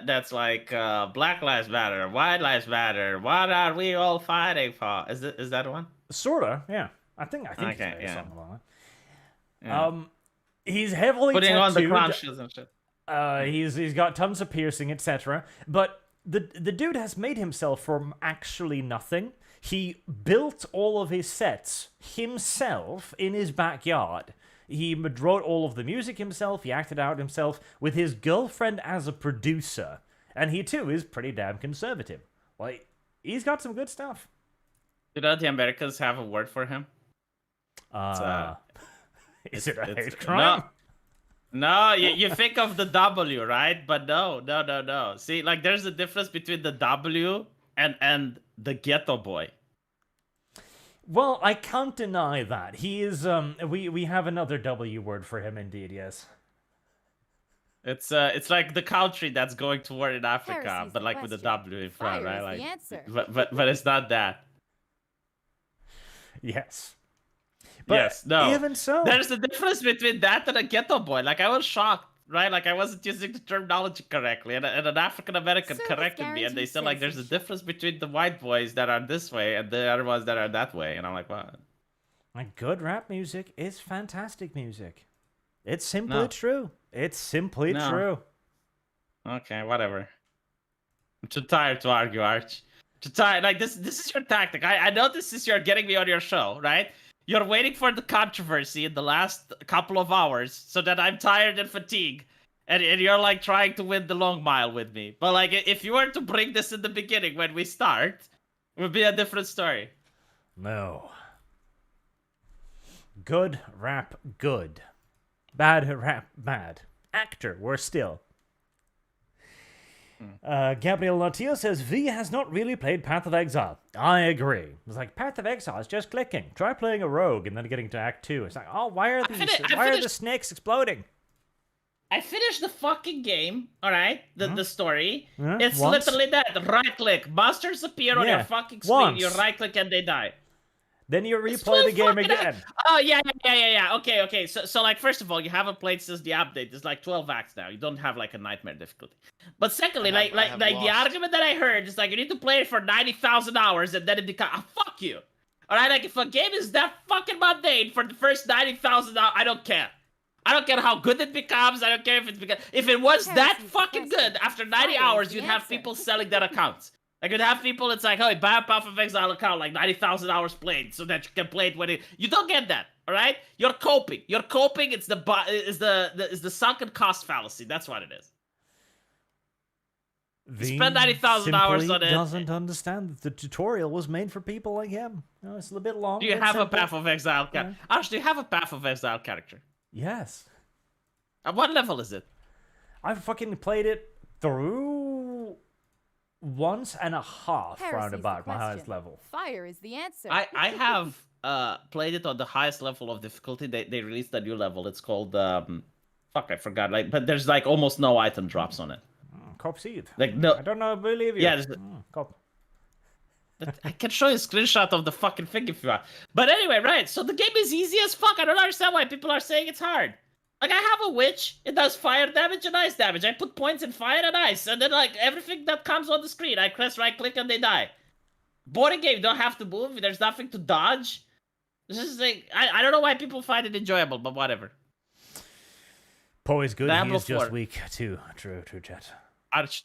that's like Black Lives Matter, White Lives Matter? What are we all fighting for? Is that the one? Sorta, yeah. I think Okay, it's very yeah. something like that. Yeah. He's heavily Putting on the tattooed. crunches and shit. He's got tons of piercing, etc. But the dude has made himself from actually nothing. He built all of his sets himself in his backyard. He wrote all of the music himself. He acted out himself with his girlfriend as a producer, and he too is pretty damn conservative. Like, He's got some good stuff. You know, the Americans have a word for him. Is it a hate No, crime? no. You think of the W, right? But no. See, like, there's a difference between the W and the ghetto boy. Well, I can't deny that. He is, we have another W word for him indeed, yes. It's like the country that's going to war in Africa, Heresy's but the like with the question. W in front, Fire right? is Like, the answer. but it's not that. Yes. But yes, no. even so. There's a difference between that and a ghetto boy. Like, I was shocked, right? Like, I wasn't using the terminology correctly, and an African American Service corrected me, and they guarantees said like, there's a citizenship. difference between the white boys that are this way and the other ones that are that way, and I'm like, what? Like, good rap music is fantastic music. It's simply No. true. It's simply No. true. Okay, whatever. I'm too tired to argue, Arch. Too tired. Like, this is your tactic. I know this is you're getting me on your show, right? You're waiting for the controversy in the last couple of hours so that I'm tired and fatigued. And you're like trying to win the long mile with me. But like, if you were to bring this in the beginning when we start, it would be a different story. No. Good rap, good. Bad rap, bad. Actor, worse still. Gabriel Latillo says, V has not really played Path of Exile. I agree. It's like, Path of Exile is just clicking. Try playing a rogue and then getting to Act 2. It's like, oh, why are the snakes exploding? I finished the fucking game, alright? The story. Huh? It's Once? literally that. Right click. Monsters appear on Yeah, your fucking screen. once. You right click and they die. Then you It's replay the so game fucking- again. Oh, yeah. Okay. So, like, first of all, you haven't played since the update. It's like 12 acts now. You don't have, like, a nightmare difficulty. But secondly, I have the lost. argument that I heard is, like, you need to play it for 90,000 hours and then it becomes... fuck you. All right? Like, if a game is that fucking mundane for the first 90,000 hours, I don't care. I don't care how good it becomes. I don't care if it's because... If it was that Heresy's the fucking question. good, after 90 Fire is hours, the you'd have answer. people selling their accounts. Like, you'd have people, it's like, oh, buy a Path of Exile account, like 90,000 hours played, so that you can play it when it... You don't get that, all right? You're coping. It's the sunken cost fallacy. That's what it is. V spend 90,000 hours simply on it. doesn't understand that the tutorial was made for people like him. You know, it's a little bit long. Do you but have a simple. Path of Exile character? Actually, do you have a Path of Exile character? Yes. At what level is it? I've fucking played it through once and a half Heresy's round the about my question. highest level. Fire is the answer. I have played it on the highest level of difficulty. They released a new level. It's called fuck, I forgot. Like, but there's like almost no item drops on it. Cop seed. Like, no. I don't know, I believe you. Yeah, there's- Cop. I can show you a screenshot of the fucking thing if you want. But anyway, right, so the game is easy as fuck. I don't understand why people are saying it's hard. Like, I have a witch, it does fire damage and ice damage. I put points in fire and ice, and then, like, everything that comes on the screen, I press right-click and they die. Boring game, you don't have to move, there's nothing to dodge. This is like, I don't know why people find it enjoyable, but whatever. Poe is good, Diablo he is just 4. weak, too. True, chat.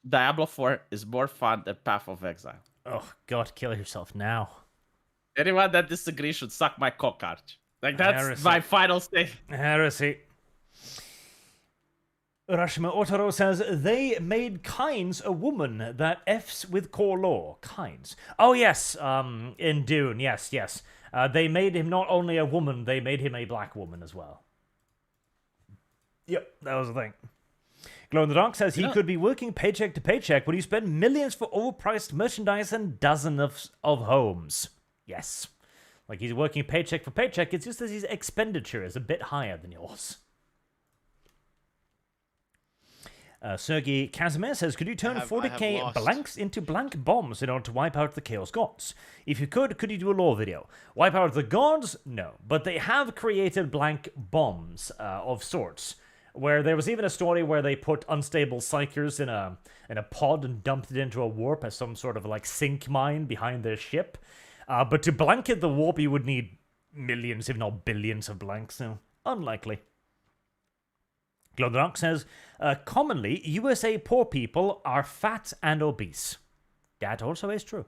Diablo 4 is more fun than Path of Exile. Oh, God, kill yourself now. Anyone that disagrees should suck my cock, Arch. Like, that's Heresy. my final statement. Heresy. Rashma Otaro says, they made Kynes a woman that F's with core law. Kynes. Oh, yes, in Dune, yes. They made him not only a woman, they made him a black woman as well. Yep, that was the thing. Glow in the Dark says he could be working paycheck to paycheck when you spend millions for overpriced merchandise and dozens of homes. Yes. Like, he's working paycheck for paycheck, it's just that his expenditure is a bit higher than yours. Sergei Casimir says, could you turn I have 40k lost. blanks into blank bombs in order to wipe out the Chaos Gods? If you could you do a lore video? Wipe out the gods? No. But they have created blank bombs of sorts. Where there was even a story where they put unstable psychers in a pod and dumped it into a warp as some sort of like sink mine behind their ship. But to blanket the warp, you would need millions, if not billions of blanks. So unlikely. Glodrock says, commonly, USA poor people are fat and obese. That also is true.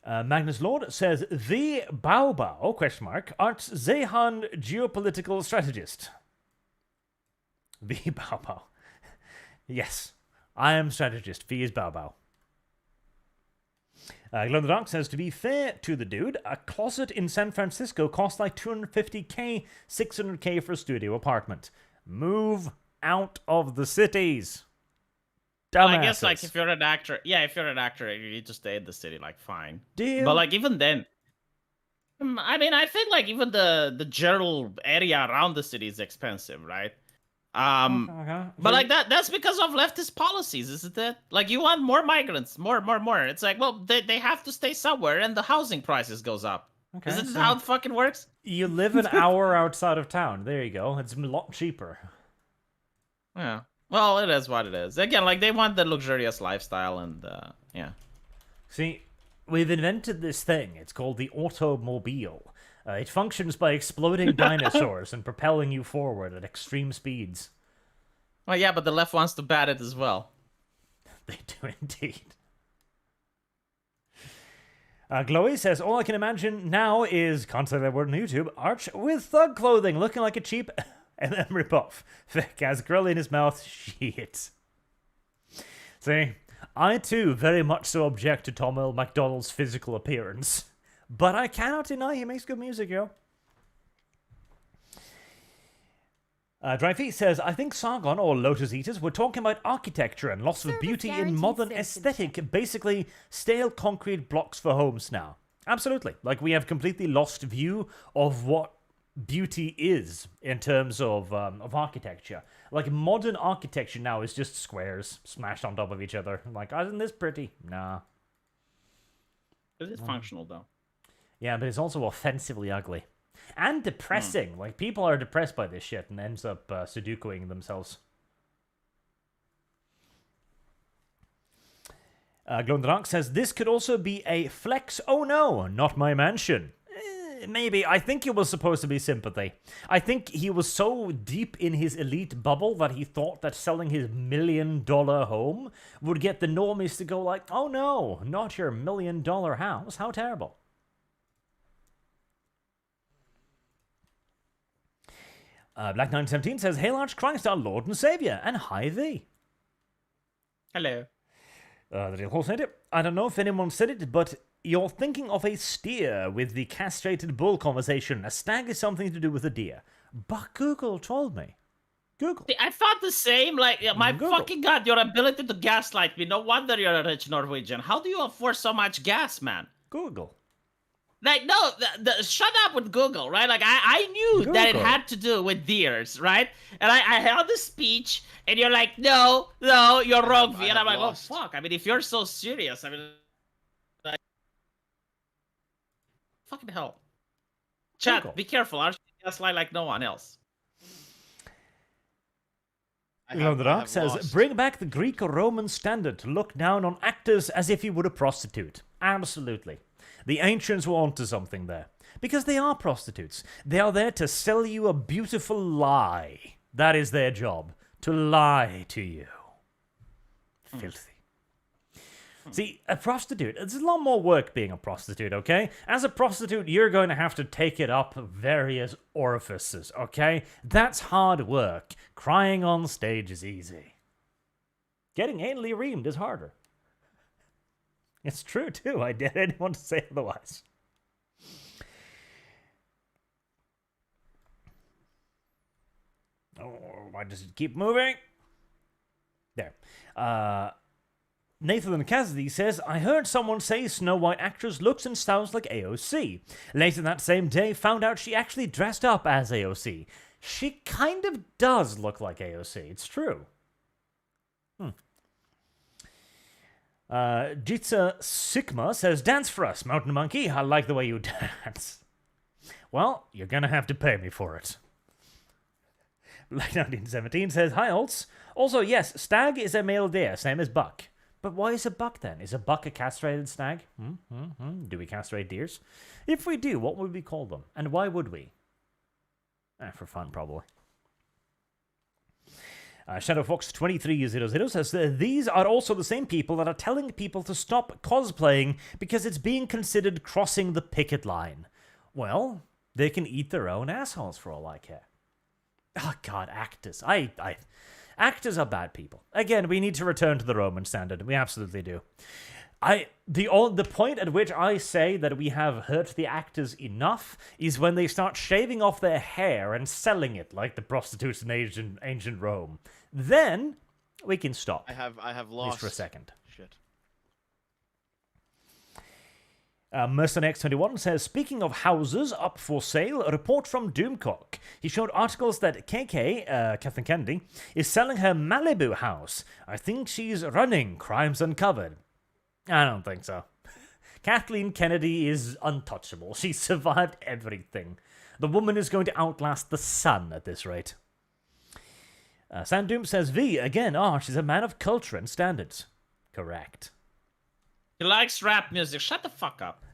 Magnus Lord says, the Bao Bao, question mark, art Zehan geopolitical strategist. The Bao Bao. Yes, I am strategist. V is Bao Bao. Glow in the Dark says, to be fair to the dude, a closet in San Francisco costs like $250K, $600K for a studio apartment. Move out of the cities. Well, Dumbasses. I guess like if you're an actor, you need to stay in the city, like fine. Do you? But like even then, I mean, I think like even the general area around the city is expensive, right? Okay. But like that's because of leftist policies, isn't it? Like you want more migrants, more. It's like, well, they have to stay somewhere, and the housing prices goes up. Okay, Isn't so that how it fucking works? you live an hour outside of town. There you go. It's a lot cheaper. Yeah. Well, it is what it is. Again, like they want the luxurious lifestyle, and yeah. See, we've invented this thing. It's called the automobile. It functions by exploding dinosaurs and propelling you forward at extreme speeds. Well, yeah, but the left wants to bat it as well. They do indeed. Chloe says, all I can imagine now is, can't say that word on YouTube, Arch with thug clothing, looking like a cheap MM ripoff. Vic has grill in his mouth. Shit. See, I too very much so object to Tom Earl McDonald's physical appearance. But I cannot deny he makes good music, yo. Dry Feet says, I think Sargon or Lotus Eaters were talking about architecture and loss of Service beauty in guaranteed modern citizenship. aesthetic, basically stale concrete blocks for homes now. Absolutely. Like, we have completely lost view of what beauty is in terms of architecture. Like, modern architecture now is just squares smashed on top of each other. Like, isn't this pretty? Nah. It is functional though. Yeah, but it's also offensively ugly. And depressing. Like, people are depressed by this shit and ends up Sudokuing themselves. Glow in the Dark says, this could also be a flex. Oh no, not my mansion. Maybe. I think it was supposed to be sympathy. I think he was so deep in his elite bubble that he thought that selling his $1 million home would get the normies to go like, oh no, not your $1 million house. How terrible. Black 917 says, Hail Arch Christ, our Lord and Savior, and hi thee. Hello. The real horse said it. I don't know if anyone said it, but you're thinking of a steer with the castrated bull conversation. A stag is something to do with a deer. But Google told me. Google. I thought the same. Like, my Google. fucking god, your ability to gaslight me. No wonder you're a rich Norwegian. How do you afford so much gas, man? Google. Like, no, shut up with Google, right? Like, I knew that it Google. had to do with deers, right? And I held the speech, and you're like, no, you're wrong, V. And I'm like, lost. oh, fuck. I mean, if you're so serious, I mean, like, fucking hell. Chat, Google. be careful. I'll gaslight like no one else. Glow in the Dark says, bring back the Greek-Roman standard to look down on actors as if you would a prostitute. Absolutely. The ancients were onto something there. Because they are prostitutes. They are there to sell you a beautiful lie. That is their job. To lie to you. Filthy. See, a prostitute, it's a lot more work being a prostitute, okay? As a prostitute, you're going to have to take it up various orifices, okay? That's hard work. Crying on stage is easy. Getting anally reamed is harder. It's true, too. I didn't want to say otherwise. Oh, why does it keep moving? There. Nathan Cassidy says, I heard someone say Snow White actress looks and sounds like AOC. Later that same day, found out she actually dressed up as AOC. She kind of does look like AOC. It's true. Jitsa Sigma says, dance for us, Mountain Monkey. I like the way you dance. Well, you're gonna have to pay me for it. Like 1917 says, hi, Alts. Also, yes, stag is a male deer, same as buck. But why is a buck then? Is a buck a castrated stag? Do we castrate deers? If we do, what would we call them? And why would we? For fun, probably. ShadowFox2300 says, these are also the same people that are telling people to stop cosplaying because it's being considered crossing the picket line. Well, they can eat their own assholes for all I care. Oh, God, actors. Actors are bad people. Again, we need to return to the Roman standard. We absolutely do. The point at which I say that we have hurt the actors enough is when they start shaving off their hair and selling it like the prostitutes in ancient Rome. Then we can stop. I have At lost. least for a second. Shit. MercenX21 says, speaking of houses up for sale, a report from Doomcock. He showed articles that KK, Kathleen Kennedy, is selling her Malibu house. I think she's running. Crimes uncovered. I don't think so. Kathleen Kennedy is untouchable. She survived everything. The woman is going to outlast the sun at this rate. Sandoom says, V, again, Arch is a man of culture and standards. Correct. He likes rap music. Shut the fuck up.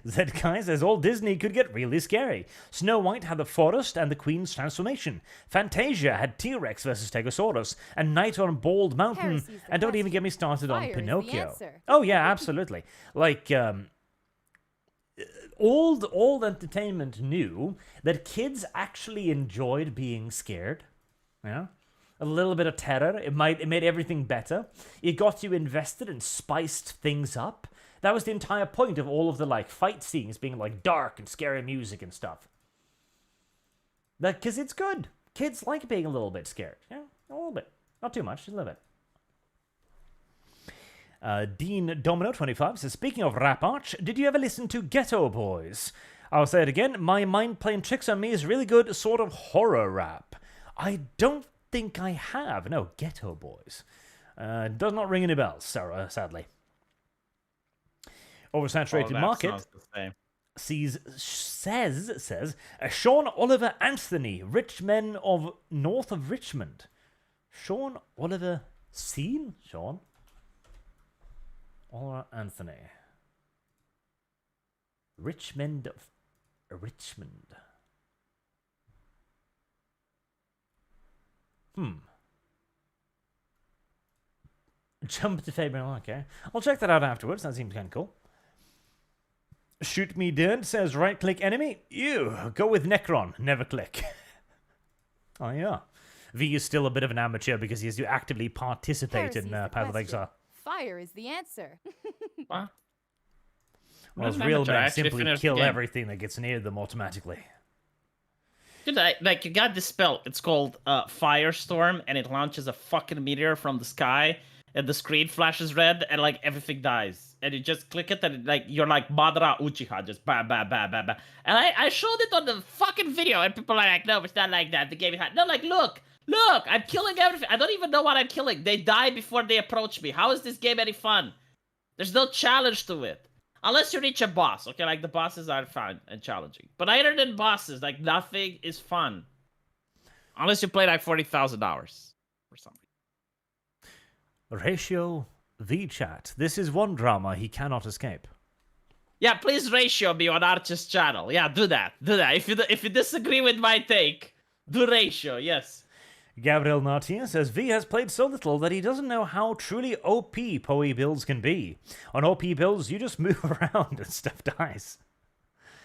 Zedkai says all Disney could get really scary. Snow White had the forest and the Queen's transformation. Fantasia had T-Rex versus Stegosaurus, and Night on Bald Mountain. Heresy's the And don't even question. get me started on Fire is the Pinocchio. answer. Oh yeah, absolutely. Like old entertainment knew that kids actually enjoyed being scared. Yeah. A little bit of terror. It made everything better. It got you invested and spiced things up. That was the entire point of all of the like fight scenes being like dark and scary music and stuff. Like, because it's good. Kids like being a little bit scared. Yeah, a little bit. Not too much, just a little bit. Dean Domino25 says, speaking of rap arch, did you ever listen to Ghetto Boys? I'll say it again. My mind playing tricks on me is really good sort of horror rap. I don't think I have. No, Ghetto Boys. Does not ring any bells, Sarah, sadly. Oversaturated market says Sean Oliver Anthony, rich men of north of Richmond. Sean Oliver seen? Sean Oliver Anthony. Richmond of Richmond. Jump to Fabian. Okay, I'll check that out afterwards. That seems kind of cool. Shoot me dead says right click enemy. You go with Necron. Never click. Oh yeah. V is still a bit of an amateur because he has to actively participate in Path of Exile. Fire is the answer. What? Whereas real men simply kill everything that gets near them automatically. Dude, like, you got this spell. It's called Firestorm, and it launches a fucking meteor from the sky, and the screen flashes red, and, like, everything dies. And you just click it, and, like, you're like Madara Uchiha, just ba ba ba ba ba. And I showed it on the fucking video, and people are like, no, it's not like that. The game is hot. No, like, look, I'm killing everything. I don't even know what I'm killing. They die before they approach me. How is this game any fun? There's no challenge to it. Unless you reach a boss, okay? Like, the bosses are fun and challenging. But other than bosses, like, nothing is fun. Unless you play, like, 40,000 hours or something. Ratio V-Chat. This is one drama he cannot escape. Yeah, please ratio me on Arch's channel. Yeah, do that. Do that. If you disagree with my take, do ratio, yes. Gabriel Nartia says V has played so little that he doesn't know how truly OP PoE builds can be. On OP builds, you just move around and stuff dies.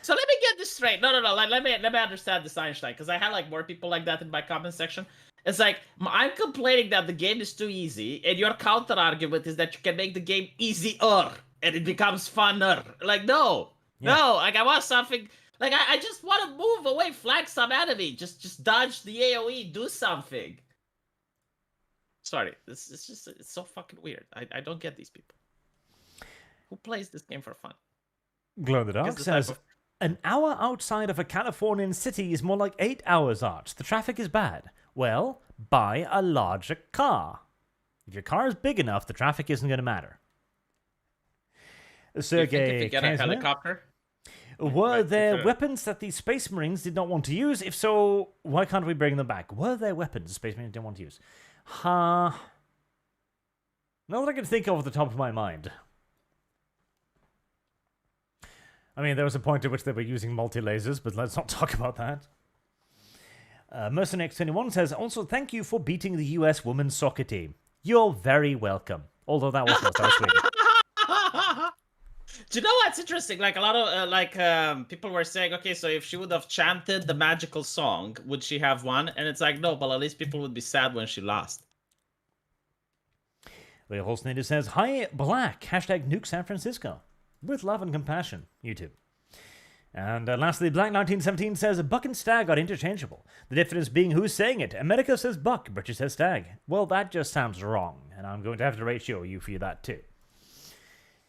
So let me get this straight. No. Like, let me understand this Einstein, because I had like more people like that in my comment section. It's like, I'm complaining that the game is too easy, and your counter argument is that you can make the game easier, and it becomes funner. Like, no. Like, I want something. Like, I just want to move away, flank some enemy. Just dodge the AoE, do something. Sorry, it's so fucking weird. I don't get these people. Who plays this game for fun? Glow the Dark says, an hour outside of a Californian city is more like 8 hours, Arch. The traffic is bad. Well, buy a larger car. If your car is big enough, the traffic isn't going to matter. Sergey, if you get a helicopter? Were there weapons that the Space Marines did not want to use? If so, why can't we bring them back? Were there weapons the Space Marines didn't want to use? Not that I can think of at the top of my mind. I mean, there was a point at which they were using multi-lasers, but let's not talk about that. MercenX21 says, also, thank you for beating the US women's soccer team. You're very welcome. Although that was not so sweet. Do you know what's interesting? Like, a lot of people were saying, okay, so if she would have chanted the magical song, would she have won? And it's like, no, but at least people would be sad when she lost. The host native says, "Hi, Black, hashtag nuke San Francisco. With love and compassion, YouTube." And lastly, Black1917 says, "Buck and stag are interchangeable. The difference being who's saying it. America says buck, British says stag." Well, that just sounds wrong, and I'm going to have to ratio you for that too.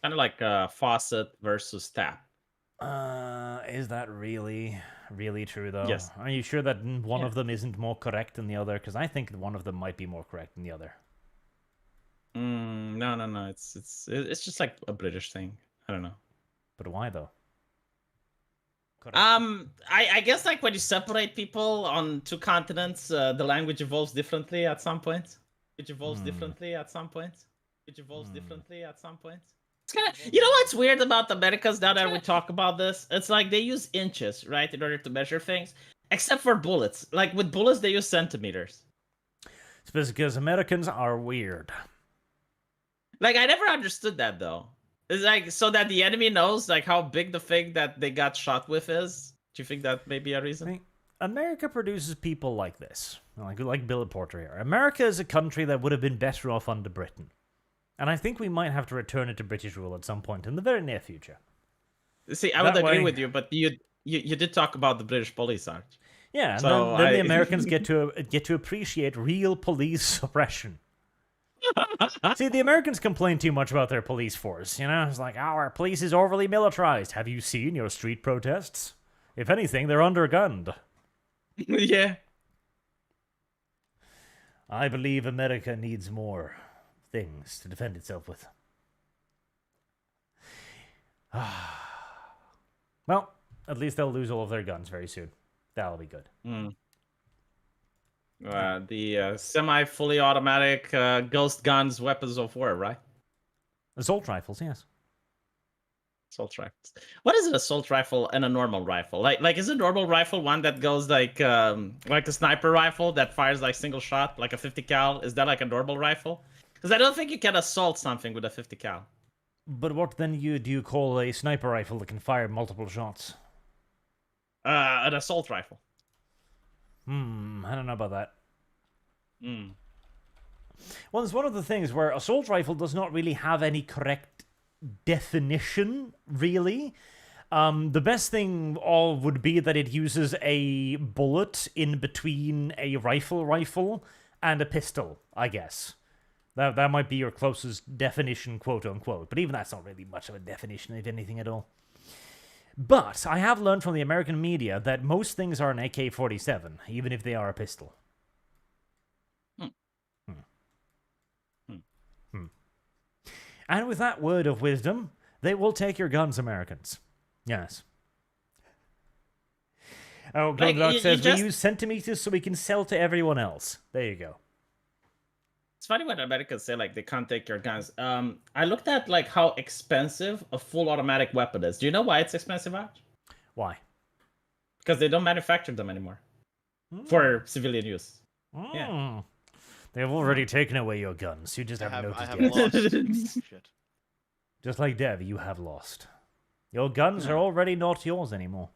Kind of like faucet versus tap. Is that really true, though? Yes. Are you sure that one of them isn't more correct than the other? Because I think one of them might be more correct than the other. No. It's just like a British thing. I don't know. But why, though? Correct. I guess like when you separate people on two continents, the language evolves differently at some point. It evolves differently at some point. It evolves differently at some point. It's kind of, you know what's weird about the Americas now that we talk about this? It's like they use inches, right, in order to measure things, except for bullets. Like with bullets, they use centimeters. It's because Americans are weird. Like I never understood that though. It's like so that the enemy knows like how big the thing that they got shot with is. Do you think that may be a reason? I mean, America produces people like this, like Bill Porter here. America is a country that would have been better off under Britain, and I think we might have to return it to British rule at some point in the very near future. See, I would agree with you, but you did talk about the British police, Arch. Yeah, and so then the Americans get to appreciate real police suppression. See, the Americans complain too much about their police force, you know? It's like, our police is overly militarized. Have you seen your street protests? If anything, they're undergunned. Yeah. I believe America needs more things to defend itself with. Well, at least they'll lose all of their guns very soon. That'll be good. The semi-fully automatic ghost guns, weapons of war, right? Assault rifles, yes. Assault rifles. What is an assault rifle and a normal rifle? Like is a normal rifle one that goes like a sniper rifle that fires like single shot, like a 50 cal? Is that like a normal rifle? Because I don't think you can assault something with a 50 cal. But what then do you call a sniper rifle that can fire multiple shots? An assault rifle. I don't know about that. Well, it's one of the things where assault rifle does not really have any correct definition, really. The best thing all would be that it uses a bullet in between a rifle and a pistol, I guess. That might be your closest definition, quote unquote. But even that's not really much of a definition of anything at all. But I have learned from the American media that most things are an AK-47, even if they are a pistol. And with that word of wisdom, they will take your guns, Americans. Yes. Oh, Glowdog says, we use centimeters so we can sell to everyone else. There you go. It's funny when Americans say like they can't take your guns. I looked at like how expensive a full automatic weapon is. Do you know why it's expensive, Arch? Why? Because they don't manufacture them anymore for civilian use. Yeah. They've already taken away your guns. You just haven't noticed I yet. have lost. Shit. Just like Dev, you have lost. Your guns are already not yours anymore.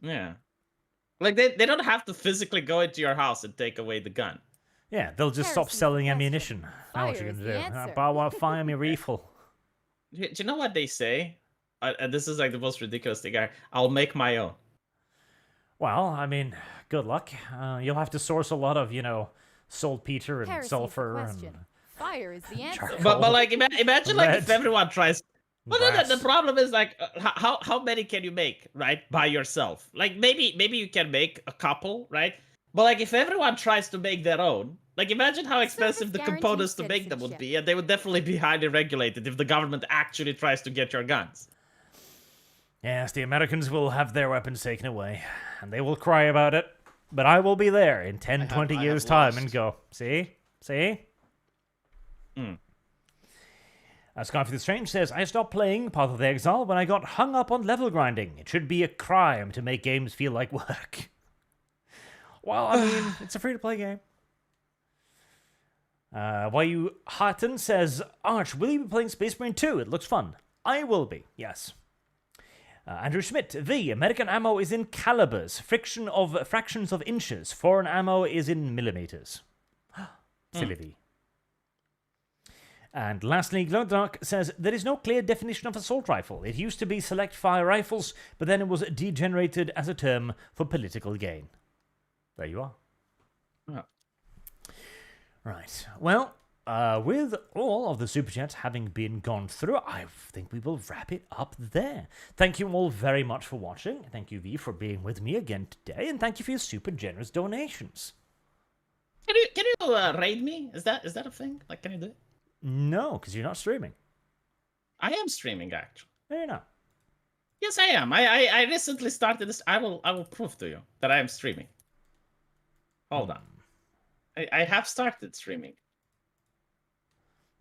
Yeah. Like they don't have to physically go into your house and take away the gun. Yeah, they'll just stop selling ammunition. Now what you Fire gonna is do? the answer. I want to fire me refill. Do you know what they say? And this is like the most ridiculous thing. I'll make my own. Well, I mean, good luck. You'll have to source a lot of, saltpeter and Heresy's the sulfur and question. Fire is the answer. charcoal. But like imagine like if Lead. everyone tries. Well, no, brass. the problem is like how many can you make, right, by yourself? Like maybe you can make a couple, right? But like if everyone tries to make their own, like imagine how expensive the guarantees components to make them would citizenship. be, and they would definitely be highly regulated if the government actually tries to get your guns. Yes, the Americans will have their weapons taken away, and they will cry about it. But I will be there in 10, 20 years' time and go, see? Scarfy the Strange says, I stopped playing Path of the Exile when I got hung up on level grinding. It should be a crime to make games feel like work. Well, I mean, it's a free-to-play game. YU Harton says, Arch, will you be playing Space Marine 2? It looks fun. I will be, yes. Andrew Schmidt, V, American ammo is in calibers, fractions of inches. Foreign ammo is in millimeters. Silly V. And lastly, Glowdark says, there is no clear definition of assault rifle. It used to be select fire rifles, but then it was degenerated as a term for political gain. There you are. Yeah. Right. Well, with all of the Super Chats having been gone through, I think we will wrap it up there. Thank you all very much for watching. Thank you, Vee, for being with me again today, and thank you for your super generous donations. Can you raid me? Is that a thing? Like, can you do it? No, because you're not streaming. I am streaming, actually. No, you're not. Yes, I am. I recently started this. I will prove to you that I am streaming. Hold on. I have started streaming.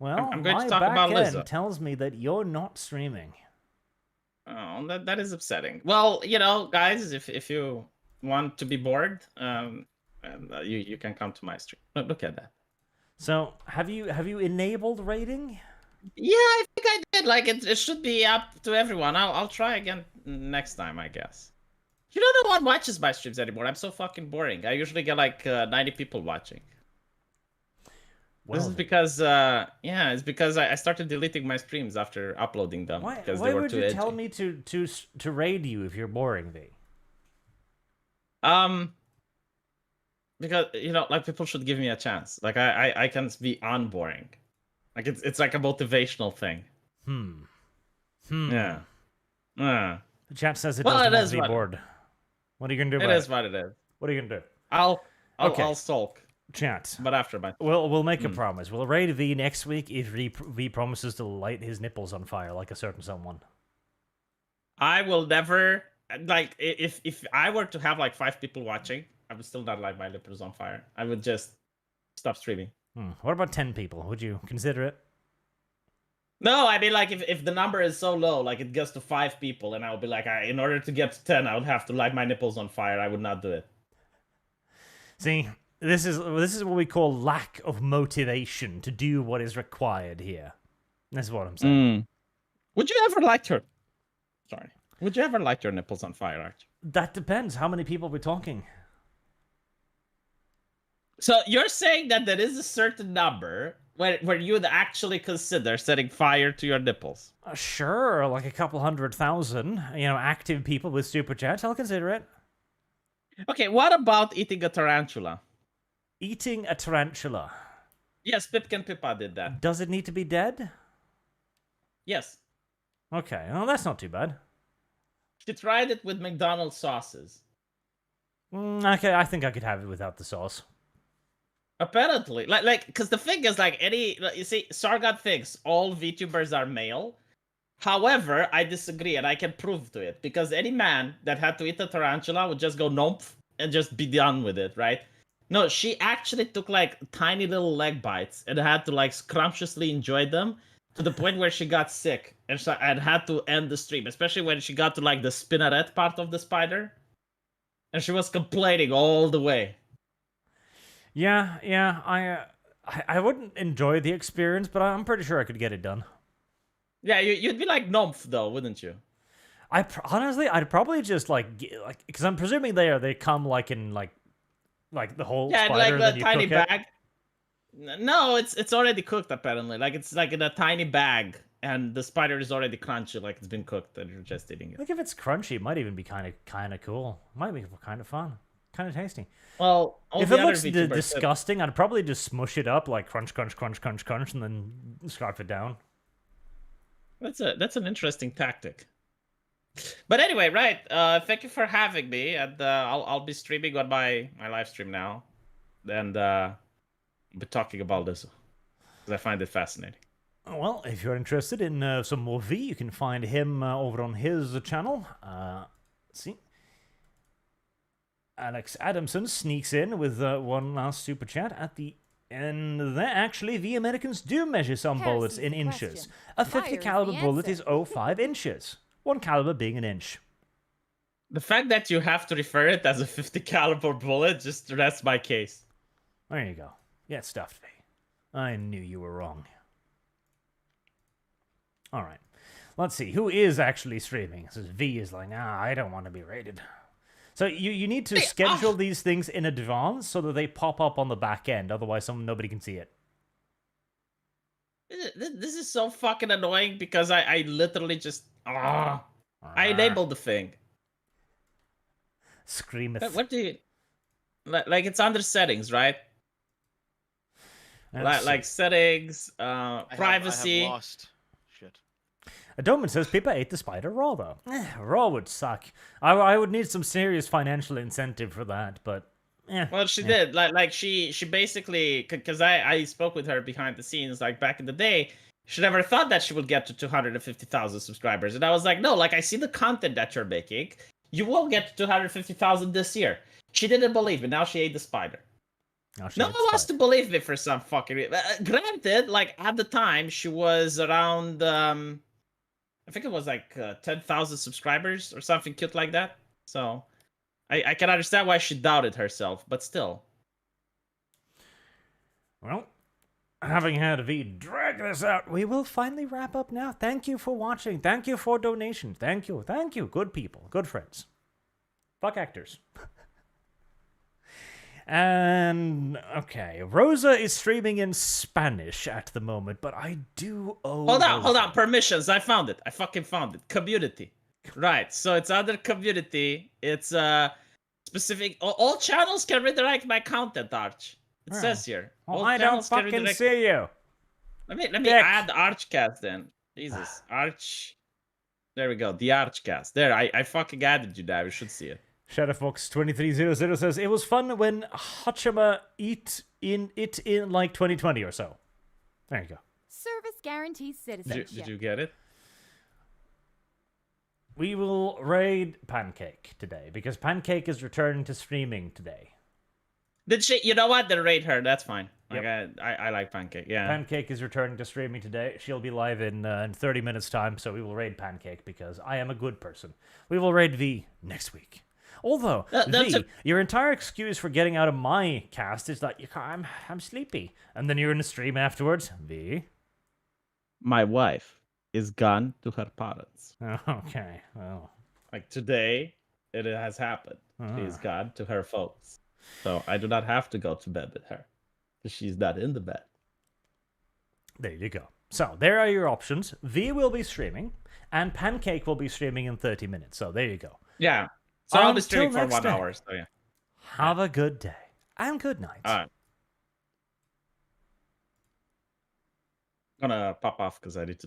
Well, I'm going my to talk about back end Lizzo. tells me that you're not streaming. Oh, that is upsetting. Well, you know, guys, if you want to be bored, you can come to my stream. Look at that. So, have you enabled rating? Yeah, I think I did. Like, it should be up to everyone. I'll try again next time, I guess. You know, no one watches my streams anymore. I'm so fucking boring. I usually get like 90 people watching. Well, This is because, it's because I started deleting my streams after uploading them because why they were would too you edgy. tell me to raid you if you're boring, Vee? Because, you know, like, people should give me a chance. Like, I can be unboring. Like, it's like a motivational thing. Yeah. The chat says it Well, doesn't it want is to be what- bored. What are you gonna do It about is what it is. What are you gonna do? I'll sulk, Chat. but after my... We'll make a promise. We'll raid Vee next week if Vee promises to light his nipples on fire like a certain someone. I will never... Like, if I were to have, like, 5 people watching, I would still not light my nipples on fire. I would just stop streaming. What about 10 people? Would you consider it? No, I mean, like, if the number is so low, like, it gets to 5 people, and I would be like, in order to get to 10, I would have to light my nipples on fire. I would not do it. See, this is what we call lack of motivation to do what is required here. That's what I'm saying. Would you ever light your... Sorry. Would you ever light your nipples on fire, Arch? That depends. How many people we're talking? So you're saying that there is a certain number where you would actually consider setting fire to your nipples? Sure, like a couple 100,000, active people with super chats. I'll consider it. Okay, what about eating a tarantula? Eating a tarantula. Yes, Pipkin Pippa did that. Does it need to be dead? Yes. Okay, well, that's not too bad. She tried it with McDonald's sauces. Okay, I think I could have it without the sauce. Apparently, like, because the thing is, like, you see, Sargot thinks all VTubers are male. However, I disagree, and I can prove to it, because any man that had to eat a tarantula would just go nope and just be done with it, right? No, she actually took, like, tiny little leg bites and had to, like, scrumptiously enjoy them to the point where she got sick and had to end the stream, especially when she got to, like, the spinneret part of the spider. And she was complaining all the way. Yeah, I wouldn't enjoy the experience, but I'm pretty sure I could get it done. Yeah, you'd be like Nomph, though, wouldn't you? Honestly, I'd probably just because I'm presuming they come like in like the whole spider, like and a you tiny cook it. bag. No, it's already cooked apparently. Like, it's like in a tiny bag, and the spider is already crunchy, like it's been cooked, and you're just eating it. Like if it's crunchy, it might even be kind of cool. Might be kind of fun, kind of tasty. Well, If it looks disgusting, I'd probably just smush it up like crunch, crunch, crunch, crunch, crunch, and then scarf it down. That's an interesting tactic. But anyway, right? Thank you for having me, and I'll be streaming on my live stream now, and I'll be talking about this because I find it fascinating. Well, if you're interested in some more Vee, you can find him over on his channel. Let's see. Alex Adamson sneaks in with one last super chat at the end there. Actually, the Americans do measure some bullets in inches. A 50 caliber bullet is 0.5 inches. One caliber being an inch. The fact that you have to refer it as a 50 caliber bullet just rests my case. There you go. Get stuffed, Vee. I knew you were wrong. All right. Let's see. Who is actually streaming? Says Vee is like, nah, I don't want to be rated. So you need to schedule these things in advance so that they pop up on the back end. Otherwise, nobody can see it. This is so fucking annoying because I literally just I enabled the thing. Screameth. What do you like? It's under settings, right? Like settings, privacy. I have lost. Shit. Adoman says Pippa ate the spider raw though. Raw would suck. I would need some serious financial incentive for that, but well, she did. Like she basically, because I spoke with her behind the scenes, like back in the day. She never thought that she would get to 250,000 subscribers, and I was like, no, like I see the content that you're making. You will get to 250,000 this year. She didn't believe me. Now she ate the spider. No one wants to believe me for some fucking reason. Granted, like at the time, she was around, I think it was like 10,000 subscribers or something cute like that. So I can understand why she doubted herself, but still. Well, having had Vee drag this out, we will finally wrap up now. Thank you for watching. Thank you for donation. Thank you. Thank you. Good people. Good friends. Fuck actors. And, okay, Rosa is streaming in Spanish at the moment, but I do owe Hold on. Permissions. I found it. I fucking found it. Community. Right. So it's under community. It's specific. All channels can redirect my content, Arch. It says here. Well, I don't fucking see you. Let me add ArchCast then. Jesus. Arch. There we go. The ArchCast. There, I fucking added you now. You should see it. Shadowfox2300 says, it was fun when Hachima eat in like 2020 or so. There you go. Service guarantees citizenship. Did you get it? We will raid Pancake today, because Pancake is returning to streaming today. Did she? You know what? Then raid her. That's fine. Like Yep. I like Pancake. Yeah. Pancake is returning to streaming today. She'll be live in 30 minutes time, so we will raid Pancake because I am a good person. We will raid Vee next week. Although, Vee, your entire excuse for getting out of my cast is that I'm sleepy, and then you're in a stream afterwards. Vee. My wife is gone to her parents. Okay. Well, like today, it has happened. She's gone to her folks. So I do not have to go to bed with her. Because she's not in the bed. There you go. So, there are your options. Vee will be streaming, and Pancake will be streaming in 30 minutes. So, there you go. Yeah. So I'll be streaming for 1 hour. So yeah. Have a good day. And good night. All right. I'm gonna pop off because I need to